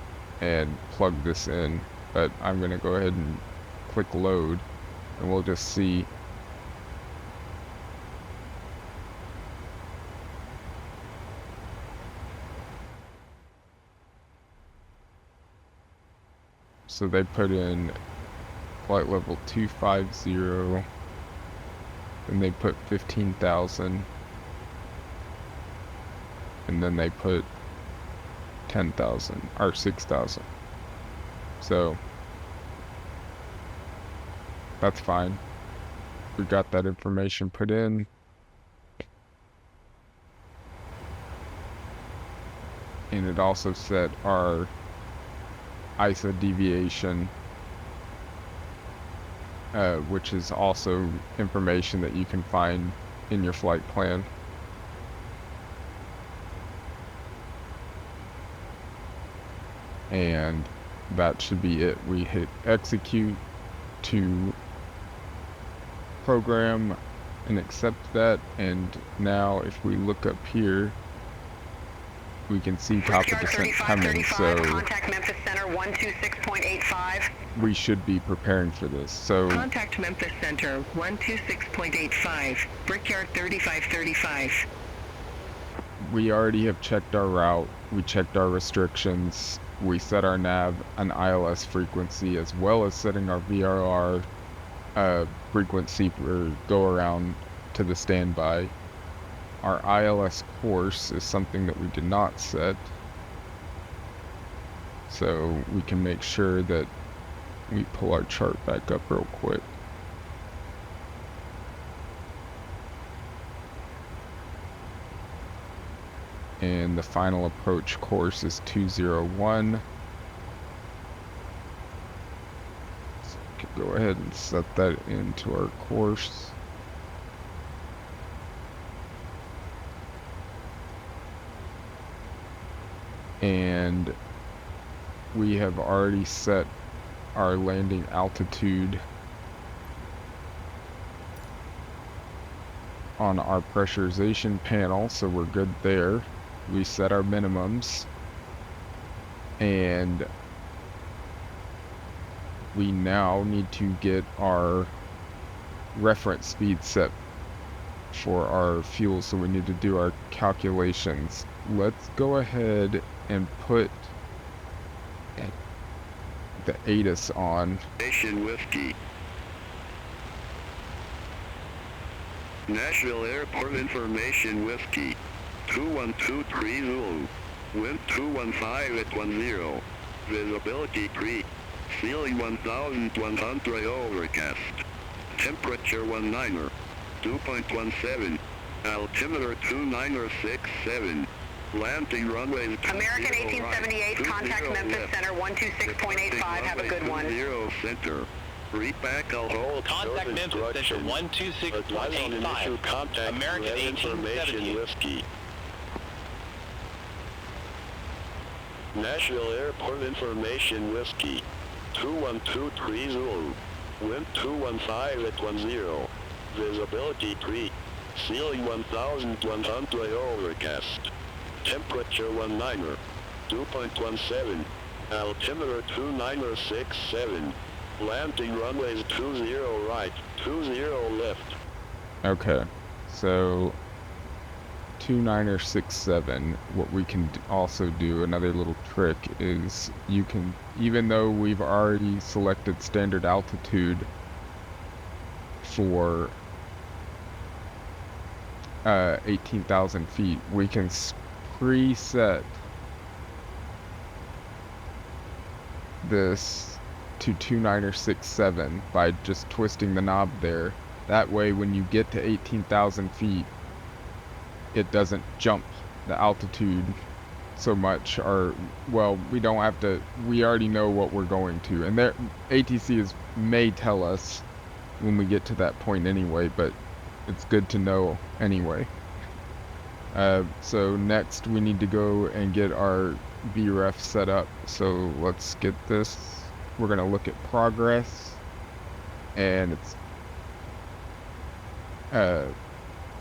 S1: and plug this in, but I'm going to go ahead and click load, and we'll just see. So they put in flight level 250, and they put 15,000. and then they put 10,000 or 6,000. So that's fine. We got that information put in. And it also set our ISA deviation, which is also information that you can find in your flight plan. And that should be it. We hit execute to program and accept that, and now if we look up here, we can see top of descent coming, so
S11: contact Memphis Center 126.85.
S1: we should be preparing for this. So
S11: Contact Memphis Center 126.85, Brickyard 3535.
S1: we already have checked our route, we checked our restrictions, we set our nav an ILS frequency as well as setting our VRR frequency for go around to the standby. Our ILS course is something that we did not set, so we can make sure that we pull our chart back up real quick. And the final approach course is 201. So we can go ahead and set that into our course. And we have already set our landing altitude on our pressurization panel, so we're good there. We set our minimums, and we now need to get our reference speed set for our fuel, so we need to do our calculations. Let's go ahead and put the ATIS on.
S3: Nation Whiskey. Nashville Airport Information Whiskey. 2123 Zulu. Wind 215 at 10. Visibility 3. Ceiling 1100 overcast. Temperature 19er. 2.17. Altimeter 2967. Landing runway
S11: American 1878, contact Memphis Center 126.85. Have a good one.
S3: 0 center. Read back, I'll hold.
S4: Contact Memphis Center 126.85. American 1878.
S3: Whiskey. Nashville Airport Information Whiskey. 2123 Zulu. Wind 215 at 10. Visibility 3. Ceiling 1100 overcast. Temperature 19er. 2.17. Altimeter 2967. Landing runways 20 right, 20 left.
S1: Okay, so 2967. What we can also do, another little trick, is you can, even though we've already selected standard altitude for 18,000 feet, we can preset this to 2967 by just twisting the knob there. That way when you get to 18,000 feet, it doesn't jump the altitude so much, or, well, we don't have to, we already know what we're going to, and there ATC may tell us when we get to that point anyway, but it's good to know anyway. So next we need to go and get our VREF set up, so let's get this. We're going to look at progress, and it's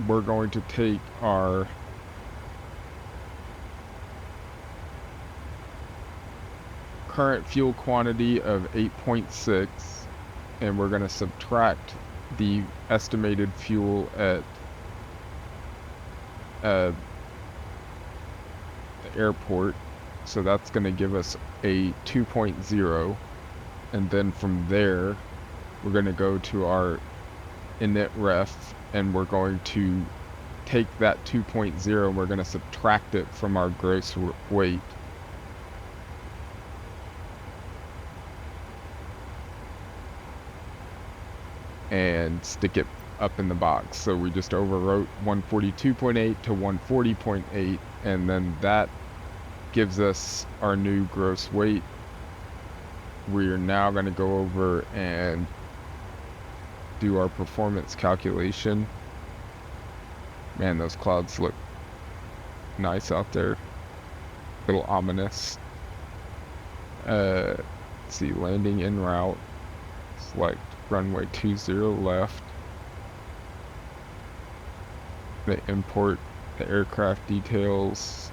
S1: we're going to take our current fuel quantity of 8.6, and we're going to subtract the estimated fuel at the airport, so that's going to give us a 2.0, and then from there we're going to go to our init ref, and we're going to take that 2.0 and we're going to subtract it from our gross weight. And stick it up in the box. So we just overwrote 142.8 to 140.8, and then that gives us our new gross weight. We are now going to go over and do our performance calculation. Man, those clouds look nice out there. A little ominous. Let's see, landing en route. Select runway 20 left. They import the aircraft details.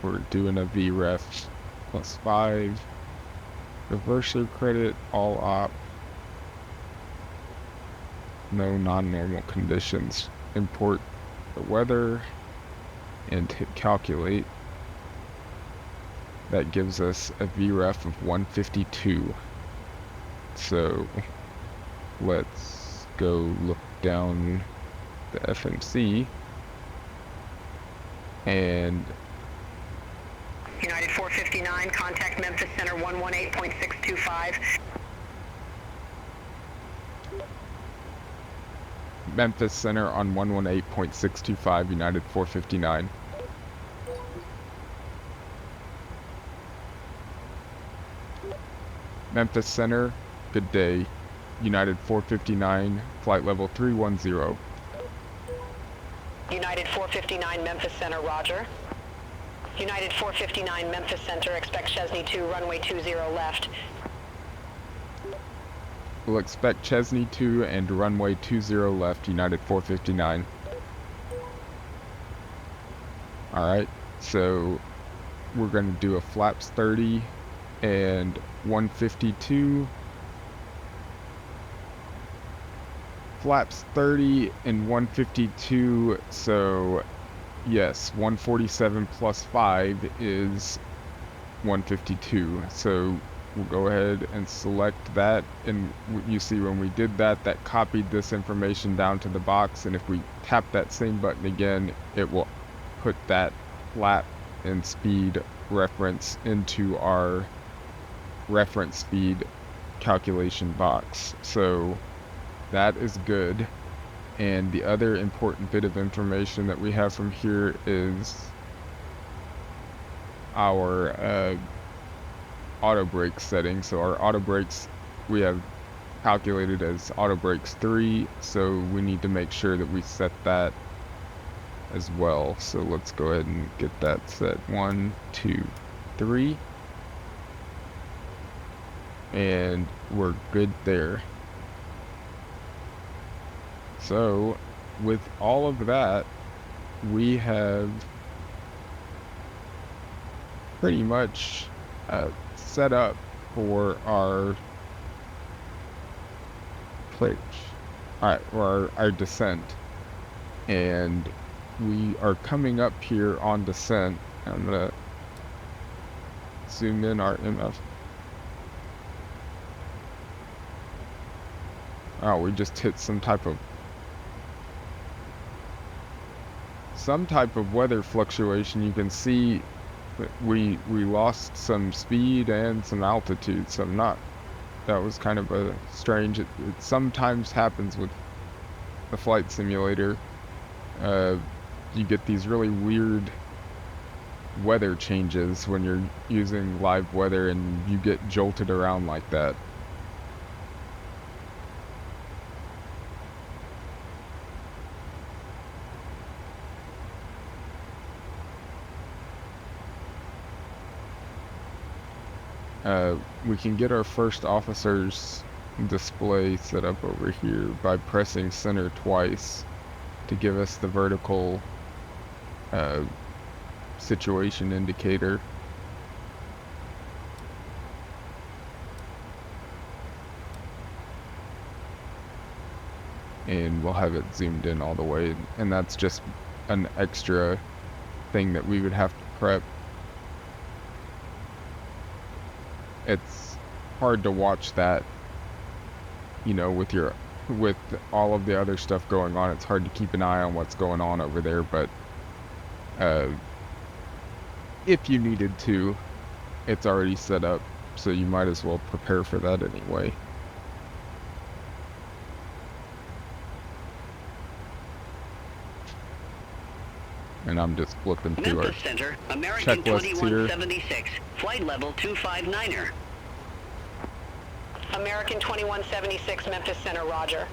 S1: We're doing a VREF +5. Reverser credit, all op. No non-normal conditions. Import the weather and hit calculate. That gives us a VREF of 152. So let's go look down the FMC and
S11: United 459, contact Memphis Center 118.625.
S1: Memphis Center on 118.625, United 459. Memphis Center, good day. United 459, flight level 310.
S11: United 459, Memphis Center, roger. United 459, Memphis Center, expect Chesney 2, runway 20 left.
S1: We'll expect Chesney 2 and runway 20 left, United 459. Alright, so we're going to do a flaps 30 and 152. Flaps 30 and 152, so yes, 147 plus 5 is 152. So we'll go ahead and select that, and you see when we did that, that copied this information down to the box, and if we tap that same button again, it will put that flap and speed reference into our reference speed calculation box. So that is good. And the other important bit of information that we have from here is our auto brake setting. So our auto brakes we have calculated as auto brakes 3, so we need to make sure that we set that as well. So let's go ahead and get that set. 1, 2, 3, and we're good there. So with all of that, we have pretty much set up for our pitch, or our descent, and we are coming up here on descent. I'm gonna zoom in our MF. Oh, we just hit some type of weather fluctuation. You can see we lost some speed and some altitude, so that was kind of a strange, it sometimes happens with the flight simulator. You get these really weird weather changes when you're using live weather, and you get jolted around like that. We can get our first officer's display set up over here by pressing center twice to give us the vertical situation indicator. And we'll have it zoomed in all the way, and that's just an extra thing that we would have to prep. It's hard to watch that, you know, with your with all of the other stuff going on, it's hard to keep an eye on what's going on over there, but if you needed to, it's already set up, so you might as well prepare for that anyway. And I'm just flipping through our
S7: Memphis Center, American
S1: checklists here.
S7: 2176, flight level 259er.
S11: American 2176, Memphis Center, roger.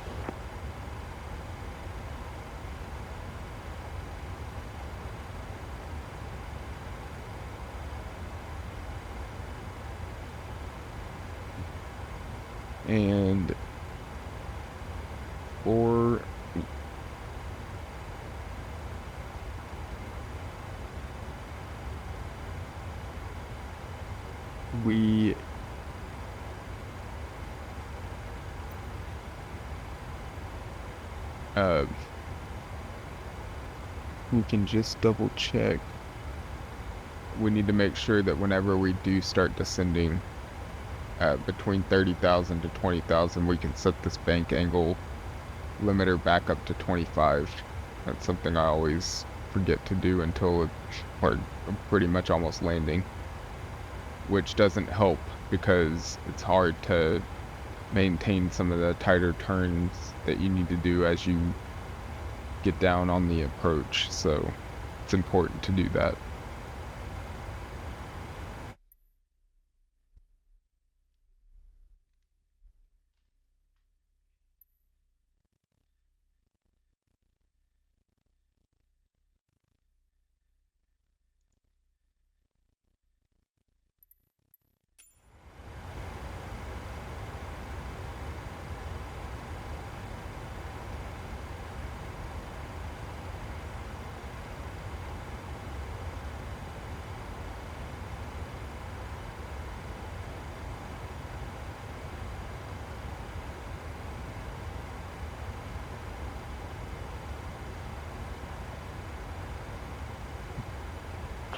S1: And for we can just double check. We need to make sure that whenever we do start descending between 30,000 to 20,000, we can set this bank angle limiter back up to 25. That's something I always forget to do until we're pretty much almost landing, which doesn't help because it's hard to maintain some of the tighter turns that you need to do as you get down on the approach, so it's important to do that.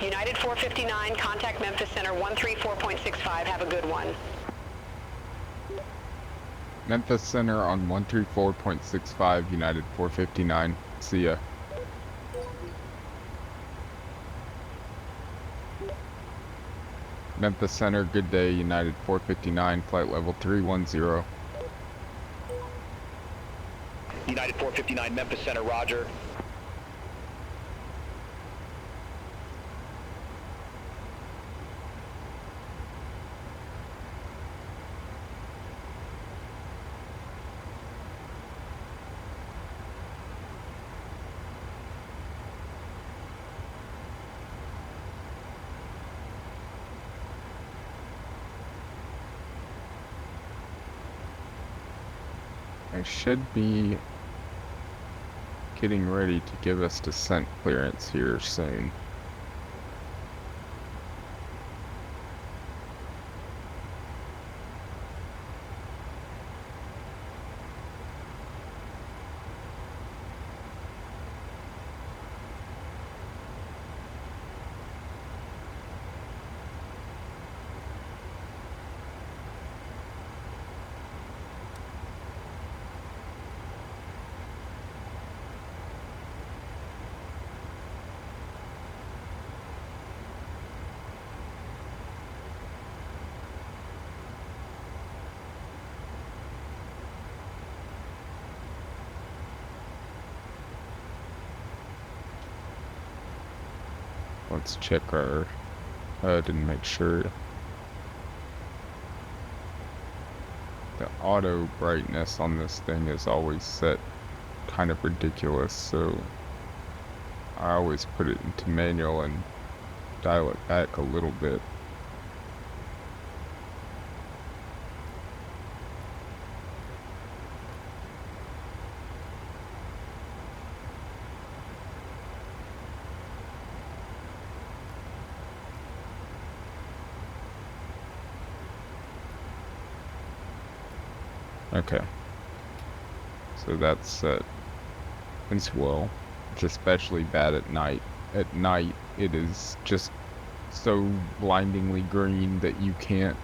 S11: United 459, contact Memphis Center 134.65. Have a good one.
S1: Memphis Center on 134.65, United 459. See ya. Memphis Center, good day, United 459, flight level 310.
S7: United 459, Memphis Center, roger.
S1: I should be getting ready to give us descent clearance here soon. Let's check our HUD and make sure the auto brightness on this thing is always set kind of ridiculous, so I always put it into manual and dial it back a little bit. Okay, so that's set as well. It's especially bad at night. At night, it is just so blindingly green that you can't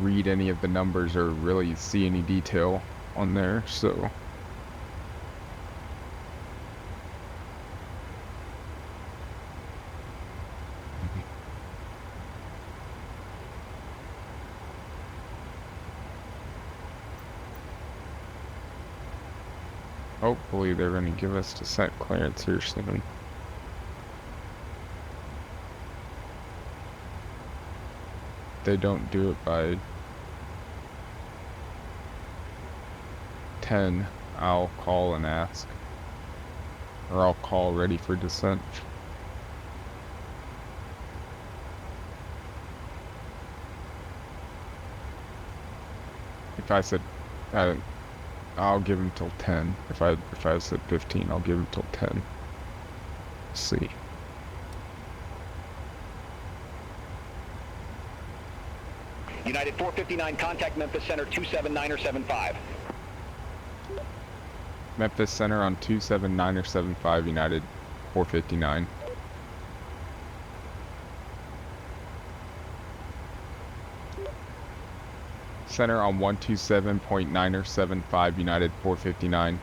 S1: read any of the numbers or really see any detail on there, so. Hopefully they're going to give us descent clearance here soon. If they don't do it by 10, I'll call and ask. Or I'll call ready for descent. If I said, I'll give him till 10. If I said 15, I'll give him till 10. Let's see.
S7: United 459, contact Memphis Center 279er75.
S1: Memphis Center on 279er75, United 459. Center on 127.9er75, United 459.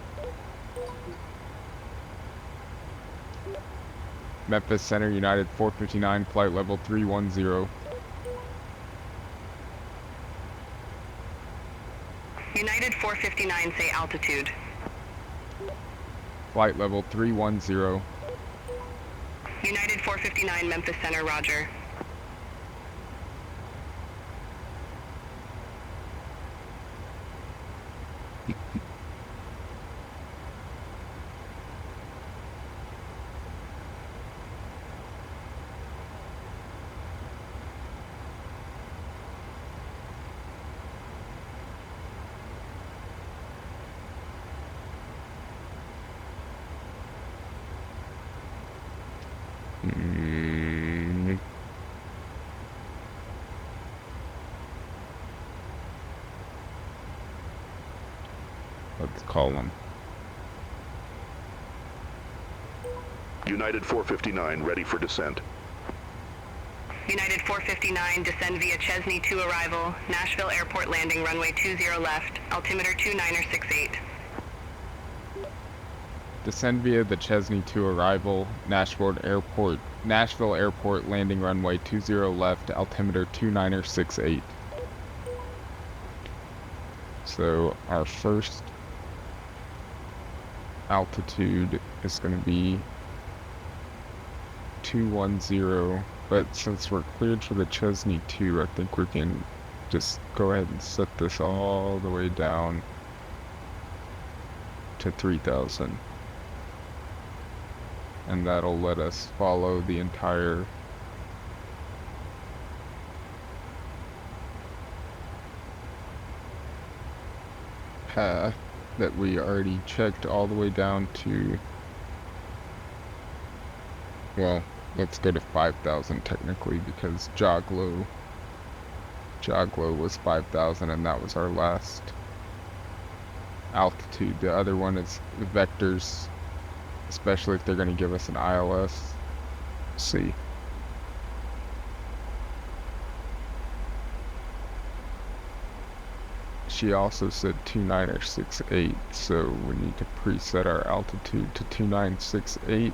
S1: Memphis Center, United 459, flight level 310.
S11: United 459, say altitude.
S1: Flight level 310.
S11: United 459, Memphis Center, roger.
S1: Let's call them.
S5: United 459, ready for descent.
S11: United 459, descend via Chesney 2 arrival, Nashville Airport landing, runway 20 left, altimeter 29er68.
S1: Descend via the Chesney 2 arrival, Nashville Airport landing, runway 20 left, altimeter 29er68. So our first altitude is going to be 210, but since we're cleared for the Chesney 2, I think we can just go ahead and set this all the way down to 3,000. And that'll let us follow the entire path that we already checked all the way down to, well, let's go to 5,000 technically, because Joglo was 5,000 and that was our last altitude. The other one is vectors, especially if they're going to give us an ILS. Let's see. She also said 29er68, so we need to preset our altitude to 2968,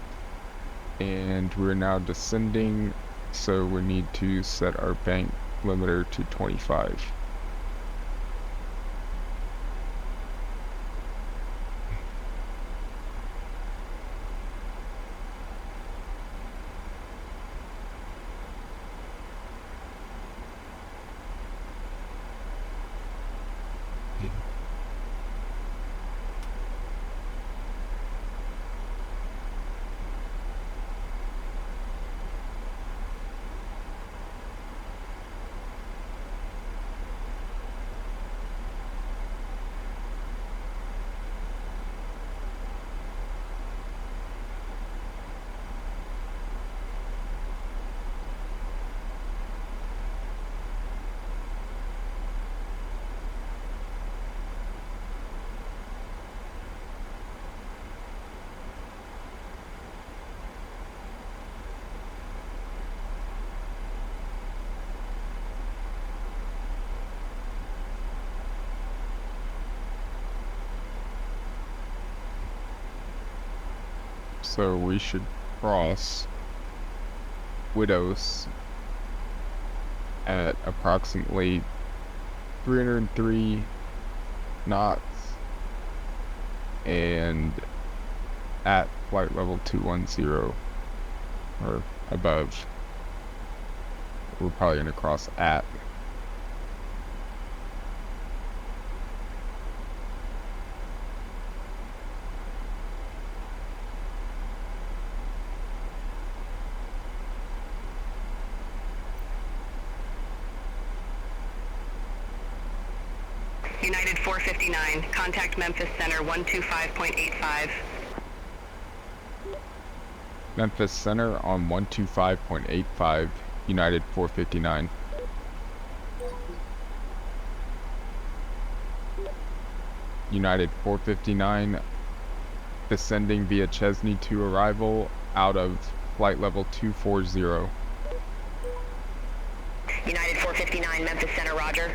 S1: and we're now descending, so we need to set our bank limiter to 25. So we should cross Widows at approximately 303 knots and at flight level 210 or above. We're probably going to cross at.
S11: United 459, contact Memphis Center 125.85.
S1: Memphis Center on 125.85, United 459. United 459, descending via Chesney to arrival out of flight level 240.
S8: United 459, Memphis Center, roger.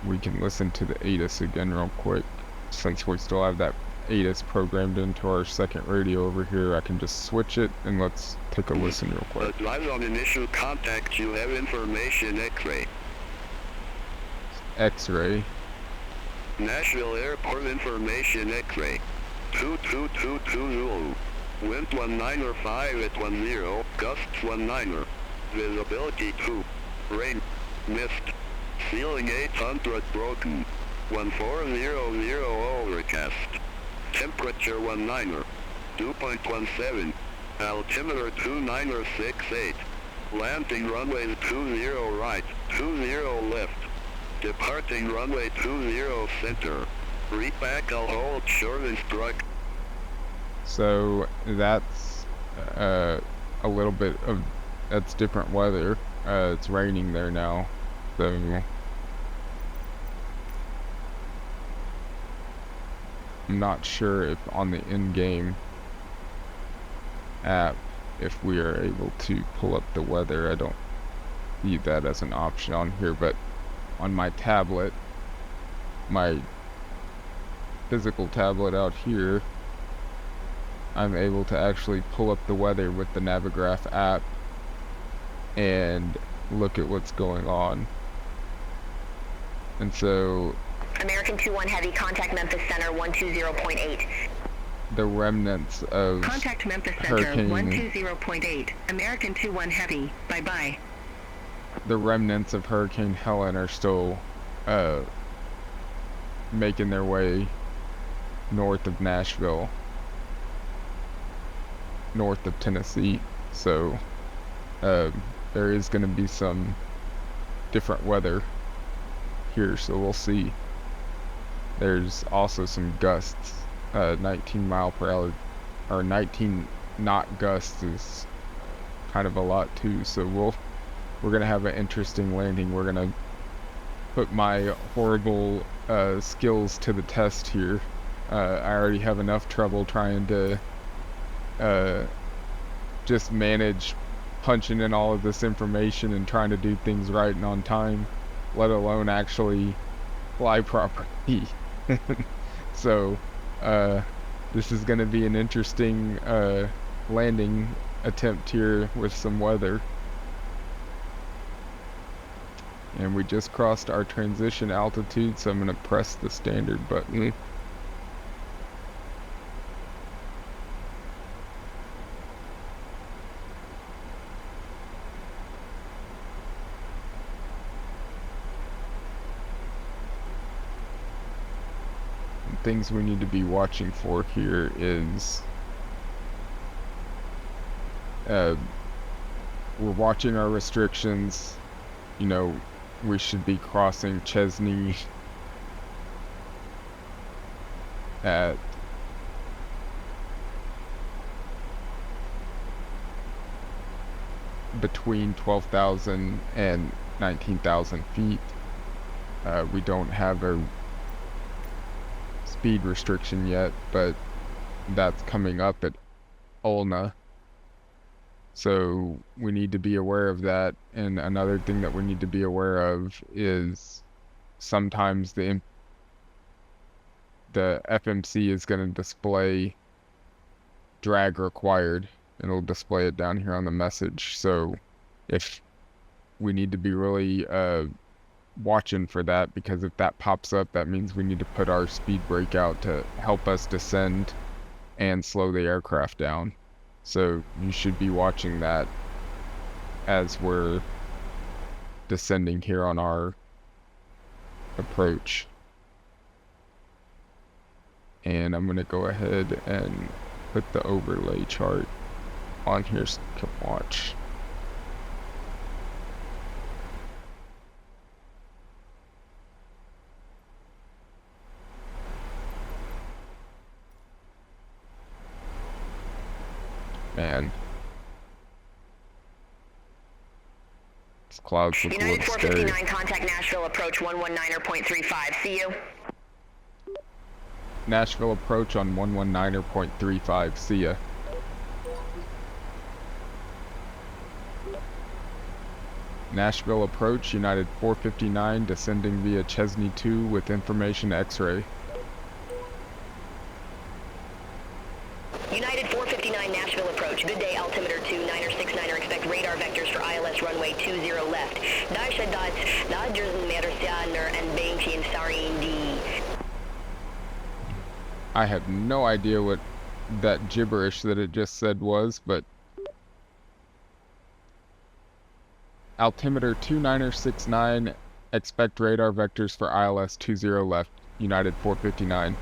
S1: We can listen to the ATIS again real quick. Since we still have that ATIS programmed into our second radio over here, I can just switch it and let's take a listen real quick.
S3: Advise on initial contact, you have information X-ray.
S1: X-ray.
S3: Nashville Airport information X-ray. 22220. Wind 195 at 10, gusts 19er. Visibility 2. Rain. Mist. Ceiling 800 broken. 1400 overcast. Temperature 19er. 2.17. Altimeter 2968. Landing runway 20 right, 20 left. Departing runway 20 center. Repack, I'll hold short instruct.
S1: So that's a little bit of, that's different weather. It's raining there now. So I'm not sure if on the in-game app, if we are able to pull up the weather. I don't see that as an option on here, but on my tablet, my physical tablet out here, I'm able to actually pull up the weather with the Navigraph app and look at what's going on. And so
S8: American 21 Heavy, contact Memphis Center 120.8.
S1: the remnants of
S11: Contact Memphis Center
S1: Hurricane
S11: 120.8. American 21 Heavy, bye-bye.
S1: the remnants of Hurricane Helene are still making their way north of Nashville, north of Tennessee. So there is going to be some different weather here, so we'll see. There's also some gusts, 19 mile per hour or 19 knot gusts is kind of a lot too, so we're gonna have an interesting landing. We're gonna put my horrible skills to the test here. I already have enough trouble trying to just manage punching in all of this information and trying to do things right and on time, let alone actually fly properly. So this is going to be an interesting landing attempt here with some weather. And we just crossed our transition altitude, so I'm going to press the standard button. Things we need to be watching for here is we're watching our restrictions. You know, we should be crossing Chesney at between 12,000 and 19,000 feet. We don't have a speed restriction yet, but that's coming up at Ulna, so we need to be aware of that. And another thing that we need to be aware of is sometimes the the FMC is going to display drag required. It'll display it down here on the message. So if we need to be really watching for that, because if that pops up, that means we need to put our speed brake out to help us descend and slow the aircraft down. So you should be watching that as we're descending here on our approach. And I'm going to go ahead and put the overlay chart on here so you can watch. Man, these clouds look a
S8: United
S1: little scary.
S8: 459, contact Nashville approach 119.35. See you.
S1: Nashville approach on 119.35. See ya. Nashville approach, United 459, descending via Chesney 2 with information X-ray.
S8: United 459, Nashville approach. Good day, altimeter 2969er. Expect radar vectors for ILS runway 20 left. Darsha dots, Dodgers Mercianer and Banking Sarindi.
S1: I have no idea what that gibberish that it just said was, but altimeter 2969, expect radar vectors for ILS 20 left, United 459.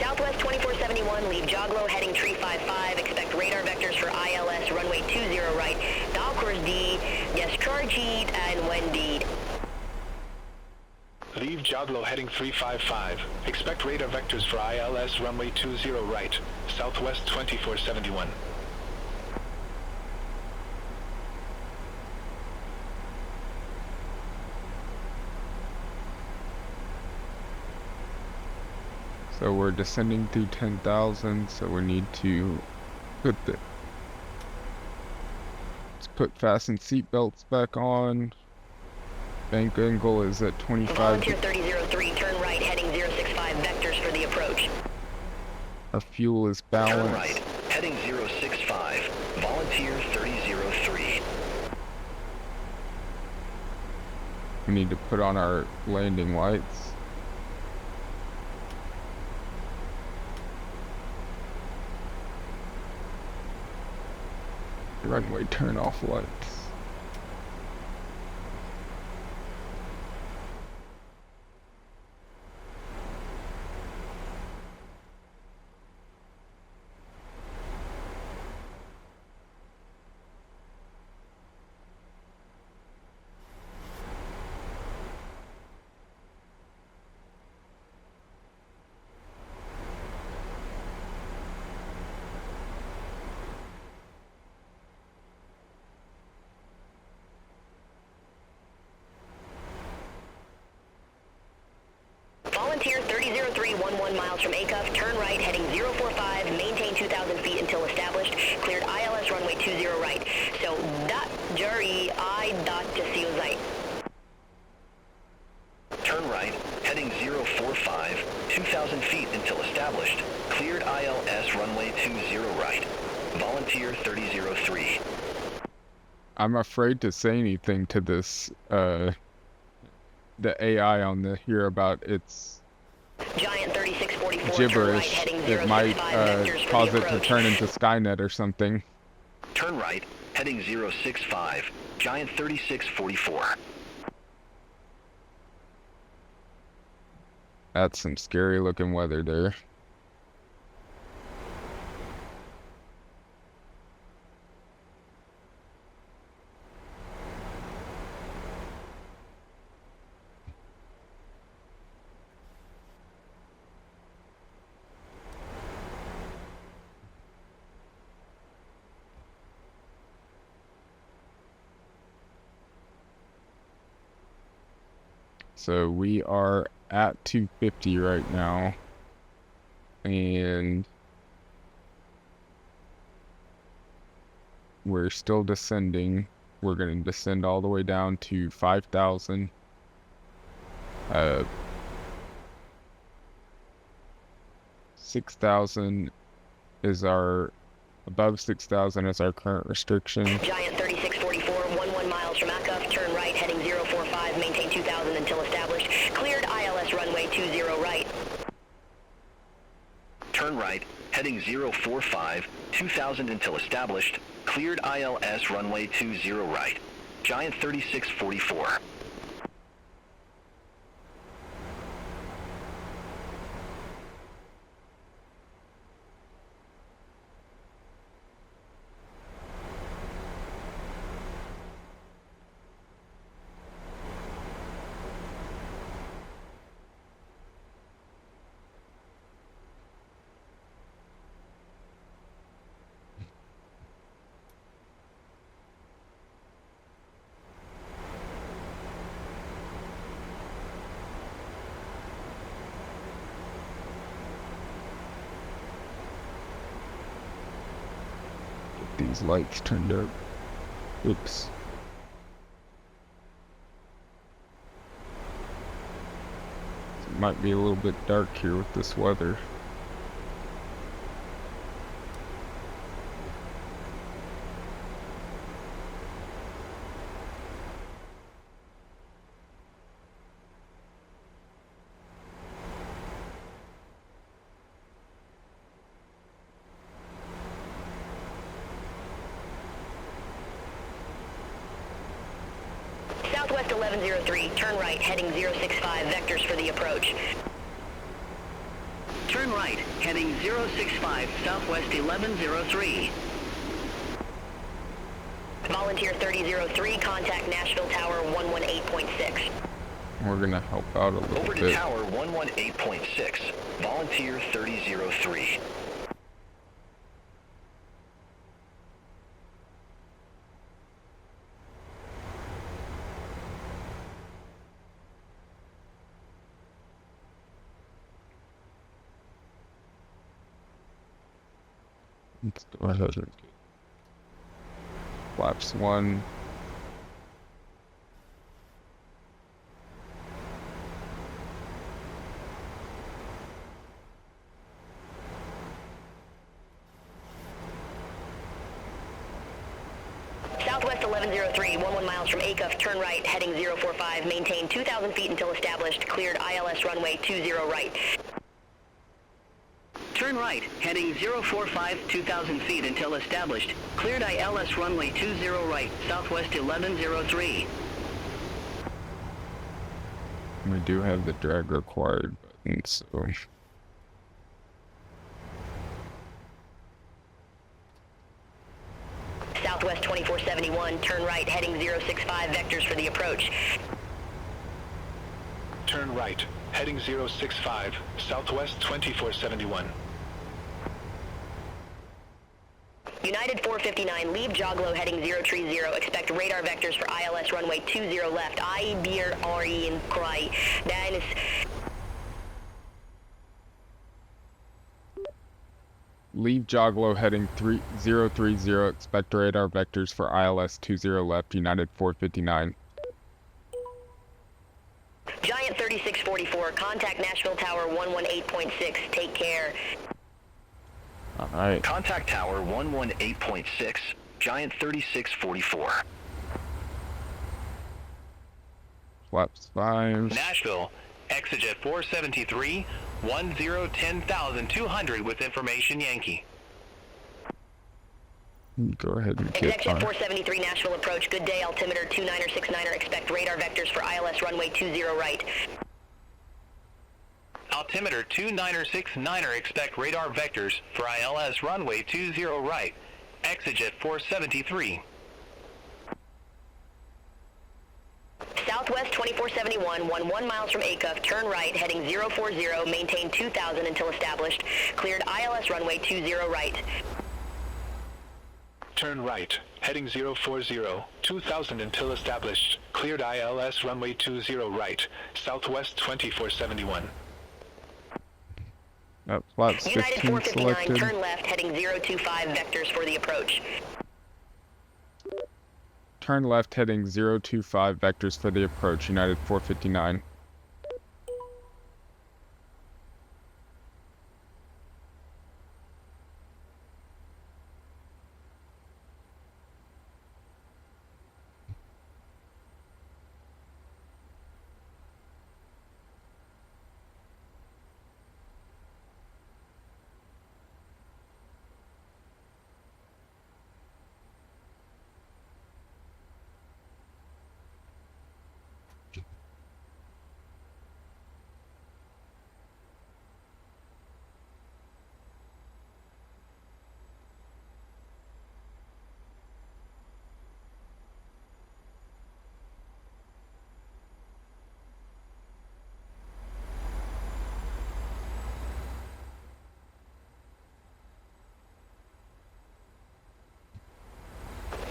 S8: Southwest 2471, leave Joglo heading tree 55. Expect radar vectors for ILS runway 20 right. Dalkers D, Descarged and Wendy.
S10: Leave Joglo heading 355. Expect radar vectors for ILS runway 20 right. Southwest 2471.
S1: So we're descending through 10,000, so we need to put the... Let's put fasten seatbelts back on. Bank angle is at 25.
S8: Volunteer 3003, turn right heading 065, vectors for the approach.
S1: Our fuel is balanced.
S7: Turn right, heading 065, Volunteer 3003.
S1: We need to put on our landing lights. Runway turn off lights.
S8: Volunteer 3003, 11 miles from ACUF, turn right heading 045, maintain 2,000 feet until established, cleared ILS runway 20 right. So, dot jury, I dot to COZite.
S7: Turn right, heading 045, 2,000 feet until established, cleared ILS runway 20 right. Volunteer 3003.
S1: I'm afraid to say anything to this, the AI on the here about its
S8: Giant 3644,
S1: gibberish.
S8: turn right, heading
S1: It might
S8: 065,
S1: cause it to
S8: approach.
S1: turn into Skynet or something.
S7: Turn right, heading 065, Giant 3644.
S1: That's some scary looking weather there. So we are at 250 right now, and we're still descending. We're going to descend all the way down to 5,000. 6,000 is our, above 6,000 is our current restriction.
S8: Giant 3644, 11 miles from Acuff, turn right, heading 045, maintain 2000 until established. Cleared ILS runway 20 right.
S7: Turn right, heading 045, 2000 until established. Cleared ILS runway 20 right. Giant 3644.
S1: These lights turned up. Oops. It might be a little bit dark here with this weather.
S8: Southwest 1103, turn right, heading 065, vectors for the approach.
S14: Turn right, heading 065, Southwest 1103.
S8: Volunteer 3003, contact Nashville Tower 118.6.
S1: We're gonna help out a little
S7: Over
S1: bit.
S7: to Tower 118.6, Volunteer 3003.
S1: Let's go ahead and flaps 1.
S8: Southwest 1103, 11 miles from Acuff, turn right, heading 045, maintain 2,000 feet until established, cleared ILS runway 20 right.
S14: Turn right, heading 045, 2,000 feet until established. Cleared ILS runway 20 right, Southwest 1103.
S1: We do have the drag required button, so...
S8: Southwest 2471, turn right, heading 065, vectors for the approach.
S10: Turn right, heading 065, Southwest 2471.
S8: United 459, leave Joglo heading 030, expect radar vectors for ILS runway 20 left, IBR in Cry. Dennis.
S1: Leave Joglo heading 030, expect radar vectors for ILS 20 left, United 459.
S8: Giant 3644, contact Nashville Tower 118.6, take care.
S1: Alright.
S7: Contact Tower 118.6, Giant 3644.
S1: Flaps 5.
S4: Nashville, exit 473, 10,200 with information Yankee.
S1: Go ahead and get
S8: Exec
S1: on.
S8: 473 Nashville approach, good day, altimeter 2969er, expect radar vectors for ILS runway 20 right.
S4: Altimeter 2969er, expect radar vectors for ILS runway 20 right. Exit 473.
S8: Southwest 2471, 11 miles from Acuff, turn right, heading 040, maintain 2000 until established. Cleared ILS runway 20 right.
S10: Turn right, heading 040, 2000 until established. Cleared ILS runway 20 right, Southwest 2471.
S1: Flaps
S8: United
S1: 15
S8: 459,
S1: selected.
S8: turn left, heading 025, vectors for the approach.
S1: Turn left heading 025, vectors for the approach, United 459.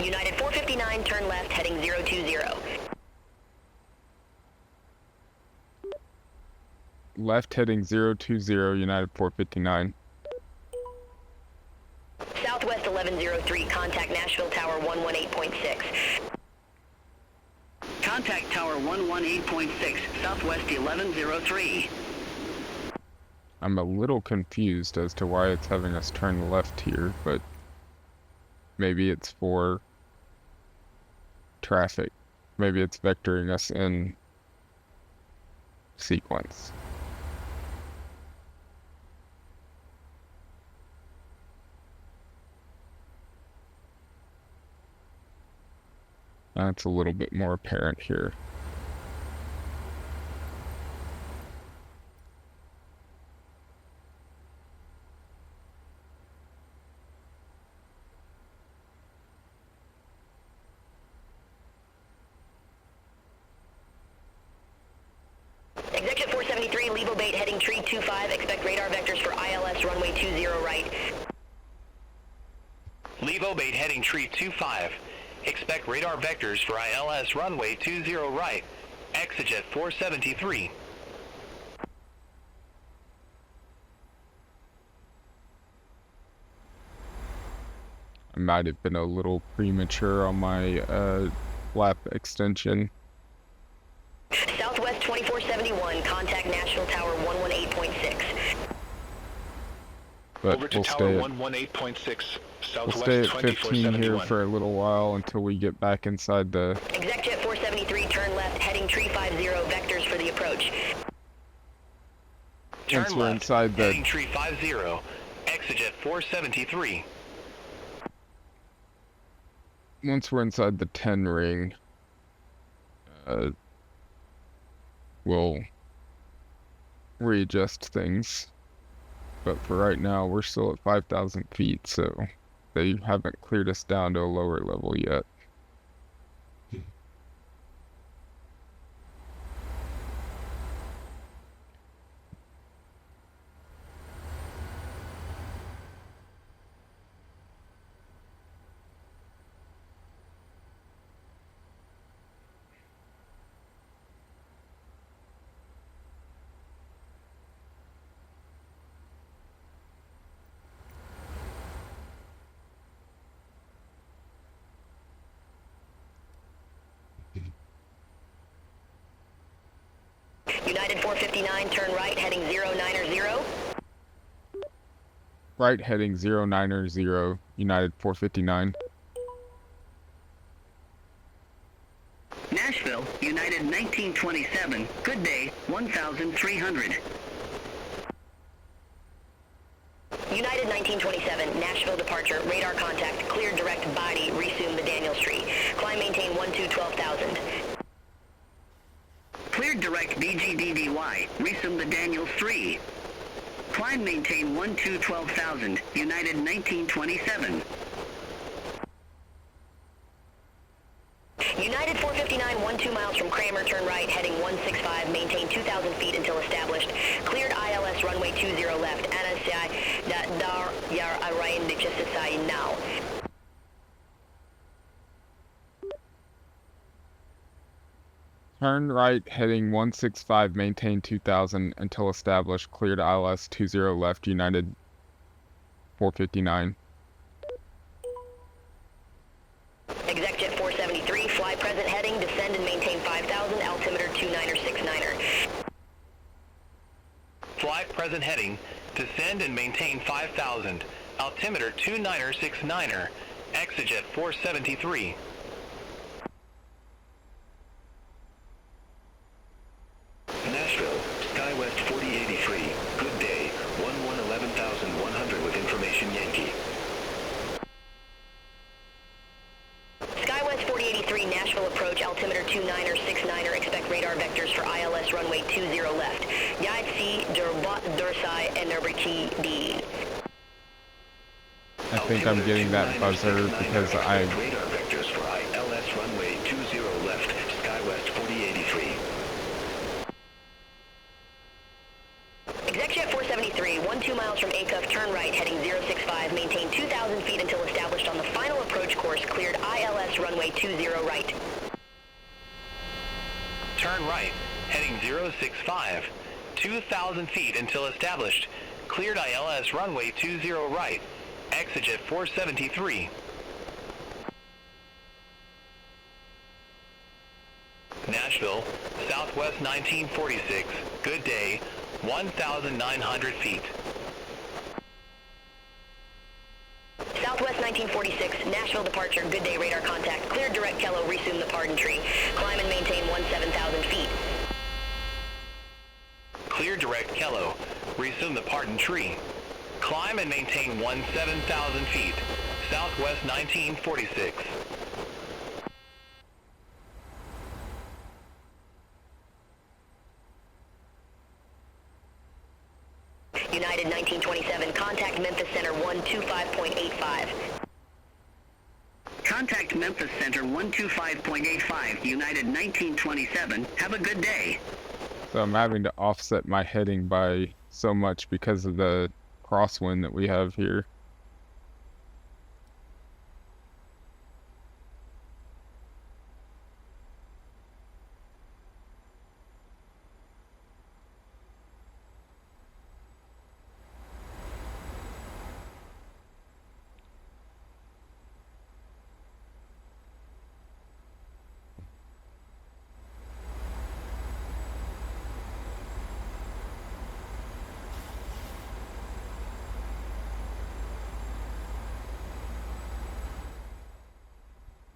S8: United 459, turn left, heading 020.
S1: Left heading 020, United 459.
S8: Southwest 1103, contact Nashville Tower 118.6.
S14: Contact Tower 118.6, Southwest 1103.
S1: I'm a little confused as to why it's having us turn left here, but maybe it's for traffic. Maybe it's vectoring us in sequence. That's a little bit more apparent here.
S8: Executive 473, Levo Bait heading tree 25, expect radar vectors for ILS runway 20 right.
S4: Levo Bait heading tree 25. Expect radar vectors for ILS runway 20 right. Exejet 473.
S1: I might have been a little premature on my lap extension.
S8: Southwest 2471, contact Nashville Tower 118.6.
S1: But
S10: Over to Tower 118.6,
S1: we'll
S10: Southwest
S1: stay at 15 here
S10: 2471.
S1: for a little while until we get back inside the...
S8: Executive 473, turn left, heading tree 50, vectors for the approach.
S1: Once
S4: Turn
S1: we're
S4: left,
S1: inside the...
S4: heading tree 50. Exejet 473.
S1: Once we're inside the 10 ring, we'll readjust things. But for right now, we're still at 5,000 feet, so they haven't cleared us down to a lower level yet.
S8: United 459, turn right, heading 090.
S1: Right heading 090, United 459.
S14: Nashville, United 1927, good day, 1,300.
S8: United 1927, Nashville departure, radar contact, cleared direct body, resume the Daniel Street. Climb maintain 12,000.
S14: Cleared direct BGDDY, resume the Daniels 3. Climb maintain 12,000, United 1927.
S8: United 459, 12 miles from Kramer, turn right, heading 165, maintain 2,000 feet until established. Cleared ILS runway 20 left, NSI, dar yar arayin de now.
S1: Turn right heading 165, maintain 2,000 until established. Cleared ILS 20 left, United 459.
S8: Executive 473, fly present heading, descend and maintain 5,000, altimeter 29er69er.
S4: Fly present heading, descend and maintain 5,000, altimeter 29er69er, Exejet 473.
S7: Nashville, SkyWest 4083, good day, 11,100 with information Yankee.
S8: SkyWest 4083, Nashville approach, altimeter 29er69er, expect radar vectors for ILS runway 20 left. Yatsi, Durbat, Dursai, and Nerberti D.
S1: I think I'm getting that buzzer because I...
S7: Radar vectors for ILS runway 20 left, SkyWest 4083.
S8: Executive 473, 12 miles from ACUF, turn right, heading 065, maintain 2,000 feet until established on the final approach course, cleared ILS runway 20 right.
S4: Turn right, heading 065. 2,000 feet until established. Cleared ILS runway 20 right. Exit 473. Nashville, Southwest 1946. Good day, 1,900 feet.
S8: Southwest 1946, Nashville departure, good day, radar contact. Cleared direct Kello, resume the pardon tree. Climb and maintain 17,000 feet.
S4: Clear direct Kello, resume the pardon tree. Climb and maintain 17,000 feet. Southwest 1946.
S8: United 1927, contact Memphis Center 125.85.
S14: Contact Memphis Center 125.85, United 1927. Have a good day.
S1: So I'm having to offset my heading by so much because of the crosswind that we have here.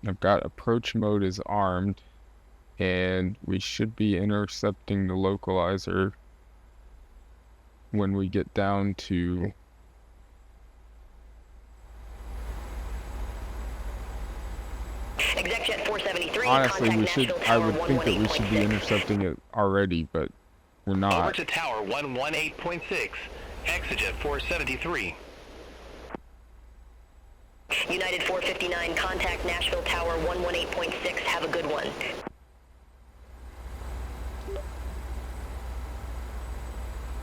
S1: I've got approach mode is armed, and we should be intercepting the localizer when we get down to
S8: Exec 473,
S1: honestly,
S8: contact
S1: we should.
S8: Nashville
S1: I
S8: Tower
S1: would think that we should be
S8: 118.6.
S1: intercepting it already, but we're not.
S4: Over to tower 118.6. Exit 473.
S8: United 459, contact Nashville Tower 118.6. Have a good one.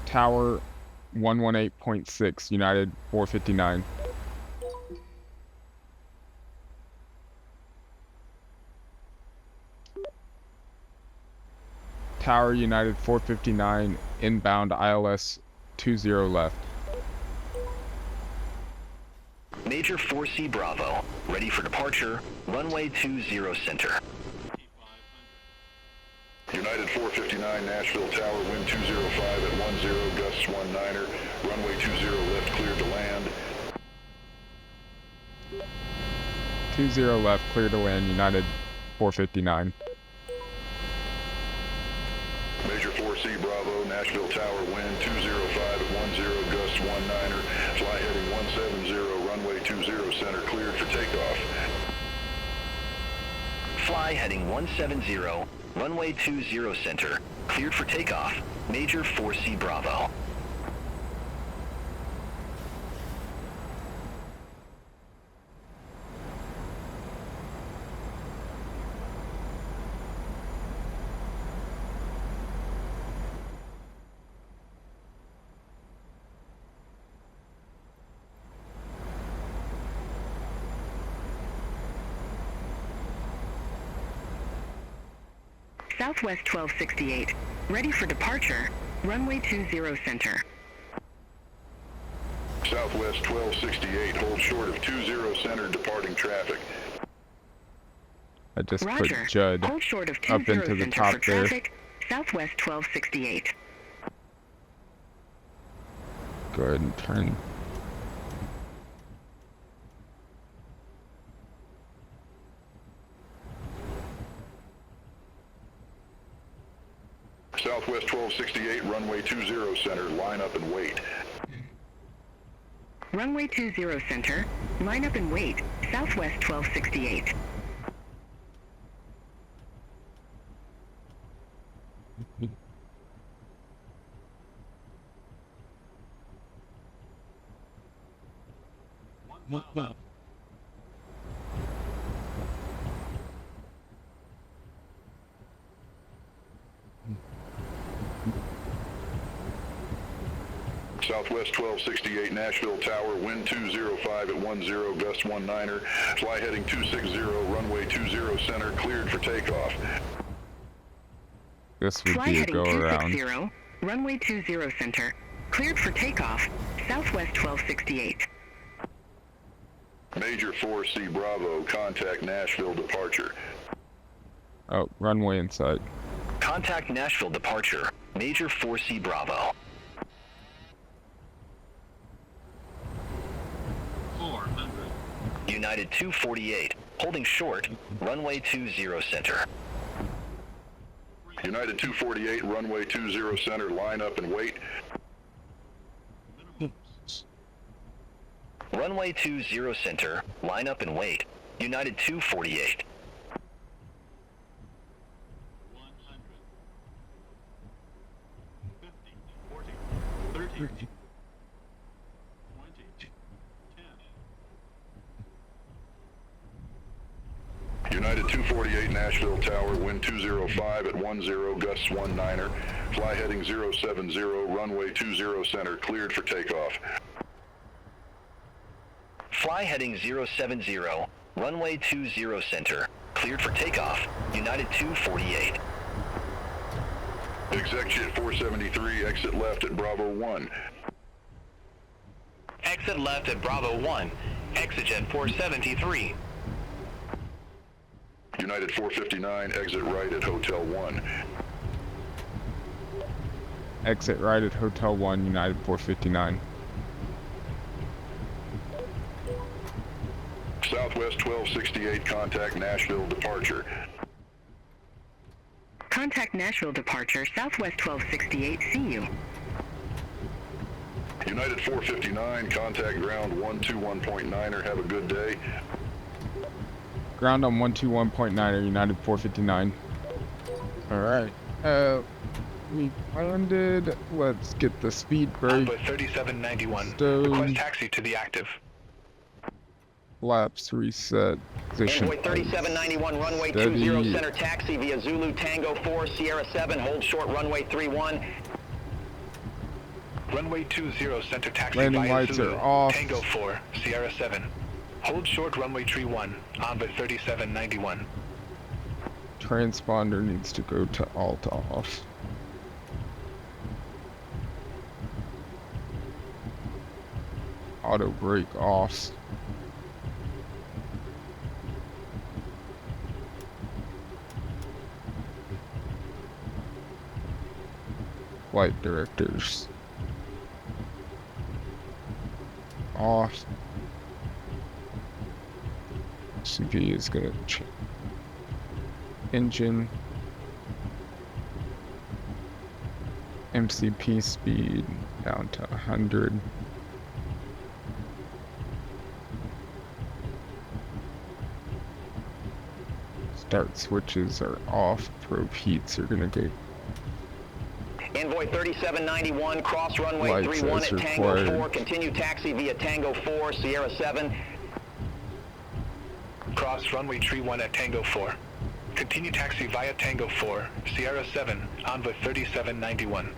S1: Tower 118.6, United 459. Tower United 459, inbound ILS 20 left.
S7: Major 4C Bravo, ready for departure, runway 20 center.
S5: United 459, Nashville Tower, wind 205 at 10, gusts 19er, runway 20 left, cleared to land.
S1: 20 left, clear to land, United 459.
S5: Major 4C Bravo, Nashville Tower, wind 205 at 10, gusts 19er, fly heading 170, runway 20 center, cleared for takeoff.
S7: Fly heading 170, runway 20 center, cleared for takeoff, Major 4C Bravo.
S6: Southwest 1268, ready for departure, runway 20 center.
S5: Southwest 1268, hold short of 20 center, departing traffic.
S1: I just
S6: Roger.
S1: put Judd
S6: Hold short of
S1: up
S6: 20
S1: into the
S6: center
S1: top
S6: for
S1: there.
S6: traffic, Southwest 1268.
S1: Go ahead and turn.
S5: Southwest 1268, runway 20 center, line up and wait.
S6: Runway 20 center, line up and wait, Southwest 1268.
S5: Southwest 1268 Nashville Tower, wind 205 at 10, gust 19er, fly heading 260, runway 20 center, cleared for takeoff.
S1: This would
S6: Fly
S1: be a
S6: heading
S1: go around.
S6: 260, runway 20 center, cleared for takeoff, Southwest 1268.
S5: Major 4C Bravo, contact Nashville departure.
S1: Oh, runway inside.
S7: Contact Nashville departure, Major 4C Bravo.
S10: 400.
S7: United 248, holding short, runway 20 center.
S5: United 248, runway 20 center, line up and wait.
S7: Runway 20 center, line up and wait. United 248.
S10: 100. 50, 40, 30, 20, 10.
S5: United 248 Nashville Tower, wind 205 at 10, gusts 19er, fly heading 070, runway 20 center, cleared for takeoff.
S7: Fly heading 070, runway 20 center, cleared for takeoff. United 248.
S5: Executive 473, exit left at Bravo 1.
S4: Exit left at Bravo 1. Exit 473.
S5: United 459, exit right at Hotel 1.
S1: Exit right at Hotel 1, United 459.
S5: Southwest 1268, contact Nashville departure.
S6: Contact Nashville departure, Southwest 1268, see you.
S5: United 459, contact ground 121.9er, have a good day.
S1: Ground on 121.9er, United 459. Alright. We landed. Let's get the speed brake.
S4: Envoy 3791. Request taxi to the active.
S1: Flaps reset. Position.
S7: Envoy 3791, runway
S1: Steady.
S7: 20 center, taxi via Zulu Tango 4, Sierra 7, hold short runway 31.
S4: Runway 20 center, taxi
S1: Landing
S4: via
S1: lights
S4: Zulu
S1: are off.
S4: Tango 4, Sierra 7. Hold short runway 31, Envoy 3791.
S1: Transponder needs to go to alt off. Auto brake off. Flight directors off. CV is gonna check engine, MCP speed down to 100. Start switches are off. Probe heats are gonna get
S7: Envoy 3791, cross runway
S1: lights
S7: 31
S1: as
S7: at Tango
S1: required.
S7: 4, continue taxi via Tango 4, Sierra 7.
S4: Cross runway 31 at Tango 4. Continue taxi via Tango 4, Sierra 7, Envoy 3791.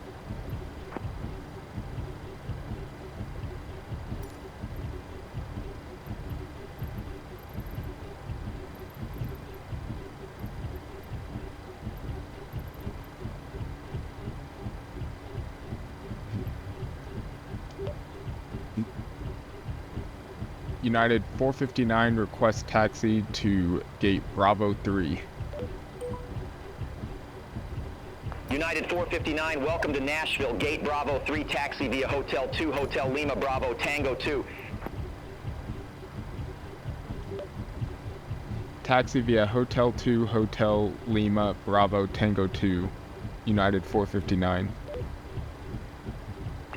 S1: United 459 request taxi to gate Bravo 3.
S7: United 459, welcome to Nashville, gate Bravo 3, taxi via Hotel 2, Hotel Lima Bravo, Tango 2.
S1: Taxi via Hotel 2, Hotel Lima Bravo Tango 2. United 459.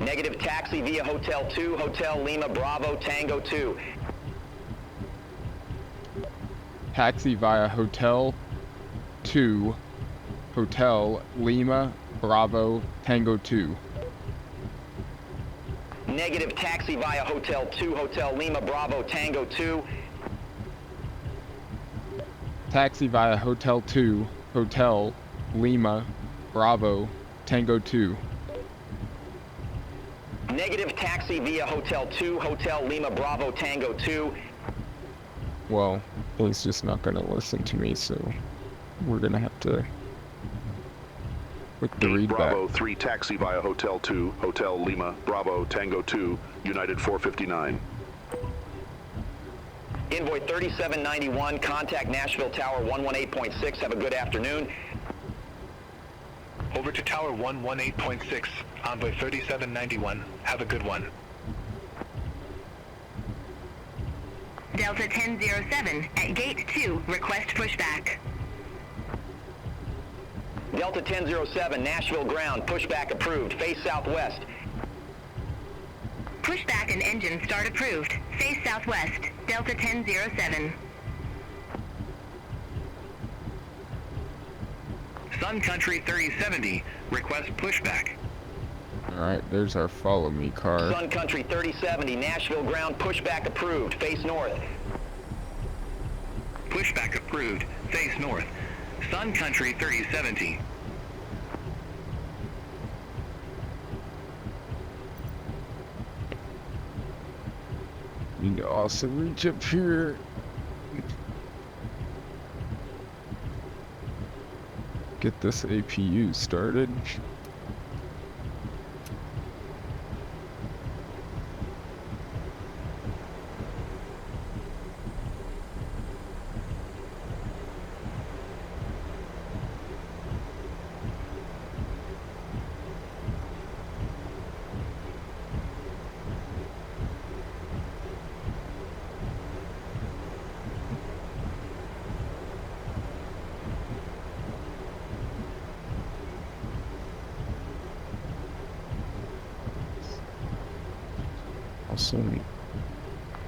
S7: Negative, taxi via Hotel 2, Hotel Lima Bravo, Tango 2.
S1: Taxi via Hotel 2, Hotel Lima Bravo Tango 2.
S7: Negative, taxi via Hotel 2, Hotel Lima Bravo, Tango 2.
S1: Taxi via Hotel 2, Hotel Lima Bravo Tango 2.
S7: Negative, taxi via Hotel 2, Hotel Lima Bravo Tango 2.
S1: Well, he's just not going to listen to me, so we're going to have to click the read
S5: Bravo
S1: back.
S5: 3 taxi via Hotel 2, Hotel Lima Bravo Tango 2, United 459.
S7: Envoy 3791, contact Nashville Tower 118.6. Have a good afternoon.
S10: Over to Tower 118.6, Envoy 3791. Have a good one.
S11: Delta 1007, at Gate 2, request pushback.
S7: Delta 1007, Nashville ground, pushback approved. Face southwest.
S11: Pushback and engine start approved. Face southwest, Delta 1007.
S4: Sun Country 3070, request pushback.
S1: Alright, there's our follow me car.
S7: Sun Country 3070, Nashville ground, pushback approved. Face north.
S4: Pushback approved. Face north. Sun Country 3070.
S1: Need to also reach up here. Get this APU started. Awesome.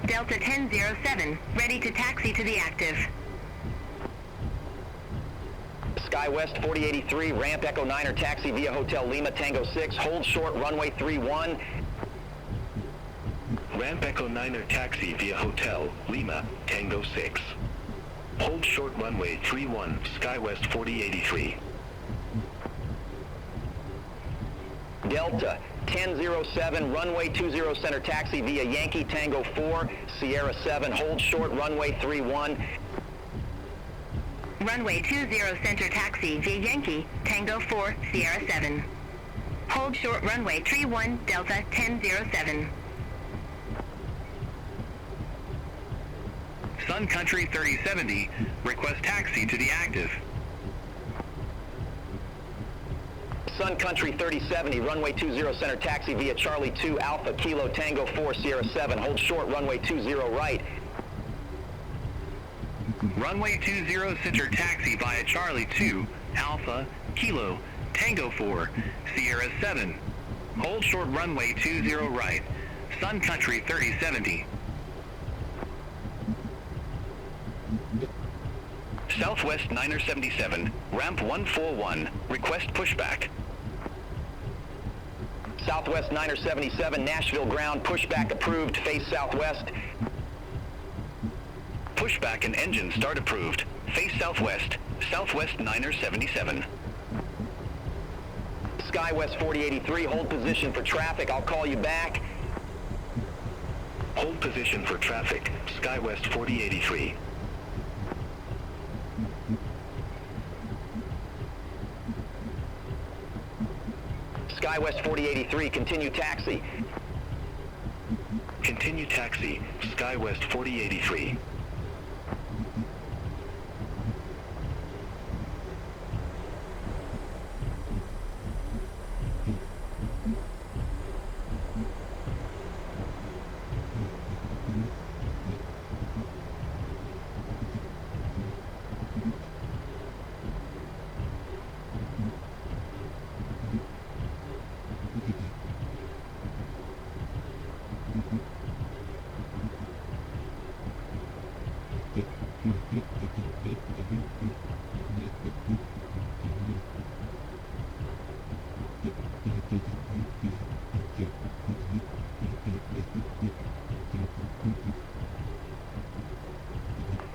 S11: Delta 1007, ready to taxi to the active.
S7: SkyWest 4083, ramp Echo 9 or taxi via Hotel Lima Tango 6, hold short runway 31.
S10: Ramp Echo 9 or taxi via Hotel Lima Tango 6. Hold short runway 31, SkyWest 4083.
S7: Delta 1007, runway 20 center taxi via Yankee Tango 4, Sierra 7, hold short runway 31.
S11: Runway 20 center taxi via Yankee Tango 4, Sierra 7. Hold short runway 31, Delta 1007.
S4: Sun Country 3070, request taxi to the active.
S7: Sun Country 3070, runway 20 center taxi via Charlie 2, Alpha Kilo Tango 4, Sierra 7, hold short runway 20 right.
S4: Runway 20 center taxi via Charlie 2, Alpha Kilo Tango 4, Sierra 7. Hold short runway 20 right. Sun Country 3070.
S7: Southwest 977, ramp 141, request pushback. Southwest 977, Nashville ground, pushback approved, face southwest.
S9: Pushback and engine start approved. Face southwest. Southwest 977.
S7: SkyWest 4083, hold position for traffic, I'll call you back.
S10: Hold position for traffic, SkyWest 4083.
S7: SkyWest 4083, continue taxi.
S10: Continue taxi, SkyWest 4083.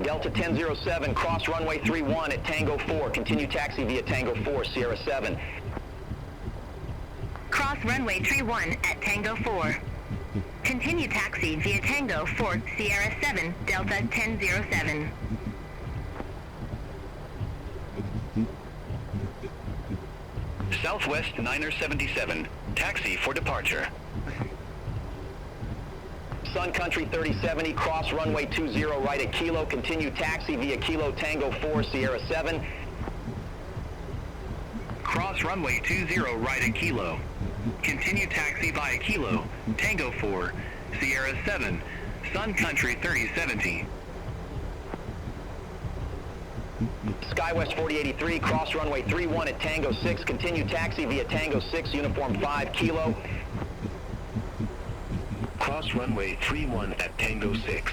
S7: Delta 1007, cross runway 31 at Tango 4, continue taxi via Tango 4, Sierra 7.
S11: Cross South runway 31 at Tango 4. Continue taxi via Tango 4 Sierra 7 Delta 1007.
S7: Southwest Niner 77, taxi for departure.
S6: Sun Country 3070, cross runway 20 right at Kilo, continue taxi via Kilo Tango 4 Sierra 7.
S4: Cross runway 20 right at Kilo. Continue taxi via Kilo, Tango 4, Sierra 7, Sun Country 3070.
S6: Skywest 4083, cross runway 31 at Tango 6, continue taxi via Tango 6, uniform 5 Kilo.
S10: Cross runway 31 at Tango 6.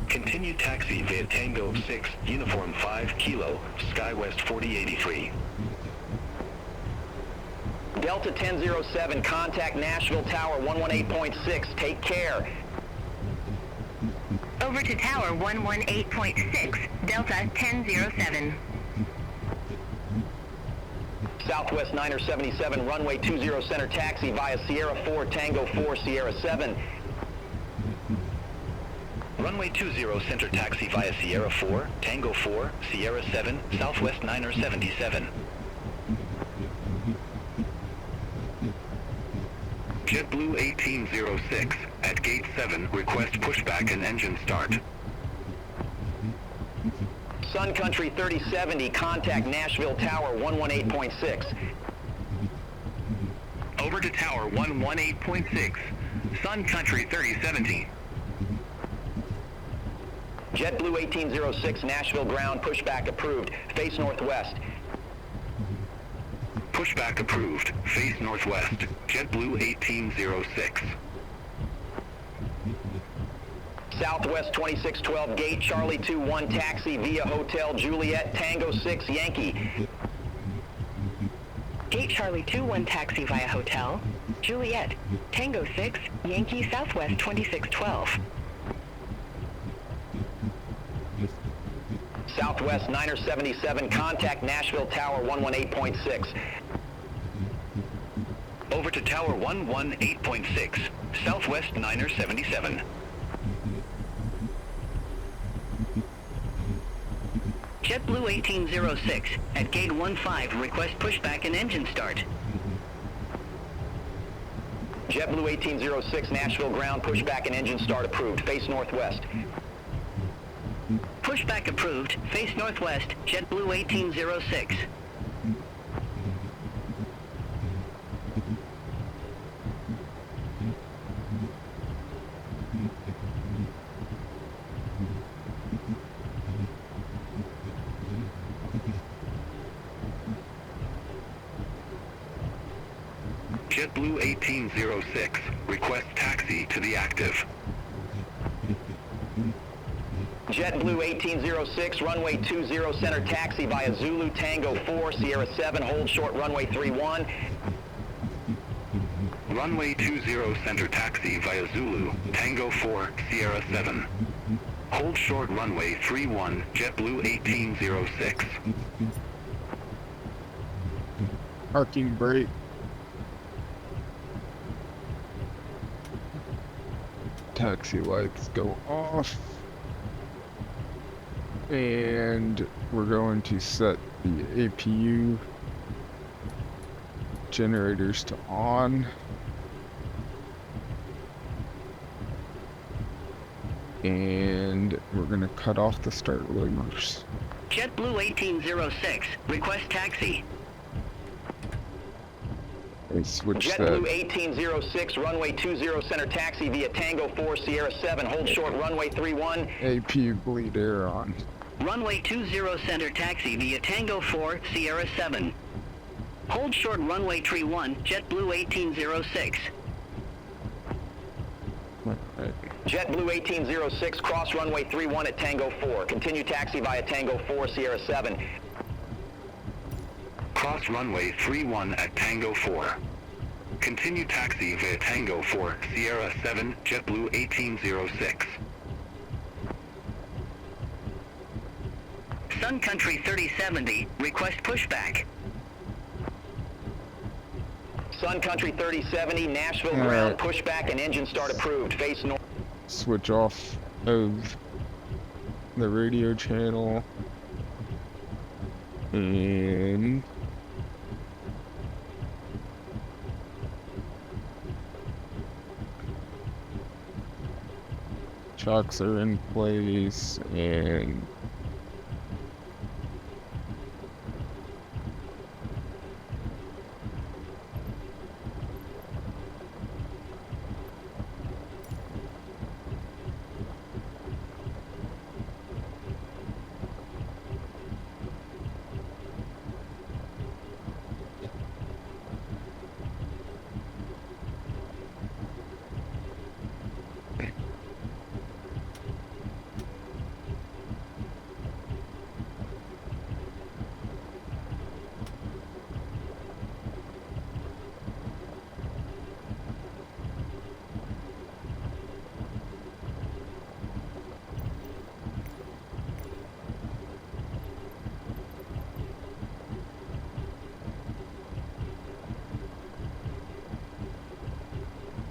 S10: Continue taxi via Tango 6, uniform 5 Kilo, Skywest 4083.
S6: Delta 1007, contact Nashville Tower 118.6, take care.
S11: Over to Tower 118.6, Delta 1007.
S6: Southwest Niner 77, runway 20 center taxi via Sierra 4 Tango 4 Sierra 7.
S7: Runway 20 center taxi via Sierra 4, Tango 4, Sierra 7, Southwest Niner 77.
S10: JetBlue 1806, at Gate 7, request pushback and engine start.
S6: Sun Country 3070, contact Nashville Tower 118.6.
S4: Over to Tower 118.6, Sun Country 3070.
S6: JetBlue 1806, Nashville ground, pushback approved, face northwest.
S10: Pushback approved, face northwest, JetBlue 1806.
S6: Southwest 2612, gate Charlie 21, taxi via Hotel Juliet, Tango 6 Yankee.
S13: Gate Charlie 21 taxi via Hotel Juliet, Tango 6, Yankee Southwest 2612.
S6: Southwest Niner 77, contact Nashville Tower 118.6.
S7: Over to Tower 118.6, Southwest Niner 77.
S14: JetBlue 1806, at Gate 15, request pushback and engine start.
S6: JetBlue 1806, Nashville ground, pushback and engine start approved, face northwest.
S14: Pushback approved, face northwest, JetBlue 1806.
S10: JetBlue 1806, request taxi to the active.
S6: JetBlue 1806, runway 20 center taxi via Zulu Tango 4 Sierra 7, hold short runway 31.
S10: Runway 20 center taxi via Zulu, Tango 4 Sierra 7. Hold short runway 31, JetBlue 1806.
S1: Parking brake. Taxi lights go off. And we're going to set the APU generators to on. And we're going to cut off the start levers.
S14: JetBlue 1806, request taxi.
S1: Switch
S6: JetBlue
S1: that.
S6: 1806, runway 20 center taxi via Tango 4 Sierra 7, hold short runway 31.
S1: APU bleed air on.
S14: Runway 20 center taxi via Tango 4 Sierra 7. Hold short runway 31, JetBlue 1806.
S1: Right.
S6: JetBlue 1806, cross runway 31 at Tango 4. Continue taxi via Tango 4 Sierra 7.
S10: Cross runway 31 at Tango 4. Continue taxi via Tango 4 Sierra 7, JetBlue 1806.
S14: Sun Country 3070, request pushback.
S7: Sun Country 3070, Nashville ground, pushback and engine start approved. Face north.
S1: Switch off of the radio channel. And chocks are in place, and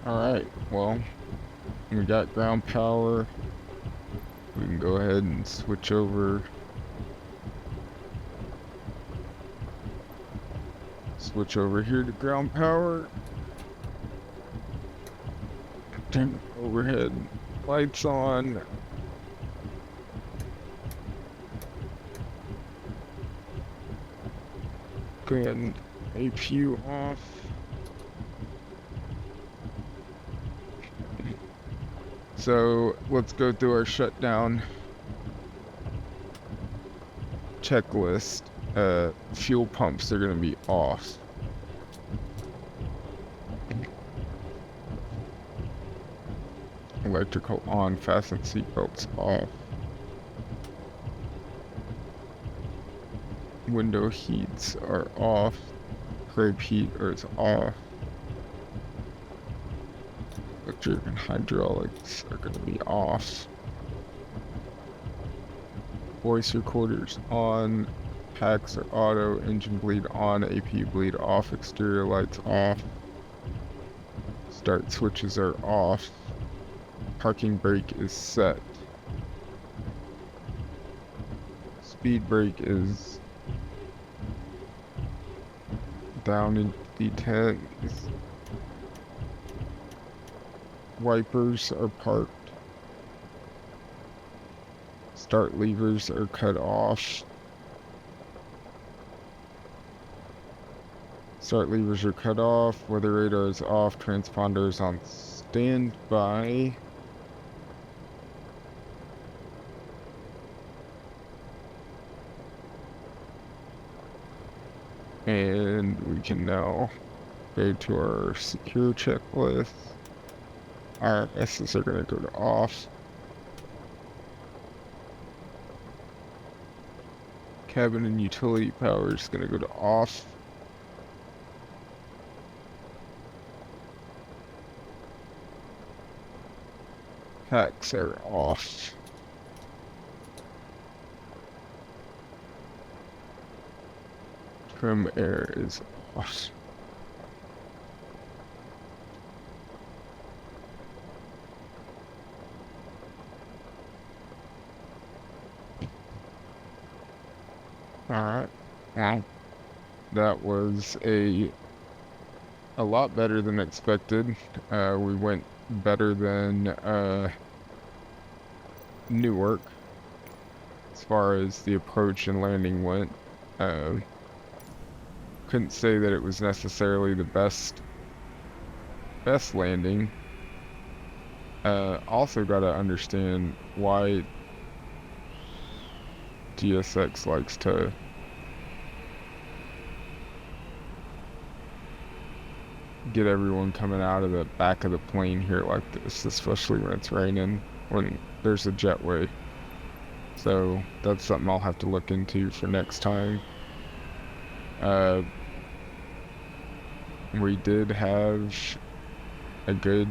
S1: alright, well, we got ground power. We can go ahead and switch over. Switch over here to ground power. Turn overhead lights on. Go ahead and APU off. So let's go through our shutdown checklist. Fuel pumps are going to be off. Electrical on, fasten seatbelts off. Window heats are off. Grape heat is off. Electric and hydraulics are going to be off. Voice recorders on. Packs are auto. Engine bleed on. APU bleed off. Exterior lights off. Start switches are off. Parking brake is set. Speed brake is down in D10s. Wipers are parked. Start levers are cut off. Start levers are cut off. Weather radar is off. Transponder is on standby. And we can now go to our secure checklist. ILS are going to go to off. Cabin and utility power is going to go to off. Packs are off. Trim air is off. Alright. Wow. That was a lot better than expected. We went better than Newark as far as the approach and landing went. Couldn't say that it was necessarily the best landing. Also got to understand why DSX likes to get everyone coming out of the back of the plane here like this, especially when it's raining, when there's a jetway. So that's something I'll have to look into for next time. We did have a good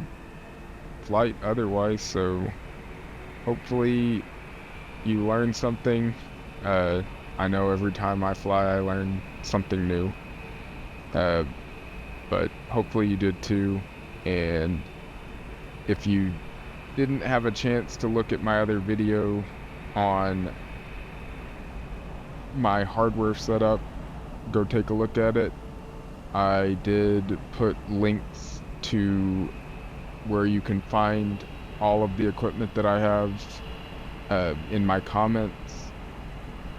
S1: flight otherwise, so hopefully you learn something. I know every time I fly I learn something new, but hopefully you did too. And if you didn't have a chance to look at my other video on my hardware setup, go take a look at it. I did put links to where you can find all of the equipment that I have in my comments,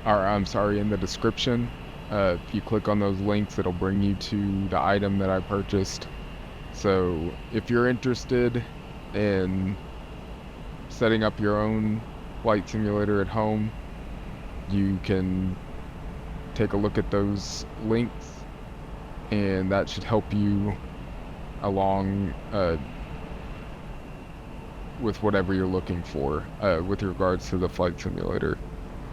S1: or I'm sorry, in the description. If you click on those links, it'll bring you to the item that I purchased. So if you're interested in setting up your own flight simulator at home, you can take a look at those links, and that should help you along with whatever you're looking for with regards to the flight simulator.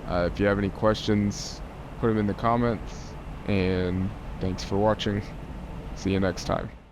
S1: If you have any questions, put them in the comments, and thanks for watching. See you next time.